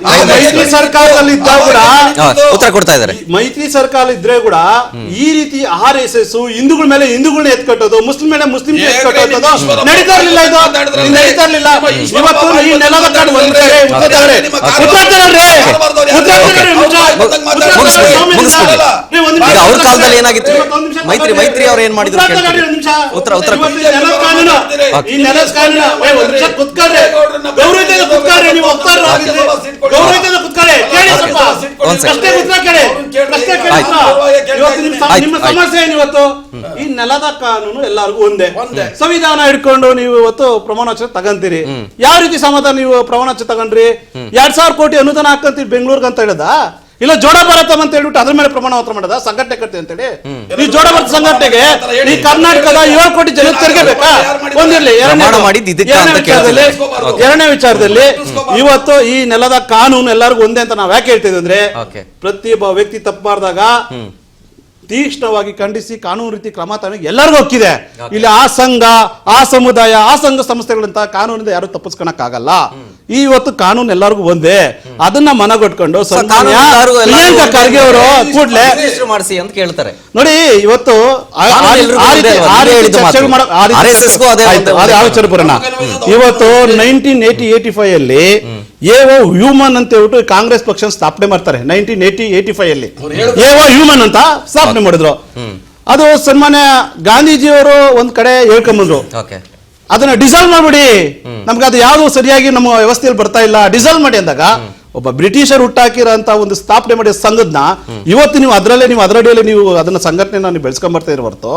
ಮೈತ್ರಿ ಸರ್ಕಾರದಲ್ಲಿ ಇದ್ದಾಗ ಕೂಡ ಉತ್ತರ ಕೊಡ್ತಾ ಇದ್ದಾರೆ. ಮೈತ್ರಿ ಸರ್ಕಾರ ಇದ್ರೆ ಕೂಡ ಈ ರೀತಿ RSS ಹಿಂದೂಗಳ ಮೇಲೆ ಹಿಂದೂಗಳನ್ನ ಎತ್ಕಟ್ಟೋದು, ಮುಸ್ಲಿಂ ಮೇಲೆ ಮುಸ್ಲಿಂ ಎತ್ಕಟ್ಟೋದು ನಡೀತಾ ಇರ್ಲಿಲ್ಲ. ಇದು ನಡೀತಾ ಇರ್ಲಿಲ್ಲ. ಇವತ್ತು ಈ ನೆಲದ ಕಾಡು ಒಂದ್ ಕಡೆ ಅವ್ರ ಕಾಲದಲ್ಲಿ ಏನಾಗಿತ್ತು? ಮೈತ್ರಿ ಅವ್ರು ಏನ್ ಮಾಡಿದ್ರು? ಉತ್ತರ ಈ ನೆಲದ ಕಾನೂನ ಗೌರವದಿಂದ ಕುತ್ಕಾರೆ, ನೀವು ಗೌರವದಿಂದ ಕುತ್ಕಾರೆ, ಕೇಳಿ ಸ್ವಲ್ಪ ಅಷ್ಟೇ ಉತ್ತರ ಕೇಳಿ, ಅಷ್ಟೇ ಕೇಳಿ. ನಿಮ್ಮ ಸಮಸ್ಯೆ ಏನು ಇವತ್ತು? ಈ ನೆಲದ ಕಾನೂನು ಎಲ್ಲರಿಗೂ ಒಂದೇ. ಸಂವಿಧಾನ ಹಿಡ್ಕೊಂಡು ನೀವು ಇವತ್ತು ಪ್ರಮಾಣ ವಚನ ತಗಂತೀರಿ. ಯಾವ ರೀತಿ ಸಮಾಧಾನ ನೀವು ಪ್ರಮಾಣ ವಚನ ತಗೊಂಡ್ರಿ? 2,000 ಕೋಟಿ ಅನುದಾನ ಹಾಕಂತೀರಿ ಬೆಂಗಳೂರಿಗೆ ಅಂತ ಹೇಳದ? ಇಲ್ಲ ಜೋಡ ಭಾರತಂ ಅಂತ ಹೇಳ್ಬಿಟ್ಟು ಅದ್ರ ಮೇಲೆ ಪ್ರಮಾಣ ಪತ್ರ ಮಾಡದ ಸಂಘಟನೆ ಕಟ್ಟಿ ಅಂತೇಳಿ? ಈ ಜೋಡ ಭಾರತ ಸಂಘಟನೆಗೆ ಈ ಕರ್ನಾಟಕದ 7 ಕೋಟಿ ಜನ ತೆರಿಗೆ ಬೇಕಾ? ಒಂದಿರ್ಲಿ. ಎರಡನೇ ವಿಚಾರದಲ್ಲಿ ಇವತ್ತು ಈ ನೆಲದ ಕಾನೂನು ಎಲ್ಲರಿಗೂ ಒಂದೇ ಅಂತ ನಾವ್ ಯಾಕೆ ಹೇಳ್ತಿದ್ವಿ ಅಂದ್ರೆ, ಪ್ರತಿಯೊಬ್ಬ ವ್ಯಕ್ತಿ ತಪ್ಪು ಮಾಡಿದಾಗ ತೀಕ್ಷ್ಣವಾಗಿ ಖಂಡಿಸಿ ಕಾನೂನು ರೀತಿ ಕ್ರಮ ತಗೊಂಡು ಎಲ್ಲರಿಗೂ ಹಕ್ಕಿದೆ. ಇಲ್ಲಿ ಆ ಸಂಘ, ಆ ಸಮುದಾಯ, ಆ ಸಂಘ ಸಂಸ್ಥೆಗಳಂತ ಕಾನೂನಿಂದ ಯಾರು ತಪ್ಪಿಸ್ಕೊಳಕ್ಕಾಗಲ್ಲ. ಈ ಇವತ್ತು ಕಾನೂನು ಎಲ್ಲರಿಗೂ ಒಂದೇ. ಅದನ್ನ ಮನಗೊಟ್ಕೊಂಡು ಪ್ರಿಯಾಂಕಾ ಖರ್ಗೆ ಅವರು ಕೂಡ್ಲೆ ಮಾಡಿಸಿ ಅಂತ ಕೇಳ್ತಾರೆ. ನೋಡಿ ಇವತ್ತು ಆಲೋಚನೆ ಬರೋಣ. ಇವತ್ತು 1985 ಅಲ್ಲಿ ಹ್ಯೂಮನ್ ಅಂತ ಹೇಳ್ಬಿಟ್ಟು ಕಾಂಗ್ರೆಸ್ ಪಕ್ಷ ಸ್ಥಾಪನೆ ಮಾಡ್ತಾರೆ. 1985 ಅಲ್ಲಿ ಹ್ಯೂಮನ್ ಅಂತ ಸ್ಥಾಪನೆ ಮಾಡಿದ್ರು. ಅದು ಸನ್ಮಾನ್ಯ ಗಾಂಧೀಜಿಯವರು ಒಂದ್ ಕಡೆ ಹೇಳ್ಕೊಂಬಂದ್ರು, ಅದನ್ನ ಡಿಸಾಲ್ವ್ ಮಾಡ್ಬಿಡಿ, ನಮ್ಗೆ ಅದು ಯಾವ್ದು ಸರಿಯಾಗಿ ನಮ್ಮ ವ್ಯವಸ್ಥೆಯಲ್ಲಿ ಬರ್ತಾ ಇಲ್ಲ, ಡಿಸಾಲ್ವ್ ಮಾಡಿ ಅಂದಾಗ ಒಬ್ಬ ಬ್ರಿಟಿಷರ್ ಹುಟ್ಟಾಕಿರೋಂತ ಒಂದು ಸ್ಥಾಪನೆ ಮಾಡಿದ ಸಂಘದನ್ನ ಇವತ್ತು ನೀವು ಅದರಡಿಯಲ್ಲಿ ನೀವು ಅದನ್ನ ಸಂಘಟನೆನ ನೀವು ಬೆಳೆಸ್ಕೊಂಡ್ ಬರ್ತಾ ಇರೋ ಹೊರತು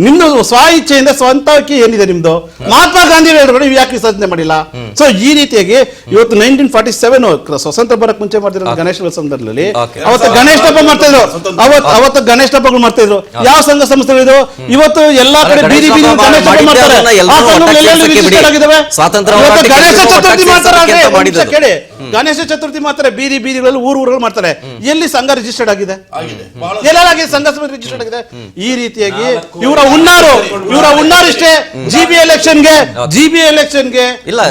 ನಿಮ್ದು ಸ್ವ ಇಚ್ಛೆಯಿಂದ ಸ್ವಂತಕ್ಕೆ ಏನಿದೆ ನಿಮ್ದು? ಮಹಾತ್ಮ ಗಾಂಧಿ ಹೇಳಿದ್ರು ನೀವು ಯಾಕೆ ವಿಸರ್ಜನೆ ಮಾಡಿಲ್ಲ? ಸೊ ಈ ರೀತಿಯಾಗಿ ಇವತ್ತು 1947 ಸ್ವತಂತ್ರ ಬರಕ್ ಮುಂಚೆ ಮಾಡ್ತಿರೋ ಗಣೇಶ ಸಂದರ್ಭದಲ್ಲಿ ಅವತ್ತು ಗಣೇಶ ಹಬ್ಬ ಮಾಡ್ತಾ ಇದ್ರು. ಅವತ್ತು ಗಣೇಶ ಹಬ್ಬಗಳು ಮಾಡ್ತಾ ಇದ್ರು. ಯಾವ ಸಂಘ ಸಂಸ್ಥೆಗಳಿದು? ಇವತ್ತು ಎಲ್ಲಾ ಕಡೆ ಬೀದಿ ಗಣೇಶ ಹಬ್ಬ ಮಾಡ್ತಾರೆ. ಗಣೇಶ ಚತುರ್ಥಿ ಮಾಡ್ತಾರೆ. ಕೇಳಿ ಗಣೇಶ ಚತುರ್ಥಿ ಮಾಡ್ತಾರೆ, ಬೀದಿಗಳಲ್ಲಿ ಊರುಗಳು ಮಾಡ್ತಾರೆ. ಎಲ್ಲಿ ಸಂಘ ರಿಜಿಸ್ಟರ್ಡ್ ಆಗಿದೆ? ಎಲ್ಲಾಗಿದೆ ಸಂಘ ರಿಜಿಸ್ಟರ್ಡ್ ಆಗಿದೆ? ಈ ರೀತಿಯಾಗಿ ಇವರ ಹುನ್ನಾರು ಇಷ್ಟೇ. ಜಿಬಿ ಎಲೆಕ್ಷನ್ಗೆ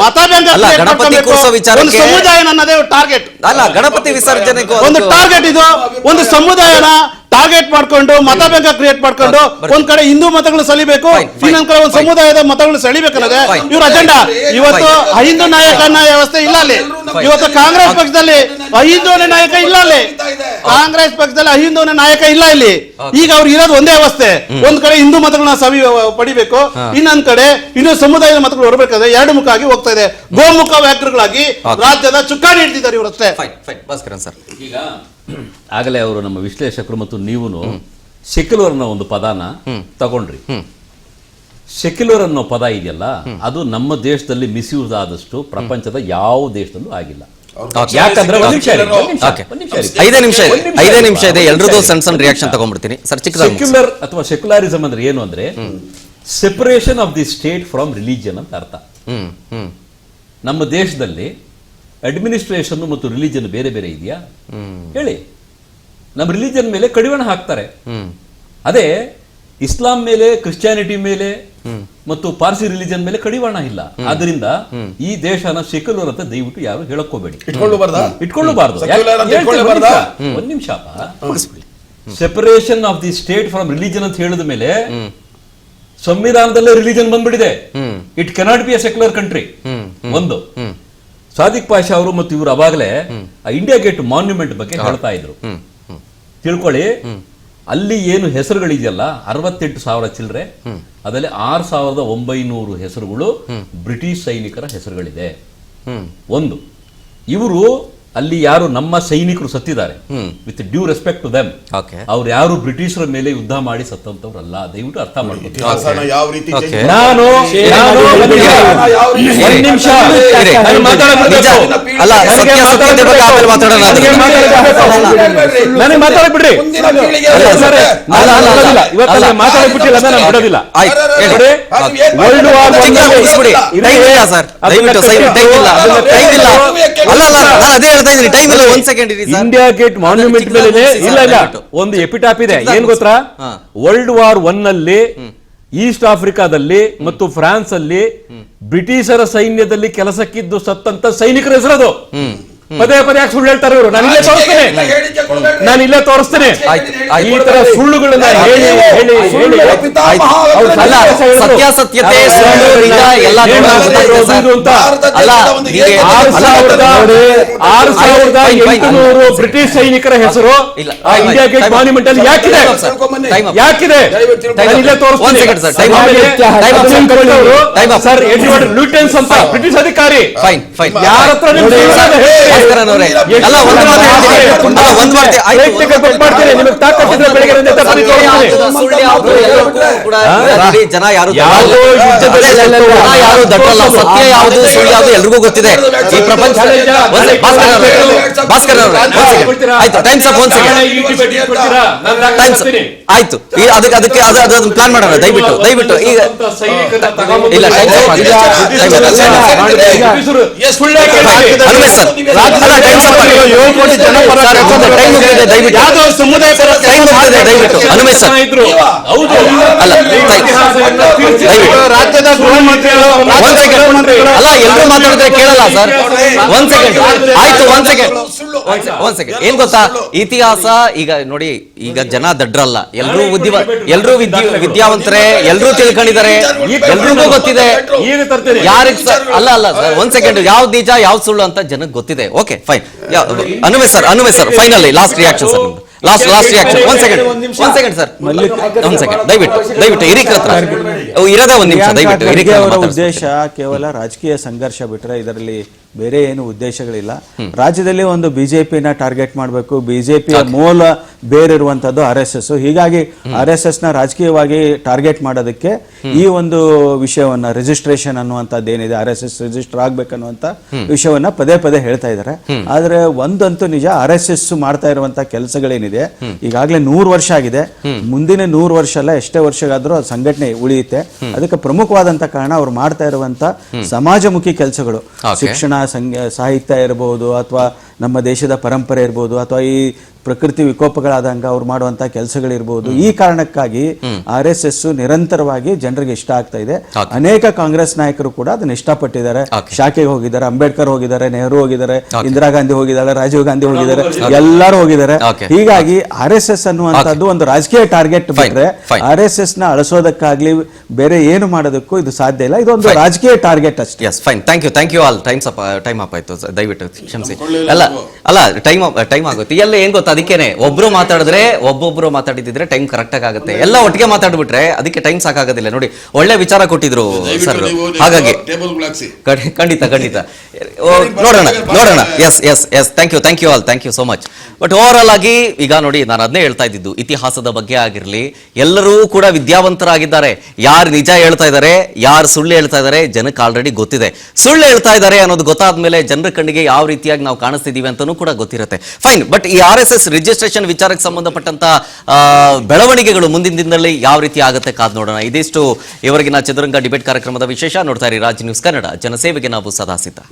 ಮತ ಬ್ಯಾಂಕ್ ಗಣಪತಿ ಕೂರಿಸೋ ವಿಚಾರಕ್ಕೆ ಸಮುದಾಯ ಅನ್ನೋದೇ ಟಾರ್ಗೆಟ್ ಅಲ್ಲ. ಗಣಪತಿ ವಿಸರ್ಜನೆಗೂ ಒಂದು ಟಾರ್ಗೆಟ್ ಇದು. ಒಂದು ಸಮುದಾಯನ ಟಾರ್ಗೆಟ್ ಮಾಡ್ಕೊಂಡು ಮತ ಬ್ಯಾಂಕ್ ಕ್ರಿಯೇಟ್ ಮಾಡ್ಕೊಂಡು ಒಂದ್ ಕಡೆ ಹಿಂದೂ ಮತಗಳು ಸೆಳಿಬೇಕು, ಇನ್ನೊಂದ್ ಕಡೆ ಒಂದು ಸಮುದಾಯದ ಮತಗಳು ಸೆಳಿಬೇಕನ್ನೋದೇ ಇವ್ರ ಅಜೆಂಡಾ. ಇವತ್ತು ಅಹಿಂದೂ ನಾಯಕ ವ್ಯವಸ್ಥೆ ಇಲ್ಲ ಅಲ್ಲಿ. ಇವತ್ತು ಕಾಂಗ್ರೆಸ್ ಪಕ್ಷದಲ್ಲಿ ಅಹಿಂದೂನೇ ನಾಯಕ ಇಲ್ಲ ಅಲ್ಲಿ. ಕಾಂಗ್ರೆಸ್ ಪಕ್ಷದಲ್ಲಿ ಅಹಿಂದೂನೇ ನಾಯಕ ಇಲ್ಲ ಇಲ್ಲಿ. ಈಗ ಅವ್ರು ಇರೋದು ಒಂದೇ ಅವಸ್ಥೆ. ಒಂದ್ ಕಡೆ ಹಿಂದೂ ಮತಗಳನ್ನ ಪಡಿಬೇಕು, ಇನ್ನೊಂದ್ ಕಡೆ ಇನ್ನೂ ಸಮುದಾಯದ ಮತಗಳು ಹೊರಬೇಕಾದ್ರೆ ಎರಡು ಮುಖ ಆಗಿ ಹೋಗ್ತಾ ಇದೆ. ಗೋಮುಖ ವ್ಯಾಘ್ರಗಳಾಗಿ ರಾಜ್ಯದ ಚುಕ್ಕಾಣಿ ಹಿಡ್ತಿದ್ದಾರೆ ಇವರಷ್ಟೇ. ಭಾಸ್ಕರನ್ ಸರ್, ಈಗ ಆಗಲೇ ಅವರು ನಮ್ಮ ವಿಶ್ಲೇಷಕರು ಮತ್ತು ನೀವು ಸೆಕ್ಯುಲರ್ ಅನ್ನೋ ಒಂದು ಪದಾನ ತಗೊಂಡ್ರಿ. ಸೆಕ್ಯುಲರ್ ಅನ್ನೋ ಪದ ಇದೆಯಲ್ಲ, ಅದು ನಮ್ಮ ದೇಶದಲ್ಲಿ ಮಿಸ್ಯೂಸ್ ಆದಷ್ಟು ಪ್ರಪಂಚದ ಯಾವ ದೇಶದಲ್ಲೂ ಆಗಿಲ್ಲ. ಯಾಕಂದ್ರೆ ಐದೇ ನಿಮಿಷ ಇದೆ. ಎಲ್ರದ್ದು ಸಣ್ಣ ರಿಯಾಕ್ಷನ್ ತಗೊಂಡ್ಬಿಡ್ತೀನಿ ಸರ್. ಸೆಕ್ಯುಲರ್ ಅಥವಾ ಸೆಕ್ಯುಲರಿಸಮ್ ಅಂದ್ರೆ ಏನು ಅಂದ್ರೆ separation of the state from religion ಅಂತ ಅರ್ಥ. ನಮ್ಮ ದೇಶದಲ್ಲಿ ಅಡ್ಮಿನಿಸ್ಟ್ರೇಷನ್ ಮತ್ತು ರಿಲಿಜನ್ ಬೇರೆ ಬೇರೆ ಇದೆಯಾ ಹೇಳಿ? ನಮ್ಮ ರಿಲಿಜನ್ ಮೇಲೆ ಕಡಿವಾಣ ಹಾಕ್ತಾರೆ. ಅದೇ ಇಸ್ಲಾಂ ಮೇಲೆ, ಕ್ರಿಶ್ಚಿಯಾನಿಟಿ ಮೇಲೆ ಮತ್ತು ಪಾರ್ಸಿ ರಿಲಿಜನ್ ಮೇಲೆ ಕಡಿವಾಣ ಇಲ್ಲ. ಆದ್ರಿಂದ ಈ ದೇಶನ ಸೆಕ್ಯುಲರ್ ಅಂತ ದಯವಿಟ್ಟು ಯಾರು ಹೇಳಕೋಬೇಡಿ, ಇಟ್ಕೊಳ್ಳಬಾರ್ದು. ಒಂದ್ ನಿಮಿಷ, separation of the state from religion ಅಂತ ಹೇಳಿದ ಮೇಲೆ ಸಂವಿಧಾನದಲ್ಲೇ ರಿಲಿಜನ್ ಬಂದ್ಬಿಟ್ಟಿದೆ. It cannot be A secular country. ಒಂದು ಸಾದಿಕ್ ಪಾಷಾ ಅವರು ಮತ್ತು ಇವರು ಅವಾಗಲೇ ಇಂಡಿಯಾ ಗೇಟ್ ಮಾನ್ಯುಮೆಂಟ್ ಬಗ್ಗೆ ಹೇಳ್ತಾ ಇದ್ರು. ತಿಳ್ಕೊಳ್ಳಿ, ಅಲ್ಲಿ ಏನು ಹೆಸರುಗಳಿದೆಯಲ್ಲ 68,000 ಚಿಲ್ಲರೆ, ಅದರಲ್ಲಿ 6,900 ಹೆಸರುಗಳು ಬ್ರಿಟಿಷ್ ಸೈನಿಕರ ಹೆಸರುಗಳಿದೆ. ಒಂದು, ಇವರು ಅಲ್ಲಿ ಯಾರು ನಮ್ಮ ಸೈನಿಕರು ಸತ್ತಿದ್ದಾರೆ, with due respect to them, ಅವ್ರು ಯಾರು ಬ್ರಿಟಿಷರ ಮೇಲೆ ಯುದ್ಧ ಮಾಡಿ ಸತ್ತಂತವ್ರಲ್ಲ. ದಯವಿಟ್ಟು ಅರ್ಥ ಮಾಡ್ಕೊಂಡು ನಾನು ಮಾತಾಡ್ಬಿಡ್ರಿ, ಇವತ್ತು ಮಾತಾಡ್ಬಿಟ್ಟಿಲ್ಲ, ನಾನು ಬಿಡೋದಿಲ್ಲ. World war India gate monument ಮೇಲೆ ಇಲ್ಲ ಒಂದು ಎಪಿಟಾಪ್ ಇದೆ. ಏನ್ ಗೊತ್ತಾ? ವರ್ಲ್ಡ್ ವಾರ್ 1 ನಲ್ಲಿ ಈಸ್ಟ್ ಆಫ್ರಿಕಾದಲ್ಲಿ ಮತ್ತು ಫ್ರಾನ್ಸ್ ಅಲ್ಲಿ ಬ್ರಿಟಿಷರ ಸೈನ್ಯದಲ್ಲಿ ಕೆಲಸಕ್ಕಿದ್ದು ಸತ್ತಂತ ಸೈನಿಕರ ಹೆಸರದು. ಪದೇ ಯಾಕೆ ಸುಳ್ಳು ಹೇಳ್ತಾರೆ ಇವರು? ನಾನು ಇಲ್ಲೇ ತೋರಿಸ್ತೇನೆ. ಈ ತರ ಸುಳ್ಳುಗಳನ್ನ ಹೇಳಿ ಸತ್ಯಾಸತ್ಯತೆ ಎಲ್ಲ 6,800 ಬ್ರಿಟಿಷ್ ಸೈನಿಕರ ಹೆಸರು ಇಂಡಿಯಾ ಗೇಟ್ ಮಾನ್ಯುಮೆಂಟ್ ಅಲ್ಲಿ ಯಾಕಿದೆ? ಇಲ್ಲೇ ತೋರಿಸ್ತೀನಿ. ಸರ್ ಎಡ್ವರ್ಡ್ ಲೂಟೆನ್ಸ್ ಅಂತ ಬ್ರಿಟಿಷ್ ಅಧಿಕಾರಿ ಯಾರ ಹತ್ರ ಜನ ಯಾರು ಸತ್ಯ ಯಾವುದು ಸುಳ್ಳು ಯಾವುದು ಎಲ್ರಿಗೂ ಗೊತ್ತಿದೆ ಈ ಪ್ರಪಂಚ. ಭಾಸ್ಕರ್ ಆಯ್ತು, ಅದಕ್ಕೆ ಪ್ಲಾನ್ ಮಾಡೋಣ. ದಯವಿಟ್ಟು ಈಗ ಇಲ್ಲ ರಾಜ್ಯದ ಗೃಹ ಮಂತ್ರಿಗಳು ಅಲ್ಲ, ಎಲ್ಲರೂ ಮಾತಾಡಿದ್ರೆ ಕೇಳಲ್ಲ ಸರ್. ಒಂದ್ ಸೆಕೆಂಡ್ ಏನ್ ಗೊತ್ತಾ, ಇತಿಹಾಸ ಈಗ ನೋಡಿ, ಈಗ ಜನ ದಡ್ರಲ್ಲ, ಎಲ್ರೂ ವಿದ್ಯಾವಂತರೇ, ಎಲ್ರೂ ತಿಳ್ಕೊಂಡಿದ್ದಾರೆ, ಎಲ್ರಿಗೂ ಗೊತ್ತಿದೆ ಯಾರಿಗ್ ಅಲ್ಲ ಸರ್. ಒಂದ್ ಸೆಕೆಂಡ್, ಯಾವ್ದು ನಿಜ ಯಾವ್ದು ಸುಳ್ಳು ಅಂತ ಜನಕ್ಕೆ ಗೊತ್ತಿದೆ. Okay fine. ಅನುವೆ sir finally last reaction sir. Last reaction. ಒಂದ್ ಸೆಕೆಂಡ್ ಸರ್, ಒಂದ್ ಸೆಕೆಂಡ್ ದಯವಿಟ್ಟು ಹಿರಿಕರ ಹತ್ರ ಇರೋದೇ ಒಂದ್ ನಿಮಿಷ ದಯವಿಟ್ಟು. ಅವರ ಉದ್ದೇಶ ಕೇವಲ ರಾಜಕೀಯ ಸಂಘರ್ಷ ಬಿಟ್ರೆ ಇದರಲ್ಲಿ ಬೇರೆ ಏನು ಉದ್ದೇಶಗಳಿಲ್ಲ. ರಾಜ್ಯದಲ್ಲಿ ಒಂದು ಬಿಜೆಪಿನ ಟಾರ್ಗೆಟ್ ಮಾಡಬೇಕು, ಬಿಜೆಪಿಯ ಮೂಲ ಬೇರಿರುವಂತದ್ದು RSS. ಹೀಗಾಗಿ RSS ನ ರಾಜಕೀಯವಾಗಿ ಟಾರ್ಗೆಟ್ ಮಾಡೋದಕ್ಕೆ ಈ ಒಂದು ವಿಷಯವನ್ನ ರಿಜಿಸ್ಟ್ರೇಷನ್ ಅನ್ನುವಂಥದ್ದು ಏನಿದೆ, RSS ರಿಜಿಸ್ಟರ್ ಆಗ್ಬೇಕನ್ನುವಂತ ವಿಷಯವನ್ನ ಪದೇ ಪದೇ ಹೇಳ್ತಾ ಇದ್ದಾರೆ. ಆದ್ರೆ ಒಂದಂತೂ ನಿಜ, RSS ಮಾಡ್ತಾ ಇರುವಂತ ಕೆಲಸಗಳೇನಿದೆ ಈಗಾಗಲೇ 100 ವರ್ಷ ಆಗಿದೆ. ಮುಂದಿನ 100 ವರ್ಷ ಅಲ್ಲ, ಎಷ್ಟೇ ವರ್ಷಗಾದ್ರೂ ಅದು ಸಂಘಟನೆ ಉಳಿಯುತ್ತೆ. ಅದಕ್ಕೆ ಪ್ರಮುಖವಾದಂತ ಕಾರಣ ಅವ್ರು ಮಾಡ್ತಾ ಇರುವಂತ ಸಮಾಜಮುಖಿ ಕೆಲಸಗಳು, ಶಿಕ್ಷಣ, ಸಾಹಿತ್ಯ ಇರಬಹುದು, ಅಥವಾ ನಮ್ಮ ದೇಶದ ಪರಂಪರೆ ಇರ್ಬೋದು, ಅಥವಾ ಈ ಪ್ರಕೃತಿ ವಿಕೋಪಗಳಾದಂಗ ಅವ್ರು ಮಾಡುವಂತ ಕೆಲಸಗಳಿರ್ಬೋದು. ಈ ಕಾರಣಕ್ಕಾಗಿ RSS ನಿರಂತರವಾಗಿ ಜನರಿಗೆ ಇಷ್ಟ ಆಗ್ತಾ ಇದೆ. ಅನೇಕ ಕಾಂಗ್ರೆಸ್ ನಾಯಕರು ಕೂಡ ಅದನ್ನ ಇಷ್ಟಪಟ್ಟಿದ್ದಾರೆ. ಶಾಖೆಗೆ ಹೋಗಿದ್ದಾರೆ, ಅಂಬೇಡ್ಕರ್ ಹೋಗಿದ್ದಾರೆ, ನೆಹರು ಹೋಗಿದ್ದಾರೆ, ಇಂದಿರಾ ಗಾಂಧಿ ಹೋಗಿದ್ದಾರೆ, ರಾಜೀವ್ ಗಾಂಧಿ ಹೋಗಿದ್ದಾರೆ, ಎಲ್ಲರೂ ಹೋಗಿದ್ದಾರೆ. ಹೀಗಾಗಿ RSS ಅನ್ನುವಂಥದ್ದು ಒಂದು ರಾಜಕೀಯ ಟಾರ್ಗೆಟ್ ಬಿಟ್ರೆ RSS ನ ಅಳಿಸೋದಕ್ಕಾಗ್ಲಿ ಬೇರೆ ಏನು ಮಾಡೋದಕ್ಕೂ ಇದು ಸಾಧ್ಯ ಇಲ್ಲ. ಇದೊಂದು ರಾಜಕೀಯ ಟಾರ್ಗೆಟ್ ಅಷ್ಟೇ. Yes, fine, thank you all. Time up ಆಯ್ತು, ದಯವಿಟ್ಟು ಕ್ಷಮಿಸಿ. ಅಲ್ಲ ಟೈಮ್ ಆಗುತ್ತೆ. ಎಲ್ಲ ಏನ್ ಗೊತ್ತಾ, ಅದಕ್ಕೇನೆ ಒಬ್ರು ಮಾತಾಡಿದ್ರೆ ಒಬ್ಬೊಬ್ರು ಮಾತಾಡಿದ್ರೆ ಟೈಮ್ ಕರೆಕ್ಟ್ ಆಗುತ್ತೆ. ಎಲ್ಲ ಒಟ್ಟಿಗೆ ಮಾತಾಡ್ಬಿಟ್ರೆ ಅದಕ್ಕೆ ಟೈಮ್ ಸಾಕಾಗೋದಿಲ್ಲ. ನೋಡಿ, ಒಳ್ಳೆ ವಿಚಾರ ಕೊಟ್ಟಿದ್ರು ಸರ್. ಹಾಗಾಗಿ ಖಂಡಿತ ನೋಡೋಣ. Yes thank you all, thank you so much. But overall ಆಗಿ ಈಗ ನೋಡಿ, ನಾನು ಅದನ್ನೇ ಹೇಳ್ತಾ ಇದ್ದಿದ್ದು, ಇತಿಹಾಸದ ಬಗ್ಗೆ ಆಗಿರ್ಲಿ, ಎಲ್ಲರೂ ಕೂಡ ವಿದ್ಯಾವಂತರಾಗಿದ್ದಾರೆ. ಯಾರು ನಿಜ ಹೇಳ್ತಾ ಇದ್ದಾರೆ, ಯಾರು ಸುಳ್ಳು ಹೇಳ್ತಾ ಇದ್ದಾರೆ, ಜನಕ್ಕೆ ಆಲ್ರೆಡಿ ಗೊತ್ತಿದೆ. ಸುಳ್ಳು ಹೇಳ್ತಾ ಇದ್ದಾರೆ ಅನ್ನೋದು ಗೊತ್ತಾದ್ಮೇಲೆ ಜನರ ಕಣ್ಣಿಗೆ ಯಾವ ರೀತಿಯಾಗಿ ನಾವು ಕಾಣಿಸ್ತಿದೀವಿ ಅಂತಾನೂ ಕೂಡ ಗೊತ್ತಿರುತ್ತೆ. ಫೈನ್. ಬಟ್ ಈ RSS ರಿಜಿಸ್ಟ್ರೇಷನ್ ವಿಚಾರಕ್ಕೆ ಸಂಬಂಧಪಟ್ಟಂತ ಬೆಳವಣಿಗೆಗಳು ಮುಂದಿನ ದಿನದಲ್ಲಿ ಯಾವ ರೀತಿ ಆಗುತ್ತೆ ಕಾದ್ ನೋಡೋಣ. ಇದಿಷ್ಟು ಇವರೆಗಿನ ಚದುರಂಗ ಡಿಬೇಟ್ ಕಾರ್ಯಕ್ರಮದ ವಿಶೇಷ. ನೋಡ್ತಾ ಇರಿ ರಾಜ್ ನ್ಯೂಸ್ ಕನ್ನಡ, ಜನಸೇವೆಗೆ ನಾವು ಸದಾ ಸಿದ್ಧ.